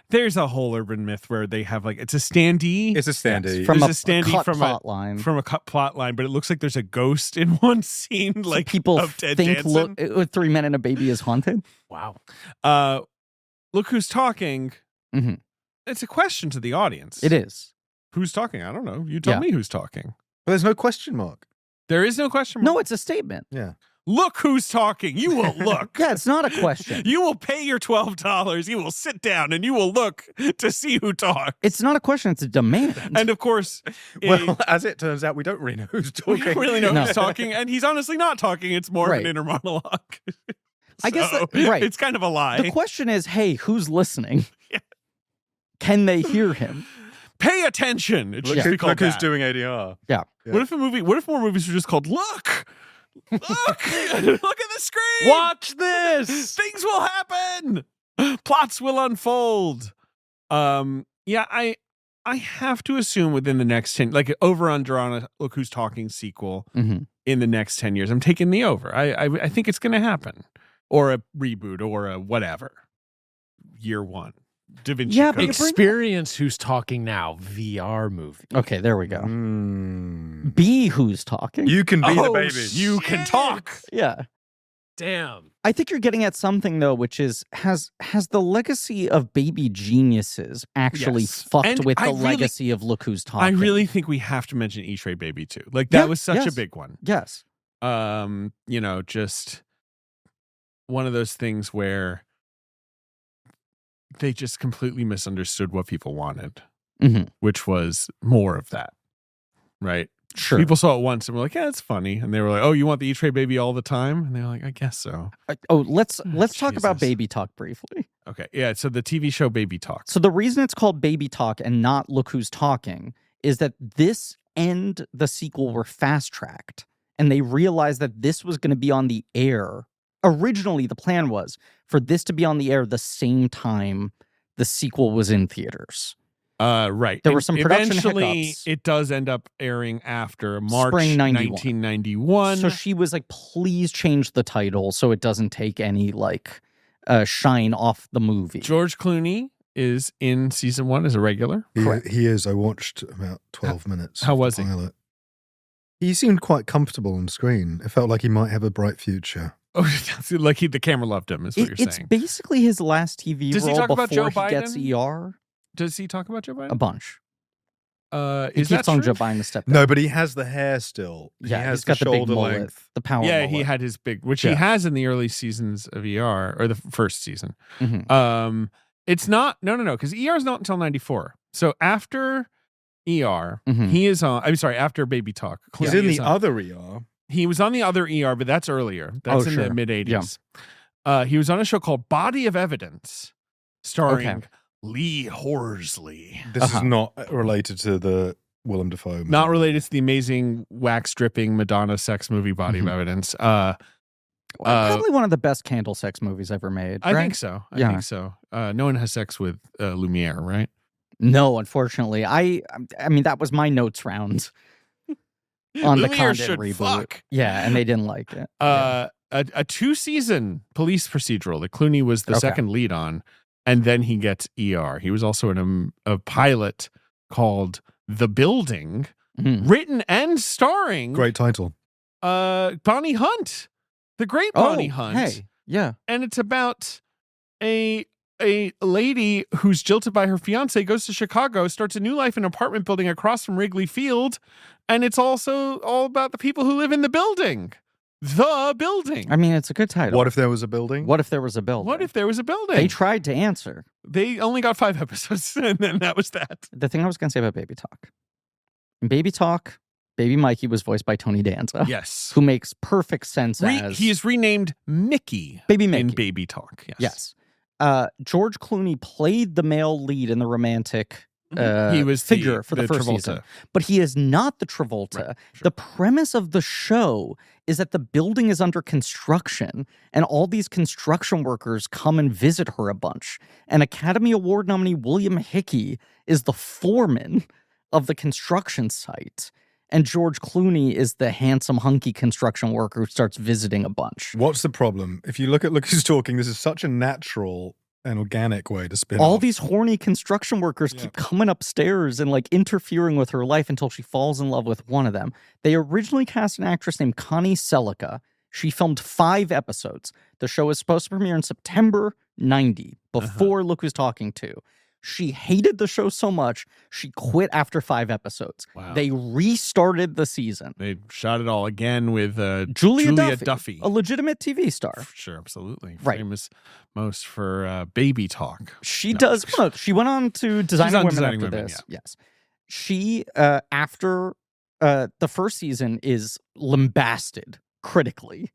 There's a whole urban myth where they have like it's a standee. It's a standee. From There's a standee cut from plot line. from a cut plot line, but it looks like there's a ghost in one scene. So Like people of Ted think Danson. look 3 Men and a Baby is haunted. Wow. Look who's talking. Mhm. It's a question to the audience. It is. Who's talking? I don't know. You tell Yeah. me who's talking. But there's no question mark. There is no question mark. No, it's a statement. Yeah. Look who's talking. You will look. Yeah, it's not a question. You will pay your $12. You will sit down and you will look to see who talks. It's not a question, it's a demand. And of course, Well, as it turns out, we don't really know who's we talking. don't really know No. who's talking, and he's honestly not talking. It's more of an Right. inner monologue. I guess So, that- right. It's kind of a lie. The question is, hey, who's listening? Yeah. Can they hear him? Pay attention. It should Look, just be called look who's that. doing ADR. Yeah. Yeah. What if more movies were just called Look? Look! Look at the screen! Watch this. Things will happen. Plots will unfold. Yeah, I have to assume within the next 10, like over under on a Look Who's Talking sequel Mhm. in the next 10 years. I'm taking the over. I think it's going to happen, or a reboot, or a whatever. Year one, Da Vinci Yeah, Code. but Experience Who's Talking Now VR movie. Okay, there we go. Mm. Be who's talking. You can be the Oh, baby. You can talk. Yeah. Damn. I think you're getting at something though, which is has the legacy of baby geniuses actually Yes. fucked And with I the really- legacy of Look Who's Talking? I really think we have to mention E-Trade Baby too. Like that Yeah, was such a yes. big one. Yes. Just one of those things where they just completely misunderstood what people wanted, Mhm. which was more of that, right? Sure. People saw it once and were like, "Yeah, it's funny," and they were like, "Oh, you want the E-Trade Baby all the time?" And they were like, "I guess so." Let's talk about Jesus. Baby Talk briefly. Okay, yeah. So the TV show Baby Talk. So the reason it's called Baby Talk and not Look Who's Talking is that this and the sequel were fast tracked, and they realized that this was going to be on the air. Originally, the plan was for this to be on the air the same time the sequel was in theaters. Right. There were some production Eventually, hiccups. it does end up airing after March Spring 91. 1991. So she was like, please change the title so it doesn't take any shine off the movie. George Clooney is in season 1 as a regular. He is. I watched about 12 minutes. How of the was he? pilot. He seemed quite comfortable on screen. It felt like he might have a bright future. Oh, like the camera loved him, is what you're It's saying. basically his last TV Does he role talk before about Joe he gets Biden? ER. Does he talk about Joe Biden? A bunch. He Is that keeps on true? Joe Biden to step down. No, but he has the hair still. Yeah, he has he's got the big shoulder mullet, length. the power Yeah, mullet. he had his big, which he Yeah. has in the early seasons of ER, or the first season. Mhm. It's not, no, because ER is not until 94. So after ER, Mhm. he is on, I'm sorry, after Baby Talk. He's Clooney in is the on- other ER. He was on the other ER, but that's earlier. That's in sure. the mid 80s. He was on a show called Body of Evidence, starring Okay. Lee Horsley. This is not related to the Willem Dafoe. Not related to the amazing wax dripping Madonna sex movie Body of Evidence. Probably one of the best candle sex movies ever made. I right? think so. I think so. No one has sex with Lumiere, right? No, unfortunately. I mean, that was my notes round on Lumiere the Condon should reboot. fuck. Yeah, and they didn't like it. A 2-season police procedural that Clooney was the second lead on, and then he gets ER. He was also in a pilot called The Building, written and starring great title. Bonnie Hunt, the great Bonnie Hunt. Hey, yeah, and it's about a lady who's jilted by her fiance, goes to Chicago, starts a new life in an apartment building across from Wrigley Field, and it's also all about the people who live in the building. The Building. I mean, it's a good title. What if there was a building? What if there was a building? What if there was a building? They tried to answer. They only got 5 episodes, and then that was that. The thing I was going to say about Baby Talk. In Baby Talk, Baby Mikey was voiced by Tony Danza. Yes. Who makes perfect sense as... He is renamed Mickey. Baby Mickey. In Baby Talk. Yes. George Clooney played the male lead in the romantic he was figure for the first Travolta. season. But he is not the Travolta. Right, sure. The premise of the show is that the building is under construction and all these construction workers come and visit her a bunch. And Academy Award nominee William Hickey is the foreman of the construction site. And George Clooney is the handsome, hunky construction worker who starts visiting a bunch. What's the problem? If you look Who's Talking, this is such a natural and organic way to spin all off. these horny construction workers keep coming upstairs and like interfering with her life until she falls in love with one of them. They originally cast an actress named Connie Selica. She filmed 5 episodes. The show was supposed to premiere in September 90, before Look Who's Talking 2. She hated the show so much, she quit after 5 episodes. Wow. They restarted the season. They shot it all again with Julia Duffy, a legitimate TV star. Sure, absolutely. Right. Famous most for Baby Talk. She does. Well, she went on to Designing Women after this. Yeah. Yes. She, after the first season, is lambasted critically,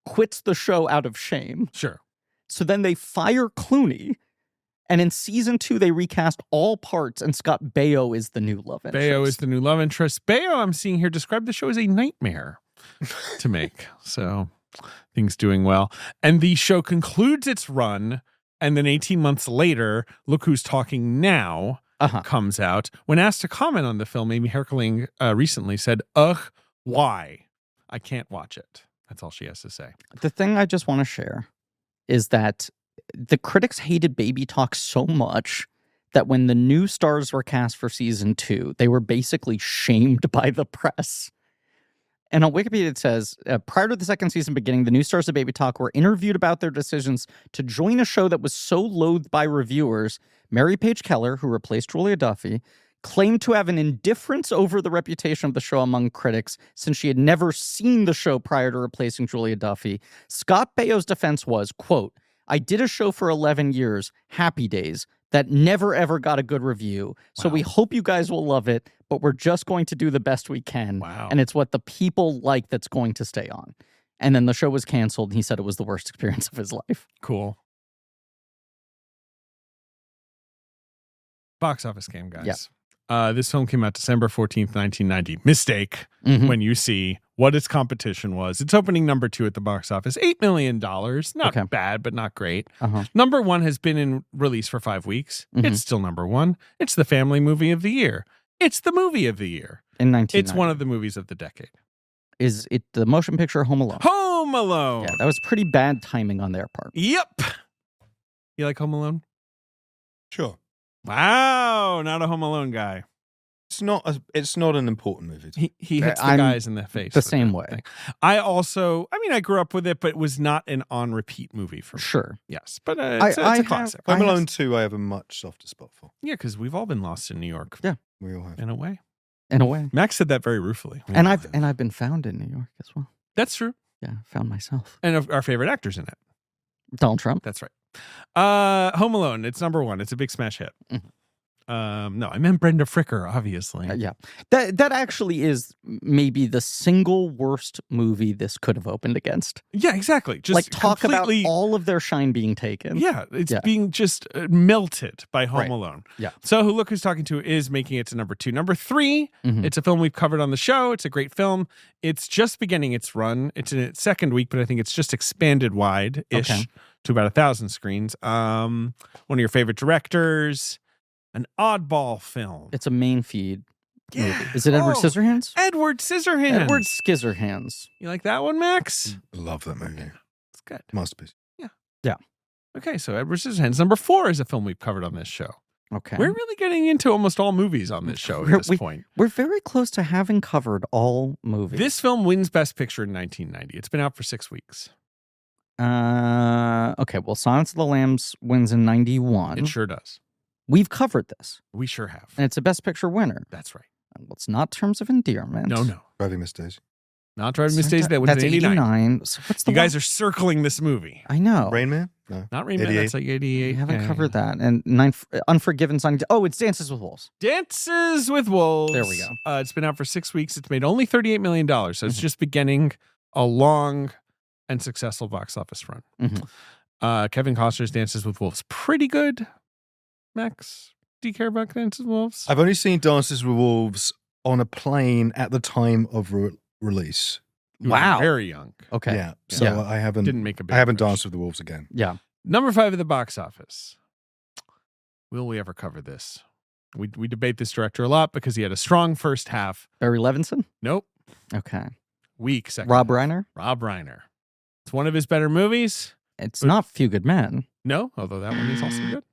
quits the show out of shame. Sure. So then they fire Clooney. And in season 2, they recast all parts, and Scott Baio is the new love interest. Baio is the new love interest. Baio, I'm seeing here, described the show as a nightmare to make. So things doing well. And the show concludes its run, and then 18 months later, Look Who's Talking Now comes out. When asked to comment on the film, Amy Heckerling recently said, "Ugh, why? I can't watch it." That's all she has to say. The thing I just want to share is that the critics hated Baby Talk so much that when the new stars were cast for season 2, they were basically shamed by the press. And on Wikipedia, it says, prior to the second season beginning, the new stars of Baby Talk were interviewed about their decisions to join a show that was so loathed by reviewers. Mary Page Keller, who replaced Julia Duffy, claimed to have an indifference over the reputation of the show among critics since she had never seen the show prior to replacing Julia Duffy. Scott Baio's defense was, quote, "I did a show for 11 years, Happy Days, that never ever got a good review. So we hope you guys will love it, but we're just going to do the best we can. Wow. And it's what the people like that's going to stay on." And then the show was canceled, and he said it was the worst experience of his life. Cool. Box office game, guys. Yeah. This film came out December 14th, 1990. Mistake when you see what its competition was. It's opening number 2 at the box office. $8 million. Not bad, but not great. Number 1 has been in release for 5 weeks. It's still number 1. It's the family movie of the year. It's the movie of the year. In 1990. It's one of the movies of the decade. Is it the motion picture Home Alone? Home Alone. Yeah, that was pretty bad timing on their part. Yep. You like Home Alone? Sure. Wow, not a Home Alone guy. It's not an important movie. He hits the guys in the face. The same way. Thing. I grew up with it, but it was not an on-repeat movie for me. Sure. Yes, but it's a classic. Home Alone 2 I have a much softer spot for. Yeah, because we've all been lost in New York. Yeah. We all have. In a way. In a way. Max said that very ruefully. And I've been found in New York as well. That's true. Yeah, found myself. And our favorite actors in it. Donald Trump. That's right. Home Alone, it's number 1. It's a big smash hit. No, I meant Brenda Fricker, obviously. Yeah. That actually is maybe the single worst movie this could have opened against. Yeah, exactly. Just like talk about all of their shine being taken. Yeah, it's being just melted by Home Alone. Yeah. So Look Who's Talking To is making it to number 2. Number 3, it's a film we've covered on the show. It's a great film. It's just beginning its run. It's in its second week, but I think it's just expanded wide-ish to about 1,000 screens. One of your favorite directors. An oddball film. It's a main feed movie. Is it Edward Scissorhands? Edward Scissorhands. Edward Scissorhands. You like that one, Max? Love that movie. It's good. Masterpiece. Yeah. Okay, so Edward Scissorhands. Number 4 is a film we've covered on this show. Okay. We're really getting into almost all movies on this show at this point. We're very close to having covered all movies. This film wins Best Picture in 1990. It's been out for 6 weeks. Okay, well, Silence of the Lambs wins in 91. It sure does. We've covered this. We sure have. And it's a Best Picture winner. That's right. Well, it's not Terms of Endearment. No. Driving Miss Daisy. Not Driving Miss Daisy. That was That's 89. 89. So what's the You guys are circling this movie. I know. Rain Man? No. Not Rain Man. That's like 88. We haven't covered that. And Unforgiven's on. Oh, it's Dances with Wolves. Dances with Wolves. There we go. It's been out for 6 weeks. It's made only $38 million. So it's just beginning a long and successful box office run. Kevin Costner's Dances with Wolves. Pretty good, Max. Do you care about Dances with Wolves? I've only seen Dances with Wolves on a plane at the time of release. Wow. Very young. Okay. Yeah. So I haven't Didn't make a big I haven't push. danced with the wolves again. Yeah. Number 5 at the box office. Will we ever cover this? We debate this director a lot because he had a strong first half. Barry Levinson? Nope. Okay. Weak second Rob half. Reiner? Rob Reiner. It's one of his better movies. It's not Few Good Men. No, although that one is also good.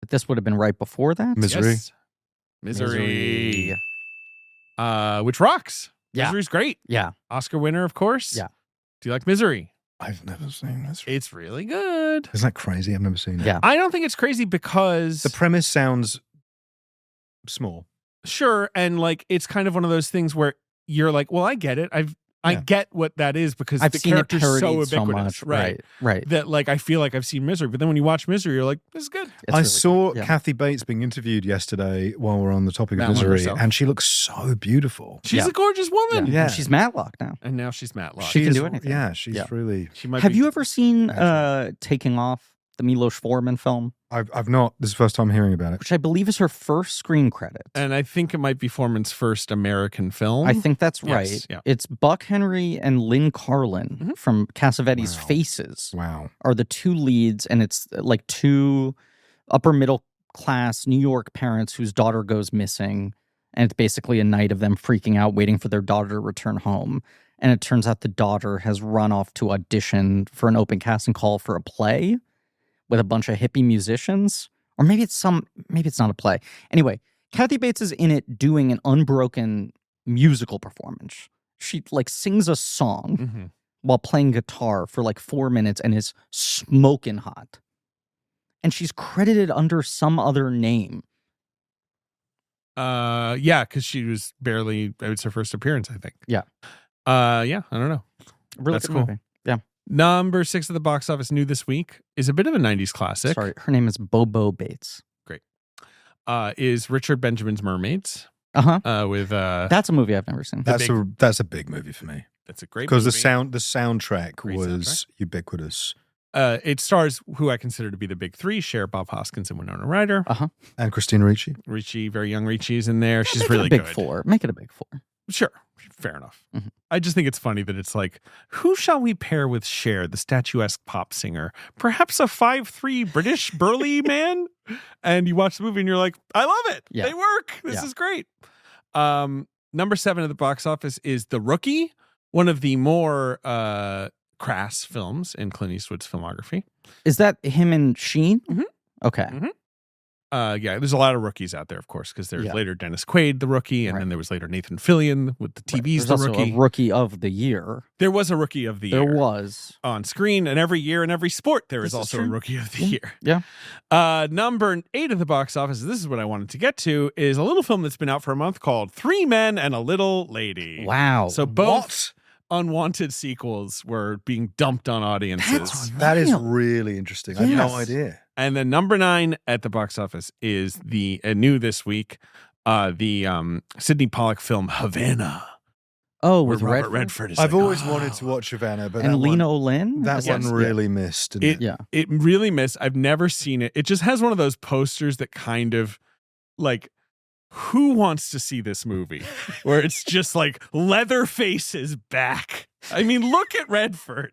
But this would have been right before that? Misery. Yes. Misery. Which rocks. Yeah. Misery's great. Yeah. Oscar winner, of course. Yeah. Do you like Misery? I've never seen Misery. It's really good. Isn't that crazy? I've never seen it. Yeah. I don't think it's crazy because The premise sounds small. sure, and like it's kind of one of those things where you're like, well, I get it. I get what that is because I've the seen it character's so parodied ubiquitous, so much. Right. That like I feel like I've seen Misery, but then when you watch Misery, you're like, this is good. I saw Kathy Bates being interviewed yesterday while we're on the topic of Misery, and she looks so beautiful. She's a gorgeous woman. Yeah. And she's Matlock now. And now she's Matlock. She can do anything. Yeah, she's really. She might Have be- you ever seen Taking Off, the Milos Forman film? I've not. This is the first time hearing about it. Which I believe is her first screen credit. And I think it might be Foreman's first American film. I think that's Yes, right. yeah. It's Buck Henry and Lynn Carlin from Cassavetes' Faces Wow. are the two leads, and it's like two upper middle class New York parents whose daughter goes missing, and it's basically a night of them freaking out, waiting for their daughter to return home. And it turns out the daughter has run off to audition for an open casting call for a play with a bunch of hippie musicians. Or maybe it's not a play. Anyway, Kathy Bates is in it doing an unbroken musical performance. She like sings a song while playing guitar for like 4 minutes and is smoking hot. And she's credited under some other name. Yeah, because she was barely. It was her first appearance, I think. Yeah. Yeah. I don't know. Really That's good cool. movie. Yeah. Number 6 at the box office, new this week, is a bit of a 90s classic. Sorry, her name is Bobo Bates. Great. Is Richard Benjamin's Mermaids. With That's a movie I've never seen. That's a big movie for me. That's a great because movie. the soundtrack Great was soundtrack. ubiquitous. It stars who I consider to be the big three: Cher, Bob Hoskins, and Winona Ryder. And Christina Ricci. Ricci, very young Ricci's in there. She's Make really it a big good. four. Make it a big four. Sure, fair enough. I just think it's funny that it's like, who shall we pair with Cher, the statuesque pop singer? Perhaps a 5'3" British burly man? And you watch the movie and you're like, I love it. Yeah. They work. This is great. Number 7 at the box office is The Rookie, one of the more crass films in Clint Eastwood's filmography. Is that him and Sheen? Okay. Yeah, there's a lot of rookies out there, of course, because there's later Dennis Quaid, the rookie, and then there was later Nathan Fillion with the TV's There's the also rookie. a rookie of the year. There was a rookie of the year. There was. On screen, and every year in every sport, there is also a rookie of the year. Yeah. Number 8 at the box office, this is what I wanted to get to, is a little film that's been out for a month called 3 Men and a Little Lady. Wow. So both unwanted sequels were being dumped on audiences. That is really interesting. I had no idea. And then number 9 at the box office is the new this week, the Sidney Pollack film Havana. Oh, with Robert Redford is I've always wanted to watch Havana, but and Lena Olin. That one really missed. It really missed. I've never seen it. It just has one of those posters that kind of like, who wants to see this movie? Where it's just like Leatherface is back. I mean, look at Redford.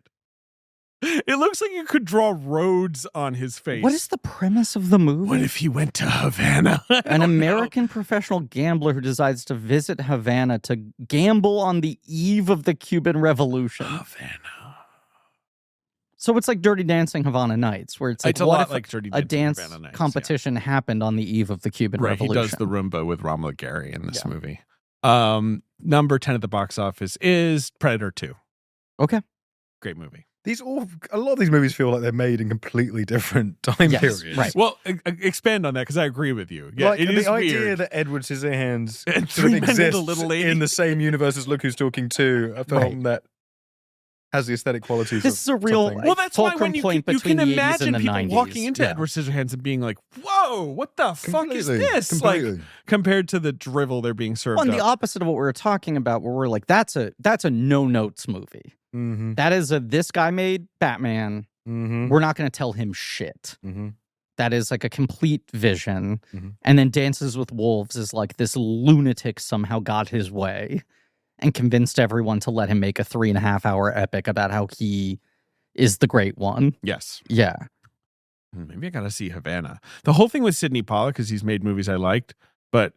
It looks like you could draw roads on his face. What is the premise of the movie? What if he went to Havana? An American professional gambler who decides to visit Havana to gamble on the eve of the Cuban Revolution. Havana. So it's like Dirty Dancing Havana Nights, where it's like, a lot like Dirty Dancing dance Havana Nights, competition happened on the eve of the Cuban Revolution. He does the Roomba with Romola Gary in this movie. Number 10 at the box office is Predator 2. Okay. Great movie. A lot of these movies feel like they're made in completely different time periods. Right. Well, expand on that because I agree with you. Yeah, like, it is the idea weird that Edward Scissorhands and sort of Three Men and a exists Little Lady in the same universe as Look Who's Talking 2, a film that has the aesthetic qualities. This is a real something. Well, that's why fulcrum when point you between can the 80s imagine and the people 90s. walking into Edward Scissorhands and being like, "Whoa, what the fuck is this?" Completely. Like compared to the drivel they're being served. Well, and up. the opposite of what we were talking about, where we're like, that's a no notes movie. Mm-hmm. That is this guy made Batman. Mm-hmm. We're not going to tell him shit. Mm-hmm. That is like a complete vision. Mm-hmm. And then Dances with Wolves is like this lunatic somehow got his way and convinced everyone to let him make a 3.5-hour epic about how he is the great one. Yes. Yeah. Maybe I gotta see Havana. The whole thing with Sidney Pollack is he's made movies I liked, but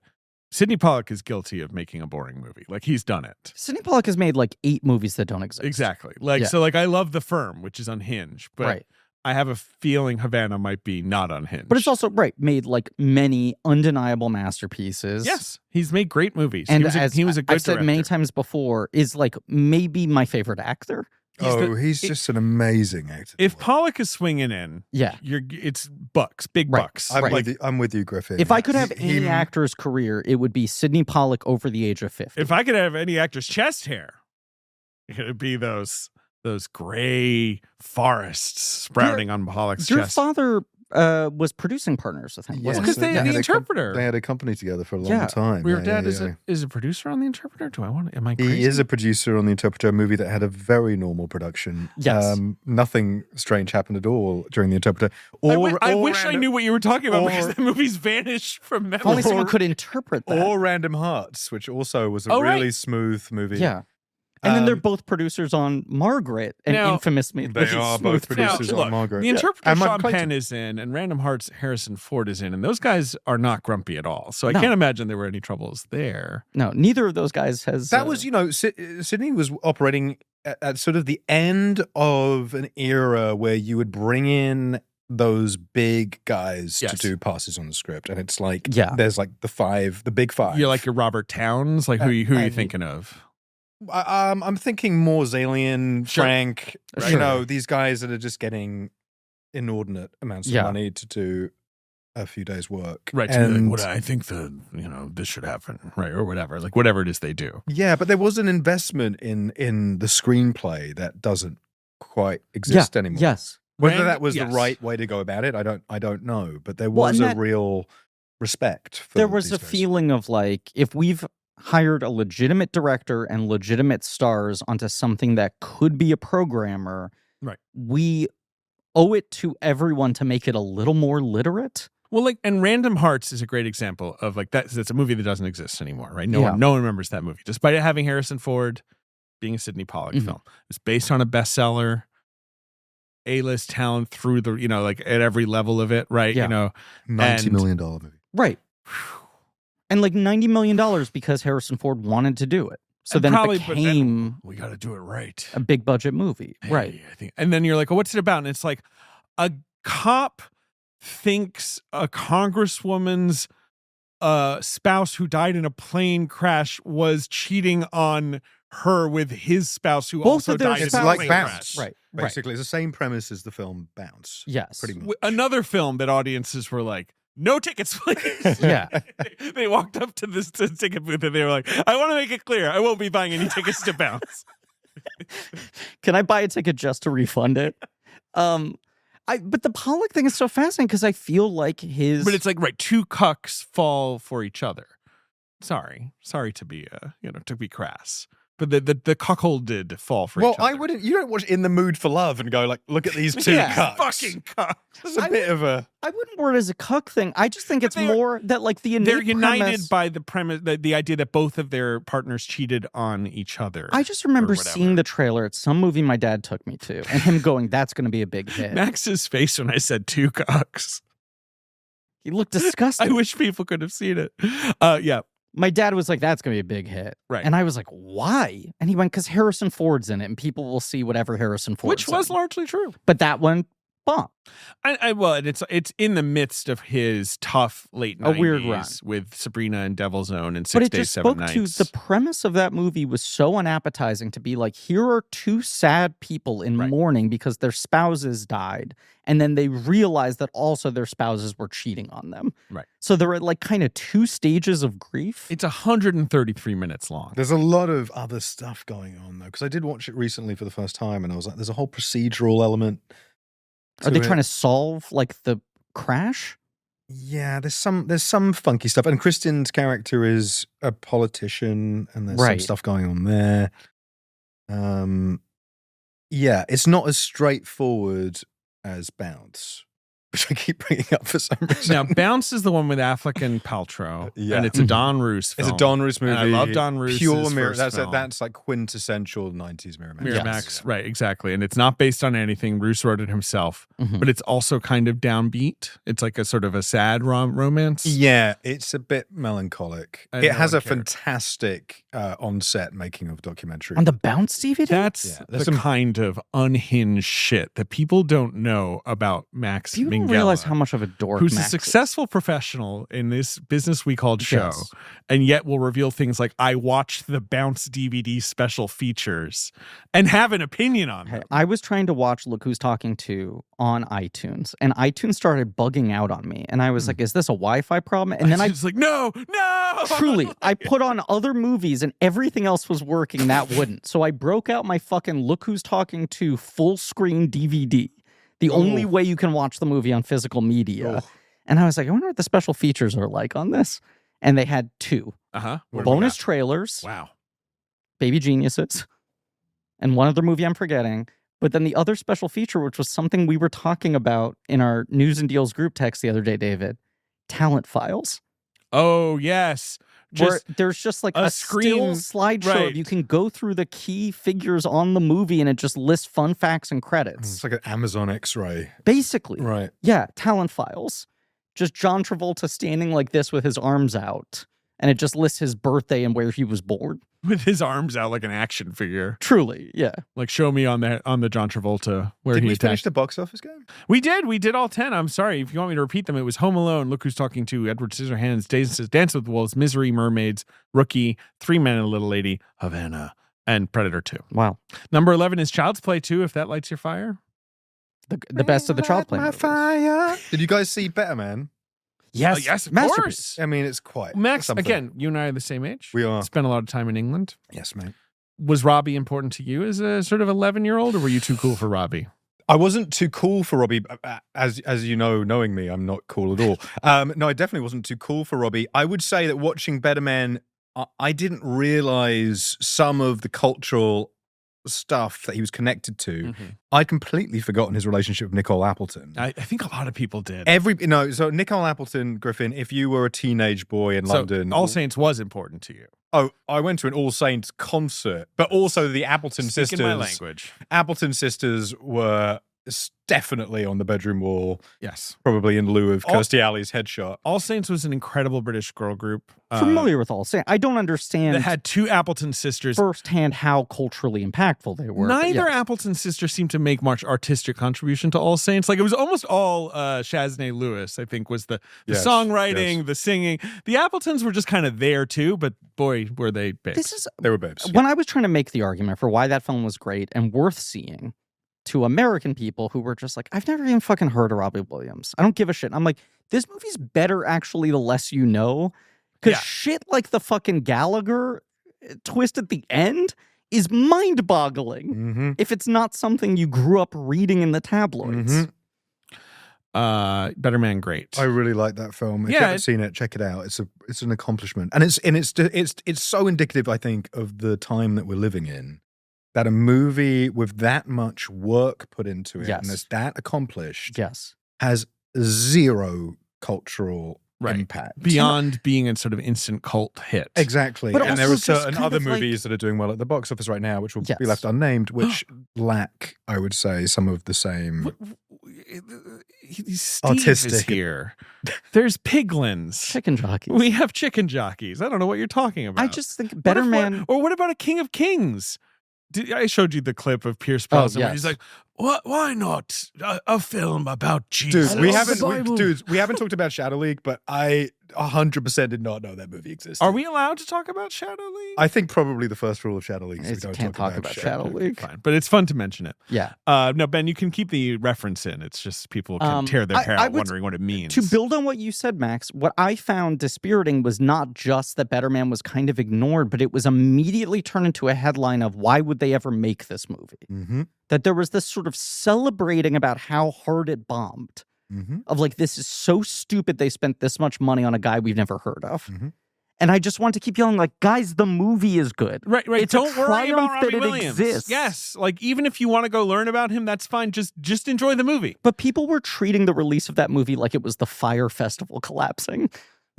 Sidney Pollack is guilty of making a boring movie. Like, he's done it. Sidney Pollack has made like 8 movies that don't exist. Exactly. Like, so like I love The Firm, which is unhinged, but I have a feeling Havana might be not unhinged. But it's also made like many undeniable masterpieces. Yes, he's made great movies. And he was a good I've said many times before, is like maybe my favorite actor. He's just an amazing actor. If Pollack is swinging in, it's bucks, big bucks. I'm with you, Griffin. If I could have any actor's career, it would be Sidney Pollack over the age of 50. If I could have any actor's chest hair, it'd be those gray forests sprouting on Pollack's chest. Your father was producing partners with him. Yes, because they had the Interpreter. They had a company together for a long time. Your dad is a producer on the Interpreter. Am I crazy? He is a producer on the Interpreter, a movie that had a very normal production. Yes, nothing strange happened at all during the Interpreter. I wish I knew what you were talking about because the movie's vanished from memory. Only someone could interpret that. Or Random Hearts, which also was a really smooth movie. Yeah. And then they're both producers on Margaret, and infamously. They are both producers on Margaret. The Interpreter Sean Penn is in, and Random Hearts Harrison Ford is in, and those guys are not grumpy at all. So I can't imagine there were any troubles there. No, neither of those guys has. That was, Sydney was operating at sort of the end of an era where you would bring in those big guys to do passes on the script, and it's like there's like the big five. You're like your Robert Towns, like who are you thinking of? I'm thinking more Zalian, Frank, these guys that are just getting inordinate amounts of money to do a few days' work. Right. And like, I think this should happen, right? Or whatever, like whatever it is they do. Yeah, but there was an investment in the screenplay that doesn't quite exist anymore. Yes. Whether that was the right way to go about it, I don't know. But there was a real respect for there was a feeling of like, if we've hired a legitimate director and legitimate stars onto something that could be a programmer, we owe it to everyone to make it a little more literate. Well, and Random Hearts is a great example of like that. It's a movie that doesn't exist anymore, right? No one remembers that movie, despite it having Harrison Ford, being a Sidney Pollack film. It's based on a bestseller, A-list talent through the like at every level of it, right? $90 million movie, right? And like $90 million because Harrison Ford wanted to do it. So then it became we got to do it right, a big budget movie, right? I think, and then you're like, oh, what's it about? And it's like a cop thinks a congresswoman's spouse who died in a plane crash was cheating on her with his spouse who also died in a plane crash. Right. Basically, it's the same premise as the film Bounce. Yes. Pretty much. Another film that audiences were like, no tickets, please. Yeah. They walked up to this ticket booth and they were like, I want to make it clear, I won't be buying any tickets to Bounce. Can I buy a ticket just to refund it? But the Pollock thing is so fascinating because I feel like his. But it's like, right, two cucks fall for each other. Sorry to be to be crass. But the cuckold did fall for each other. Well, I wouldn't. You don't watch In the Mood for Love and go like, look at these two cucks. Fucking cucks. It's a bit of a. I wouldn't word it as a cuck thing. I just think it's more that like the innate they're united premise, by the premise, the idea that both of their partners cheated on each other. I just remember seeing the trailer at some movie my dad took me to, and him going, "That's going to be a big hit." Max's face when I said two cucks. He looked disgusting. I wish people could have seen it. Yeah. My dad was like, "That's going to be a big hit." Right. And I was like, "Why?" And he went, "Because Harrison Ford's in it, and people will see whatever Harrison Ford's Which was in." largely true. But that one, bomb. Well, and it's in the midst of his tough late 90s A weird run with Sabrina and Devil's Own and But 6 it Days, just 7 spoke Nights. to the premise of that movie was so unappetizing to be like, here are two sad people in mourning because their spouses died. And then they realized that also their spouses were cheating on them. Right. So there were like kind of two stages of grief. It's 133 minutes long. There's a lot of other stuff going on though, because I did watch it recently for the first time, and I was like, "There's a whole procedural element." Are they trying to solve like the crash? Yeah, there's some funky stuff, and Kristen's character is a politician, and there's some stuff going on there. Yeah, it's not as straightforward as Bounce, which I keep bringing up for some reason. Now, Bounce is the one with Affleck and Paltrow, Yeah. and it's a Don Roos film. It's a Don Roos movie. And I love Don Roos. Pure mirror. That's That's like quintessential 90s Miramax. Miramax, right, exactly. And it's not based on anything. Roos wrote it himself, but it's also kind of downbeat. It's like a sort of a sad romance. Yeah, it's a bit melancholic. I It know has I a care. fantastic on-set making of documentary. On the Bounce DVD? That's there's the some- kind of unhinged shit that people don't know about Max You don't Minghella, realize how much of a dork who's Max a successful professional in this business we called show, Yes. and yet will reveal things like, I watched the Bounce DVD special features and have an opinion on them. I was trying to watch Look Who's Talking To on iTunes, and iTunes started bugging out on me. And I was like, is this a Wi-Fi problem? And then I was like, no. Truly, I put on other movies and everything else was working that wouldn't. So I broke out my fucking Look Who's Talking To full screen DVD. The only way you can watch the movie on physical media. And I was like, I wonder what the special features are like on this. And they had two. Bonus trailers. Wow. Baby Geniuses. And one other movie I'm forgetting. But then the other special feature, which was something we were talking about in our News and Deals group text the other day, David, Talent Files. Oh, yes. Where there's just like a screen still slideshow. You can go through the key figures on the movie and it just lists fun facts and credits. It's like an Amazon X-ray. Basically. Right. Yeah, Talent Files. Just John Travolta standing like this with his arms out. And it just lists his birthday and where he was born. With his arms out like an action figure. Truly, yeah. Like, show me on the John Travolta where Did he we attacked. finish the box office game? We did all 10. I'm sorry. If you want me to repeat them, it was Home Alone, Look Who's Talking To, Edward Scissorhands, Dance with Wolves, Misery, Mermaids, Rookie, 3 Men and a Little Lady, Havana, and Predator 2. Wow. Number 11 is Child's Play 2, if that lights your fire. The best of the Child Play movies. Fire. Did you guys see Better Man? Yes. Yes, of Masterpiece. course. I mean, it's quite Max, something. again, you and I are the same age. We are. Spent a lot of time in England. Yes, mate. Was Robbie important to you as a sort of 11-year-old, or were you too cool for Robbie? I wasn't too cool for Robbie. As you know, knowing me, I'm not cool at all. No, I definitely wasn't too cool for Robbie. I would say that watching Better Man, I didn't realize some of the cultural stuff that he was connected to. I'd completely forgotten his relationship with Nicole Appleton. I think a lot of people did. So Nicole Appleton, Griffin, if you were a teenage boy in London, All Saints was important to you. Oh, I went to an All Saints concert, but also the Appleton sisters. Speaking my language. Appleton sisters were definitely on the bedroom wall. Yes. Probably in lieu of Kirstie Alley's headshot. All Saints was an incredible British girl group. Familiar with All Saints. I don't understand that had two Appleton sisters. Firsthand how culturally impactful they were. Neither Appleton sister seemed to make much artistic contribution to All Saints. Like, it was almost all Shaznay Lewis, I think, was the songwriting, the singing. The Appletons were just kind of there too, but boy, were they babes. They were babes. When I was trying to make the argument for why that film was great and worth seeing to American people who were just like, I've never even fucking heard of Robbie Williams. I don't give a shit. I'm like, this movie's better actually the less you know. Because shit like the fucking Gallagher twist at the end is mind-boggling if it's not something you grew up reading in the tabloids. Better Man Great. I really like that film. If you haven't seen it, check it out. It's an accomplishment, and it's so indicative, I think, of the time that we're living in. That a movie with that much work put into it and is that accomplished has zero cultural impact. Beyond being a sort of instant cult hit. Exactly. But and there are certain other movies that are doing well at the box office right now, which will be left unnamed, which lack, I would say, some of the same Steve artistic is here. There's piglins. Chicken jockeys. We have chicken jockeys. I don't know what you're talking about. I just think Better Man... Or what about a King of Kings? I showed you the clip of Pierce Brosnan where he's like, why not a film about Jesus? Dude, we haven't talked about Shadow League, but I 100% did not know that movie existed. Are we allowed to talk about Shadow League? I think probably the first rule of Shadow League is we can't talk about Shadow League. Fine, but it's fun to mention it. Yeah. No, Ben, you can keep the reference in. It's just people can tear their hair out wondering what it means. To build on what you said, Max, what I found dispiriting was not just that Better Man was kind of ignored, but it was immediately turned into a headline of why would they ever make this movie? Mm-hmm. That there was this sort of celebrating about how hard it bombed. Mm-hmm. Of like, this is so stupid they spent this much money on a guy we've never heard of. Mm-hmm. And I just want to keep yelling, like, guys, the movie is good. Right. It's Don't worry about that Robbie it Williams. exists. Yes. Like, even if you want to go learn about him, that's fine. Just enjoy the movie. But people were treating the release of that movie like it was the Fire Festival collapsing.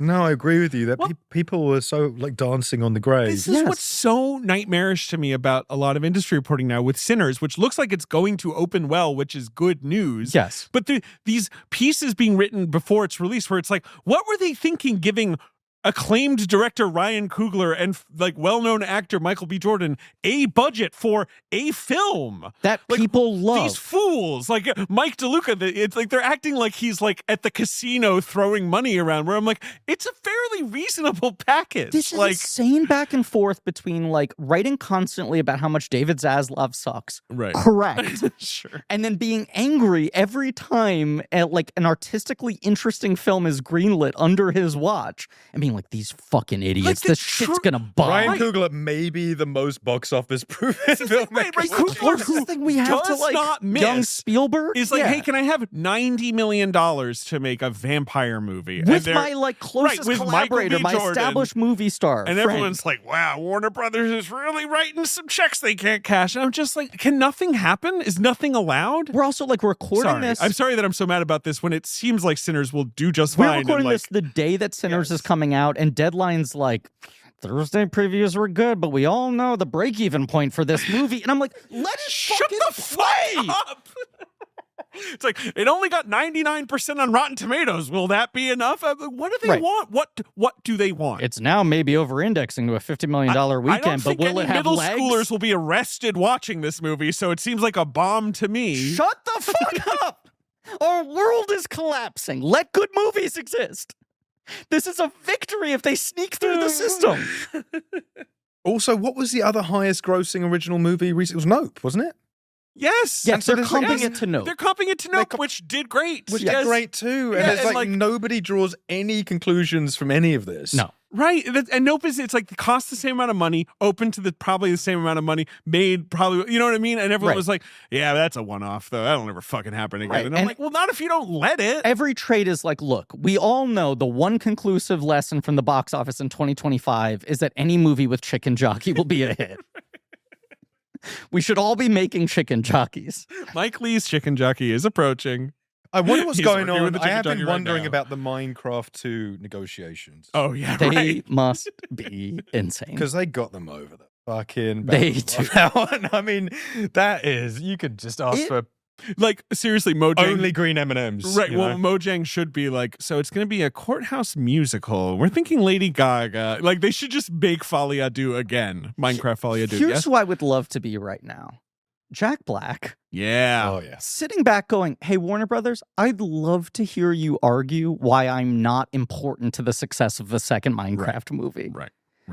No, I agree with you that people were so like dancing on the grave. This is what's so nightmarish to me about a lot of industry reporting now with Sinners, which looks like it's going to open well, which is good news. Yes. But these pieces being written before it's released where it's like, what were they thinking giving acclaimed director Ryan Coogler and like well-known actor Michael B. Jordan a budget for a film that people love? These fools, like Mike DeLuca, it's like they're acting like he's like at the casino throwing money around, where I'm like, it's a fairly reasonable package. This is like insane back and forth between like writing constantly about how much David Zaslav sucks. Right. Correct. Sure. And then being angry every time like an artistically interesting film is greenlit under his watch and being like, these fucking idiots, like this shit's gonna bomb. Ryan Coogler may be the most box office proven filmmaker. Right. Coogler, thing we have to like not miss young Spielberg is like, hey, can I have $90 million to make a vampire movie with my like closest collaborator, my established movie star, and everyone's like, wow, Warner Brothers is really writing some checks they can't cash. And I'm just like, can nothing happen? Is nothing allowed? We're also like recording this. I'm sorry that I'm so mad about this when it seems like Sinners will do just fine. We're recording this the day that Sinners is coming out, and Deadline's like, Thursday previews were good, but we all know the break-even point for this movie. And I'm like, let it shut the fuck up. It's like, it only got 99% on Rotten Tomatoes. Will that be enough? What do they want? What do they want? It's now maybe over-indexing to a $50 million weekend, but will it have middle legs? Schoolers will be arrested watching this movie, so it seems like a bomb to me. Shut the fuck up! Our world is collapsing. Let good movies exist. This is a victory if they sneak through the system. Also, what was the other highest grossing original movie recently? It was Nope, wasn't it? Yes. Yes, they're comping it to Nope. They're comping it to Nope, which did great. Which did great too. And it's like nobody draws any conclusions from any of this. No. Right. And Nope it's like it cost the same amount of money, open to probably the same amount of money, made probably, you know what I mean? And everyone was like, yeah, that's a one-off though. That'll never fucking happen again. Right. And I'm like, well, not if you don't let it. Every trade is like, look, we all know the one conclusive lesson from the box office in 2025 is that any movie with chicken jockey will be a hit. We should all be making chicken jockeys. Mike Lee's chicken jockey is approaching. I wonder what's going on. I have been wondering about the Minecraft 2 negotiations. Oh, yeah, they must be insane. Because they got them over the fucking They do. That one. I mean, that is, you could just ask for... Like, seriously, Mojang... Only green M&Ms. Right, well, Mojang should be like, so it's going to be a courthouse musical. We're thinking Lady Gaga. Like, they should just make Folie à Deux again. Minecraft Folie à Deux. Here's who I would love to be right now. Jack Black. Yeah. Oh, yeah. Sitting back going, hey, Warner Brothers, I'd love to hear you argue why I'm not important to the success of the second Minecraft movie. Right.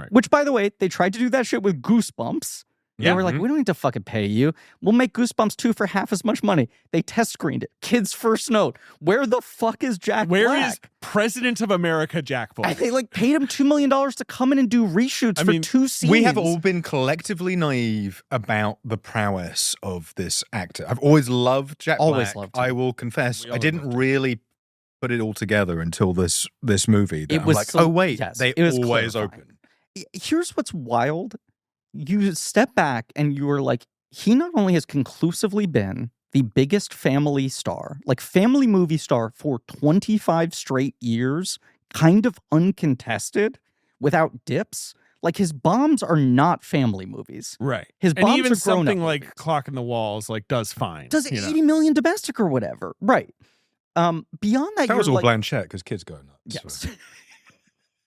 Which, by the way, they tried to do that shit with Goosebumps. Yeah. They were like, we don't need to fucking pay you. We'll make Goosebumps 2 for half as much money. They test screened it. Kids First Note. Where the fuck is Jack Black? Where is President of America Jack Black. They like paid him $2 million to come in and do reshoots for 2 scenes. We have all been collectively naive about the prowess of this actor. I've always loved Jack Black. Loved him. I will confess, I didn't really put it all together until this movie. It was like, oh wait, they always open. Here's what's wild. You step back and you are like, he not only has conclusively been the biggest family star, like family movie star for 25 straight years, kind of uncontested, without dips. Like his bombs are not family movies. Right. His bombs and even are grown-up something like movies. Clock in the Walls like does fine. Does 80 million domestic or whatever. Right. Beyond that, that was all like, Blanchett because kids go nuts. Yes. So.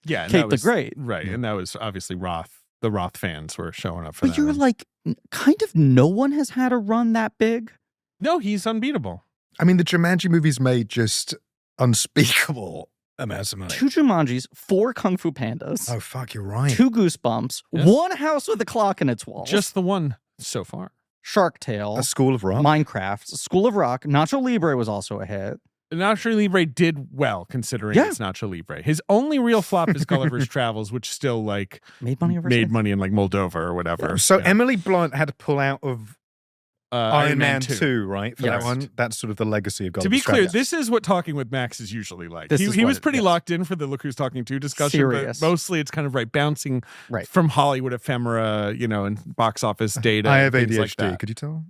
Yeah. Kate the Great. Right. Yeah. And that was obviously Roth. The Roth fans were showing up for that. But you're like, kind of no one has had a run that big. No, he's unbeatable. I mean, the Jumanji movies made just unspeakable amounts of money. 2 Jumanjis, 4 Kung Fu Pandas. Oh, fuck, you're right. 2 Goosebumps, Yes. 1 House with a Clock in its walls. Just the one so far. Shark Tale. A School of Rock. Minecraft. School of Rock. Nacho Libre was also a hit. Nacho Libre did well considering it's Nacho Libre. His only real flop is Gulliver's Travels, which still like made money in like Moldova or whatever. So Emily Blunt had to pull out of Iron Man 2, right? For that one. That's sort of the legacy of Gulliver's To be clear, Travels. this is what Talking with Max is usually like. This He is was pretty locked in for the Look Who's Talking To discussion, Serious. but mostly it's kind of bouncing from Hollywood ephemera, and box office data. I have and things ADHD. like that. Could you tell?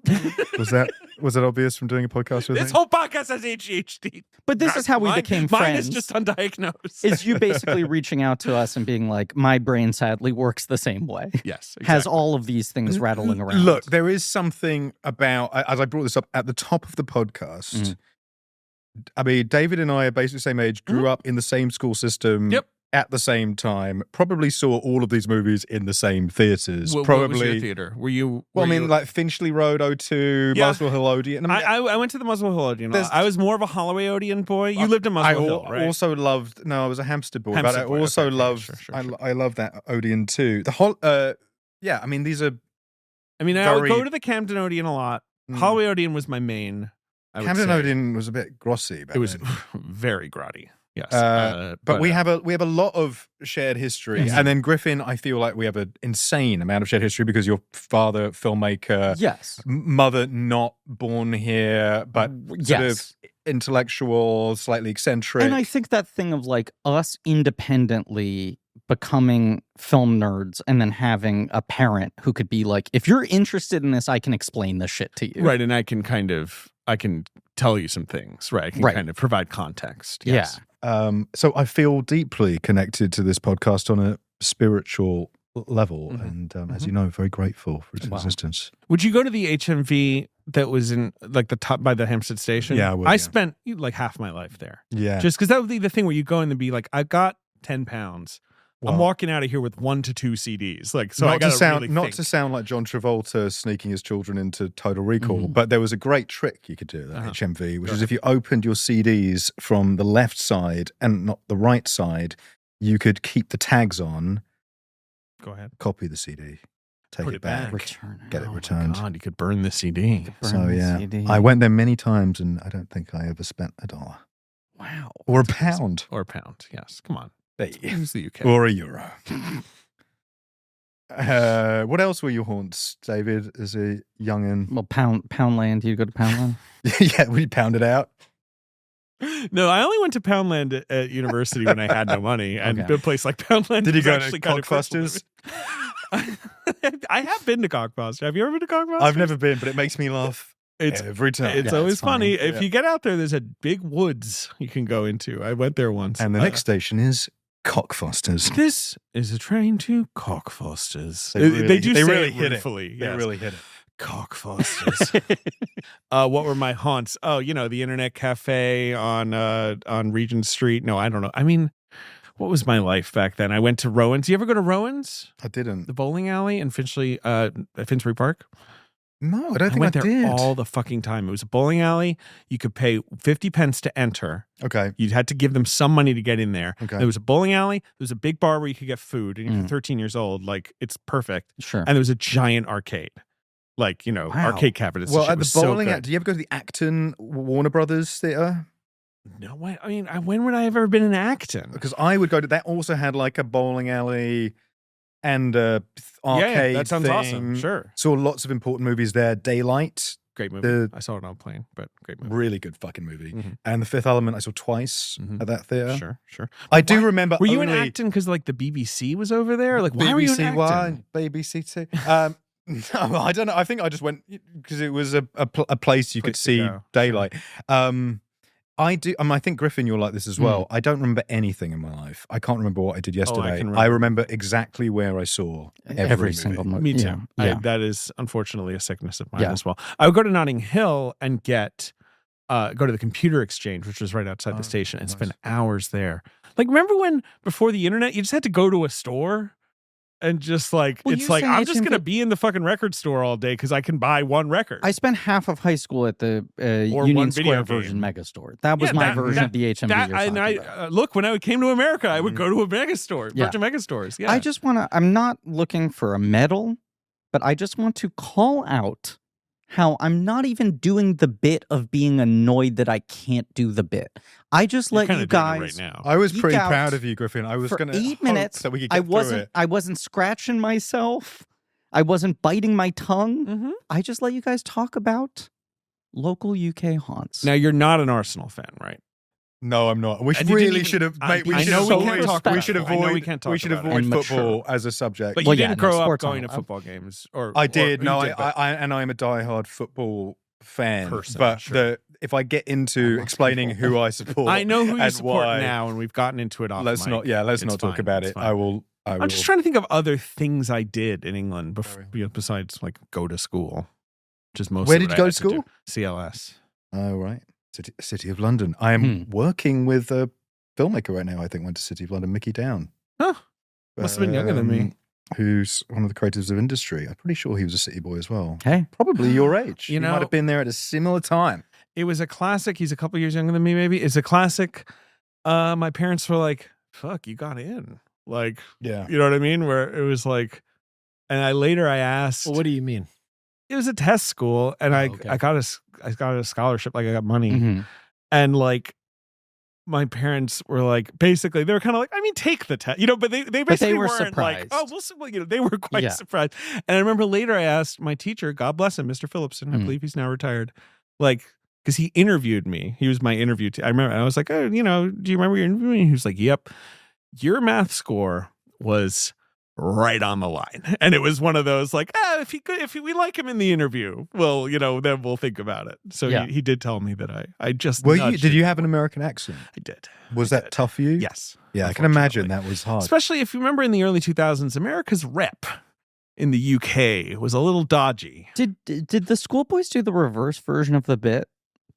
Was that obvious from doing a podcast with This me? whole podcast has ADHD. But this is how we became friends. Mine is just undiagnosed. Is you basically reaching out to us and being like, my brain sadly works the same way. Yes. Exactly. Has all of these things rattling around. Look, there is something about, as I brought this up at the top of the podcast, I mean, David and I are basically the same age, grew up in the same school system. Yep. At the same time, probably saw all of these movies in the same theaters. What probably. was your theater? Were you? Well, I mean, like Finchley Road, O2, Muswell Hill Odeon. I went to the Muswell Hill Odeon. I was more of a Holloway Odeon boy. You lived in Muswell Hill, right? I also loved. No, I was a Hampstead boy, Hampstead but boy. I also loved. Sure. I love that Odeon too. The whole. Yeah, I mean, these are. I mean, I would go to the Camden Odeon a lot. Holloway Odeon was my main. Camden Odeon was a bit grossy. It was very grotty. Yes, but we have a lot of shared history, and then Griffin, I feel like we have an insane amount of shared history because your father, filmmaker, mother not born here, but sort of intellectual, slightly eccentric. And I think that thing of like us independently becoming film nerds and then having a parent who could be like, if you're interested in this, I can explain this shit to you. Right, and I can tell you some things, right? I can kind of provide context. Yes. Yeah. So I feel deeply connected to this podcast on a spiritual level, and as you know, very grateful for its existence. Would you go to the HMV that was in like the top by the Hampstead station? Yeah, I spent like half my life there. Yeah, just because that would be the thing where you go in and be like, I've got 10 pounds. Well, I'm walking out of here with 1 to 2 CDs. Like, so I got to sound like John Travolta sneaking his children into Total Recall, but there was a great trick you could do at HMV, which is if you opened your CDs from the left side and not the right side, you could keep the tags on. Go ahead. Copy the CD. Take Put it back. Return it. Get it returned. God, you could burn the CD. CD. I went there many times, and I don't think I ever spent $1. Wow. Or a pound. Or a pound. Yes. Come on. It's the UK. Or a euro. What else were your haunts, David, as a youngin? Well, Poundland. You go to Poundland? Yeah, we pounded out. No, I only went to Poundland at university when I had no money, and a place like Poundland. Did you go to Cockfosters? I have been to Cockfoster. Have you ever been to Cockfoster? I've never been, but it makes me laugh every time. It's always funny. If you get out there, there's a big woods you can go into. I went there once. And the next station is Cockfosters. This is a train to Cockfosters. They do they say really it hit ruefully. it. Yes. They really hit it. Cockfosters. What were my haunts? Oh, the Internet Cafe on Regent Street. No, I don't know. I mean, what was my life back then? I went to Rowan's. You ever go to Rowan's? I didn't. The bowling alley in Finchley Park? No, I don't think I went there did. all the fucking time. It was a bowling alley. You could pay 50 pence to enter. Okay. You had to give them some money to get in there. Okay. There was a bowling alley. There was a big bar where you could get food. And if you're 13 years old, like, it's perfect. Sure. And there was a giant arcade. Like, arcade cabinets. Well, at the so bowling good. alley, do you ever go to the Acton Warner Brothers Theatre? No way. I mean, when would I have ever been in Acton? Because I would go to that. Also had like a bowling alley and a arcade. That sounds thing. awesome. Sure. Saw lots of important movies there. Daylight. Great movie. I saw it on a plane, but great movie. Really good fucking movie. And The Fifth Element I saw twice at that theater. Sure. I do remember. Were you in Acton because like the BBC was over there? Like why were you in Acton? BBC One, BBC Two. No, I don't know. I think I just went because it was a place you could see daylight. Sure. I do. I think Griffin, you're like this as well. I don't remember anything in my life. I can't remember what I did yesterday. I remember exactly where I saw every single movie. Me too. Yeah. That is unfortunately a sickness of mine as well. I would go to Notting Hill and go to the computer exchange, which was right outside the station, and spend hours there. Like, remember when before the internet, you just had to go to a store? And just like, it's like, I'm just going to be in the fucking record store all day because I can buy one record. I spent half of high school at the Union Square Version Megastore. That was my version of the HMV. Look, when I came to America, I would go to a megastore, Virgin Megastores. Yeah. I just want to, I'm not looking for a medal, but I just want to call out how I'm not even doing the bit of being annoyed that I can't do the bit. I just let you guys. Right now. I was pretty proud of you, Griffin. I was going to 8 minutes that we could get through it. I wasn't scratching myself. I wasn't biting my tongue. I just let you guys talk about local UK haunts. Now you're not an Arsenal fan, right? No, I'm not. We really should have. We should avoid football as a subject. But you didn't grow up going to football games, I did. No, I am a diehard football fan. If I get into explaining who I support, I know who you support now, and we've gotten into it off. Let's not talk about it. I will. I'm just trying to think of other things I did in England besides like go to school. Just mostly. Where did you go to school? CLS. Oh right. City of London. I am working with a filmmaker right now. I think went to City of London, Mickey Down. Huh. Must have been younger than me. Who's one of the creatives of industry. I'm pretty sure he was a city boy as well. Hey, probably your age. You might have been there at a similar time. It was a classic. He's a couple years younger than me. Maybe it's a classic. My parents were like, "Fuck, you got in." Like, yeah, you know what I mean? Where it was like, and I asked, well, what do you mean? It was a test school, and I got a scholarship, like I got money, and like my parents were like, basically they were kind of like, I mean, take the test, but they basically were weren't surprised. like, oh, well, they were quite surprised. And I remember later I asked my teacher, God bless him, Mr. Phillipson, I believe he's now retired, like because he interviewed me, he was my interview. I remember I was like, oh, do you remember your interview? And he was like, yep, your math score was right on the line. And it was one of those like, if we like him in the interview, well, then we'll think about it. So he did tell me that I just did you have an American accent? I did. Was that tough for you? Yes. Yeah, I can imagine that was hard. Especially if you remember in the early 2000s, America's rep in the UK was a little dodgy. Did the schoolboys do the reverse version of the bit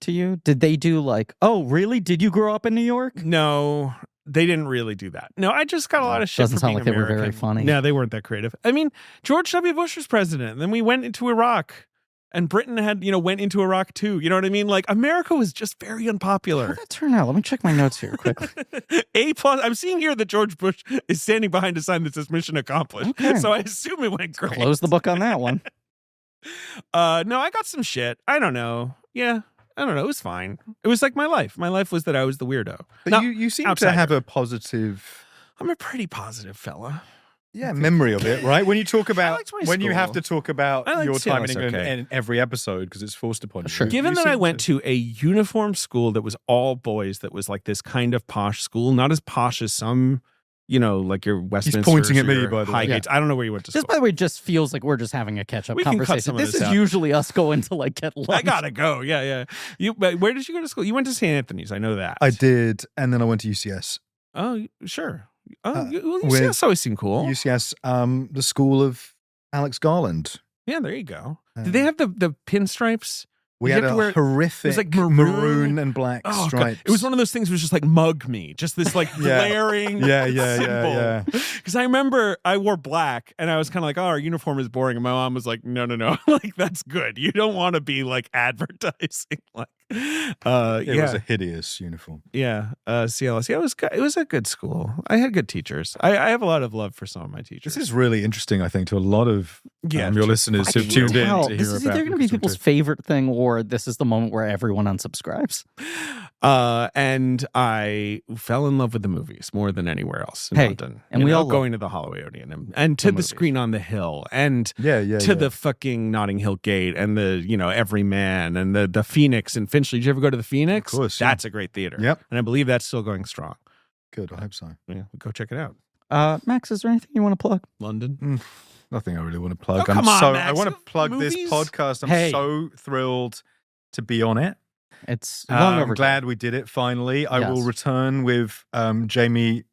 to you? Did they do like, oh, really? Did you grow up in New York? No. They didn't really do that. No, I just got a lot of shit. Doesn't sound like American. They were very funny. No, they weren't that creative. I mean, George W. Bush was president, and then we went into Iraq, and Britain had, went into Iraq too. You know what I mean? Like America was just very unpopular. How did that turn out? Let me check my notes here quickly. A+. I'm seeing here that George Bush is standing behind a sign that says "Mission Accomplished." Okay. So I assume it went great. Close the book on that one. No, I got some shit. I don't know. Yeah. I don't know. It was fine. It was like my life. My life was that I was the weirdo. But you seem to have a positive. I'm a pretty positive fella. Yeah, memory of it, right? When you talk about you have to talk about your time in England in every episode because it's forced upon you. Sure. Given that I went to a uniform school that was all boys, that was like this kind of posh school, not as posh as some. Like your Westminster. He's pointing at me, by the way. Highgates. I don't know where you went to school. This, by the way, just feels like we're just having a catch-up conversation. This is usually us going to like get lunch. I gotta go. Yeah. Where did you go to school? You went to St. Anthony's. I know that. I did, and then I went to UCS. Oh, sure. Oh, UCS always seemed cool. UCS, the school of Alex Garland. Yeah, there you go. Did they have the pinstripes? We had a horrific, it was like maroon and black stripes. God. It was one of those things where it was just like mug me, just this like glaring symbol. Because I remember I wore black and I was kind of like, oh, our uniform is boring. And my mom was like, no. Like, that's good. You don't want to be like advertising. Like, it was a hideous uniform. Yeah. CLS. Yeah, it was a good school. I had good teachers. I have a lot of love for some of my teachers. This is really interesting, I think, to a lot of your listeners who've tuned in to hear this is about either going to be people's favorite thing or this is the moment where everyone unsubscribes. And I fell in love with the movies more than anywhere else in London. And we all going to the Holloway Odeon and to the screen on the hill and to the fucking Notting Hill Gate and the, Every Man and the Phoenix in Finchley. Did you ever go to the Phoenix? Of course. That's a great theater. Yep. And I believe that's still going strong. Good. I hope so. Yeah, go check it out. Max, is there anything you want to plug? London? Nothing I really want to plug. Oh, come on, Max. I want to plug Movies? this podcast. I'm so thrilled to be on it. It's long overdue. I'm glad we did it finally. I Yes. will return with Jamie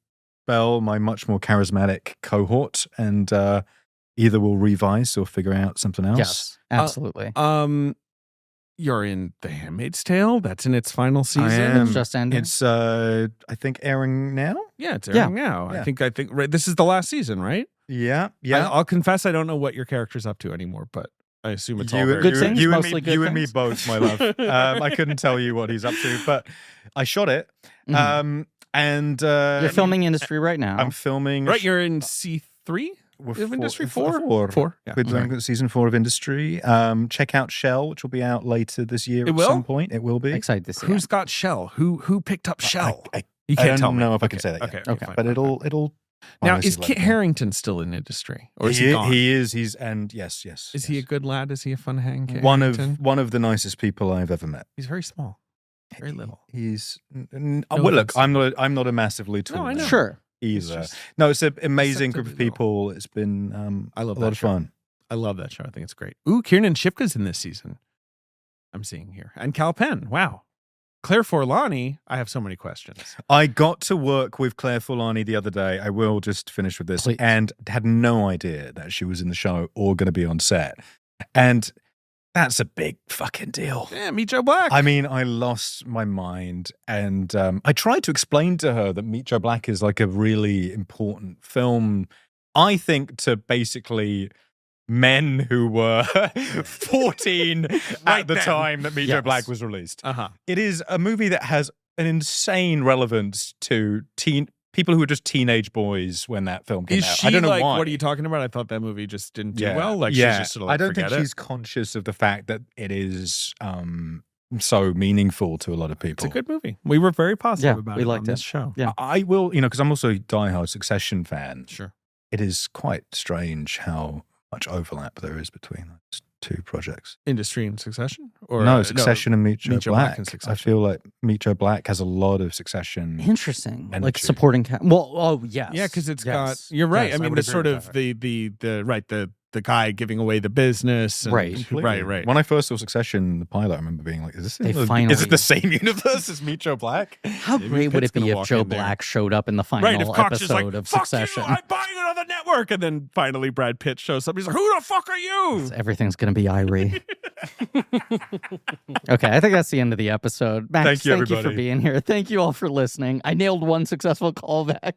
Bell, my much more charismatic cohort, and either we'll revise or figure out something else. Yes, absolutely. You're in The Handmaid's Tale. That's in its final season. I am. It's just ending. It's I think airing now. Yeah, it's airing now. Yeah. I think right, this is the last season, right? Yeah. I'll confess I don't know what your character's up to anymore, but I assume it's all very good things. You and Mostly me, good you and me things. both, my love. I couldn't tell you what he's up to, but I shot it. Mhm. And You're filming industry right now. I'm filming. Right, you're in C3 of Industry 4? Yeah. We're doing season 4 of Industry. Check out Shell, which will be out later this year It at will? some point. It will be. excited to see Who's it. got Shell? Who picked up Shell? You I can't don't tell me. know if I can say that yet. Okay, fine, But fine, it'll. Now, honestly is let Kit me- Harington still in Industry? Or is he gone? He is. He's yes. Is he a good lad? Is he a fun hang? Kit one Harington? of the nicest people I've ever met. He's very small. Very little. He's No well. Look, offense. I'm not a massively tall. No, I know. man Sure. Either. It's just No, it's an amazing group of deceptively people. It's been I love a that lot of show. fun. I love that show. I think it's great. Ooh, Kiernan Shipka's in this season. I'm seeing here. And Cal Penn. Wow. Claire Forlani. I have so many questions. I got to work with Claire Forlani the other day. I will just finish with this. Please. And had no idea that she was in the show or going to be on set. And that's a big fucking deal. Yeah, Meet Joe Black. I mean, I lost my mind. And I tried to explain to her that Meet Joe Black is like a really important film, I think, to basically men who were 14 at the then. time that Meet Joe Yes. Black was released. Uh-huh. It is a movie that has an insane relevance to people who were just teenage boys when that film came Is out. she I don't know like, why. what are you talking about? I thought that movie just didn't do Yeah. well. Like, yeah. she's just sort of like, I don't think forget she's conscious of the fact that it is so meaningful to a lot of people. It's a good movie. We were very positive Yeah, about we it liked on this it. show. Yeah. I will, because I'm also a diehard Succession fan. Sure. It is quite strange how much overlap there is between those two projects. Industry and Succession? Or No, Succession and Meet Joe Meet Joe Black Black. and I Succession. feel like Meet Joe Black has a lot of Succession. Interesting. Like Energy. supporting well, oh yes. Yeah, because it's Yes. got. You're right. Yes, I mean, would the agree sort with of that. the guy giving away the business. And, Right. Completely. Right. When I first saw Succession, the pilot, I remember being like, is They it finally- the same universe as Meet Joe Black? How Maybe great would Pitt's it be gonna if walk Joe in there. Black showed up in the Right, if final Cox is like, episode of fuck Succession? you, I'm buying another network. And then finally Brad Pitt shows up. He's like, who the fuck are you? Everything's going to be Irie. Okay, I think that's the end of the episode. Max, Thank you, for everybody. being here. Thank you all for listening. I nailed one successful callback.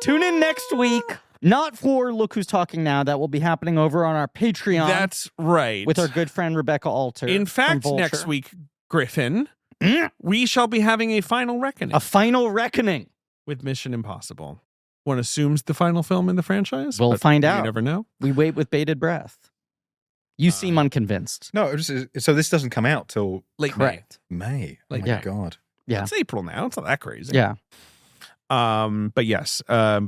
Tune in next week. Not for Look Who's Talking Now. That will be happening over on our Patreon. That's right. with our good friend Rebecca Alter. In from fact, Vulture. next week, Griffin, Mm. we shall be having a final reckoning A final reckoning. with Mission Impossible. One assumes the final film in the franchise. We'll but find you out. never know. We wait with bated breath. You seem unconvinced. No, so this doesn't come out till Late Correct. May. Oh Like, my yeah. God. Yeah. It's April now. It's not that crazy. Yeah. But yes,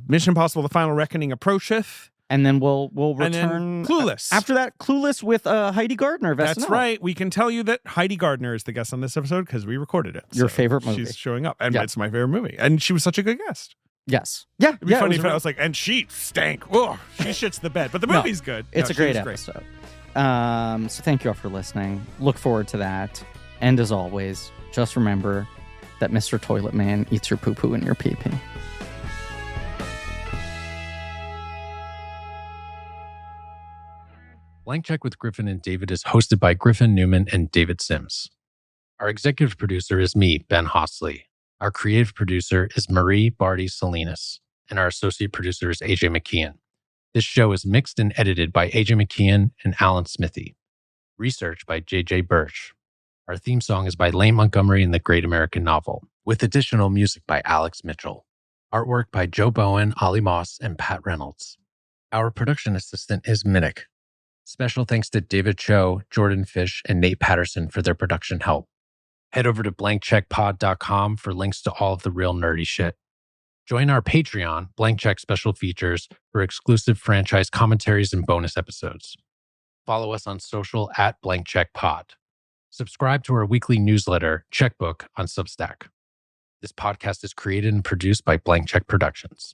Mission Impossible: The Final Reckoning approacheth. And then we'll And then return Clueless. After that, Clueless with Heidi Gardner of That's SNL. right. We can tell you that Heidi Gardner is the guest on this episode because we recorded it. Your favorite movie. She's showing up, and Yeah. it's my favorite movie. And she was such a good guest. Yes. Yeah. It'd be yeah, funny it if was I was like, and she stank. Oh, she shits the bed. But the No, movie's good. It's No, a she great was episode. So thank you all for listening. Look forward to that. And as always, just remember that Mr. Toilet Man eats your poo-poo and your pee-pee. Blank Check with Griffin and David is hosted by Griffin Newman and David Sims. Our executive producer is me, Ben Hostley. Our creative producer is Marie Barty Salinas. And our associate producer is AJ McKeon. This show is mixed and edited by AJ McKeon and Alan Smithy. Research by JJ Birch. Our theme song is by Lane Montgomery and the Great American Novel, with additional music by Alex Mitchell. Artwork by Joe Bowen, Ollie Moss, and Pat Reynolds. Our production assistant is Minnick. Special thanks to David Cho, Jordan Fish, and Nate Patterson for their production help. Head over to blankcheckpod.com for links to all of the real nerdy shit. Join our Patreon, Blank Check Special Features, for exclusive franchise commentaries and bonus episodes. Follow us on social at Blank Check Pod. Subscribe to our weekly newsletter, Checkbook, on Substack. This podcast is created and produced by Blank Check Productions.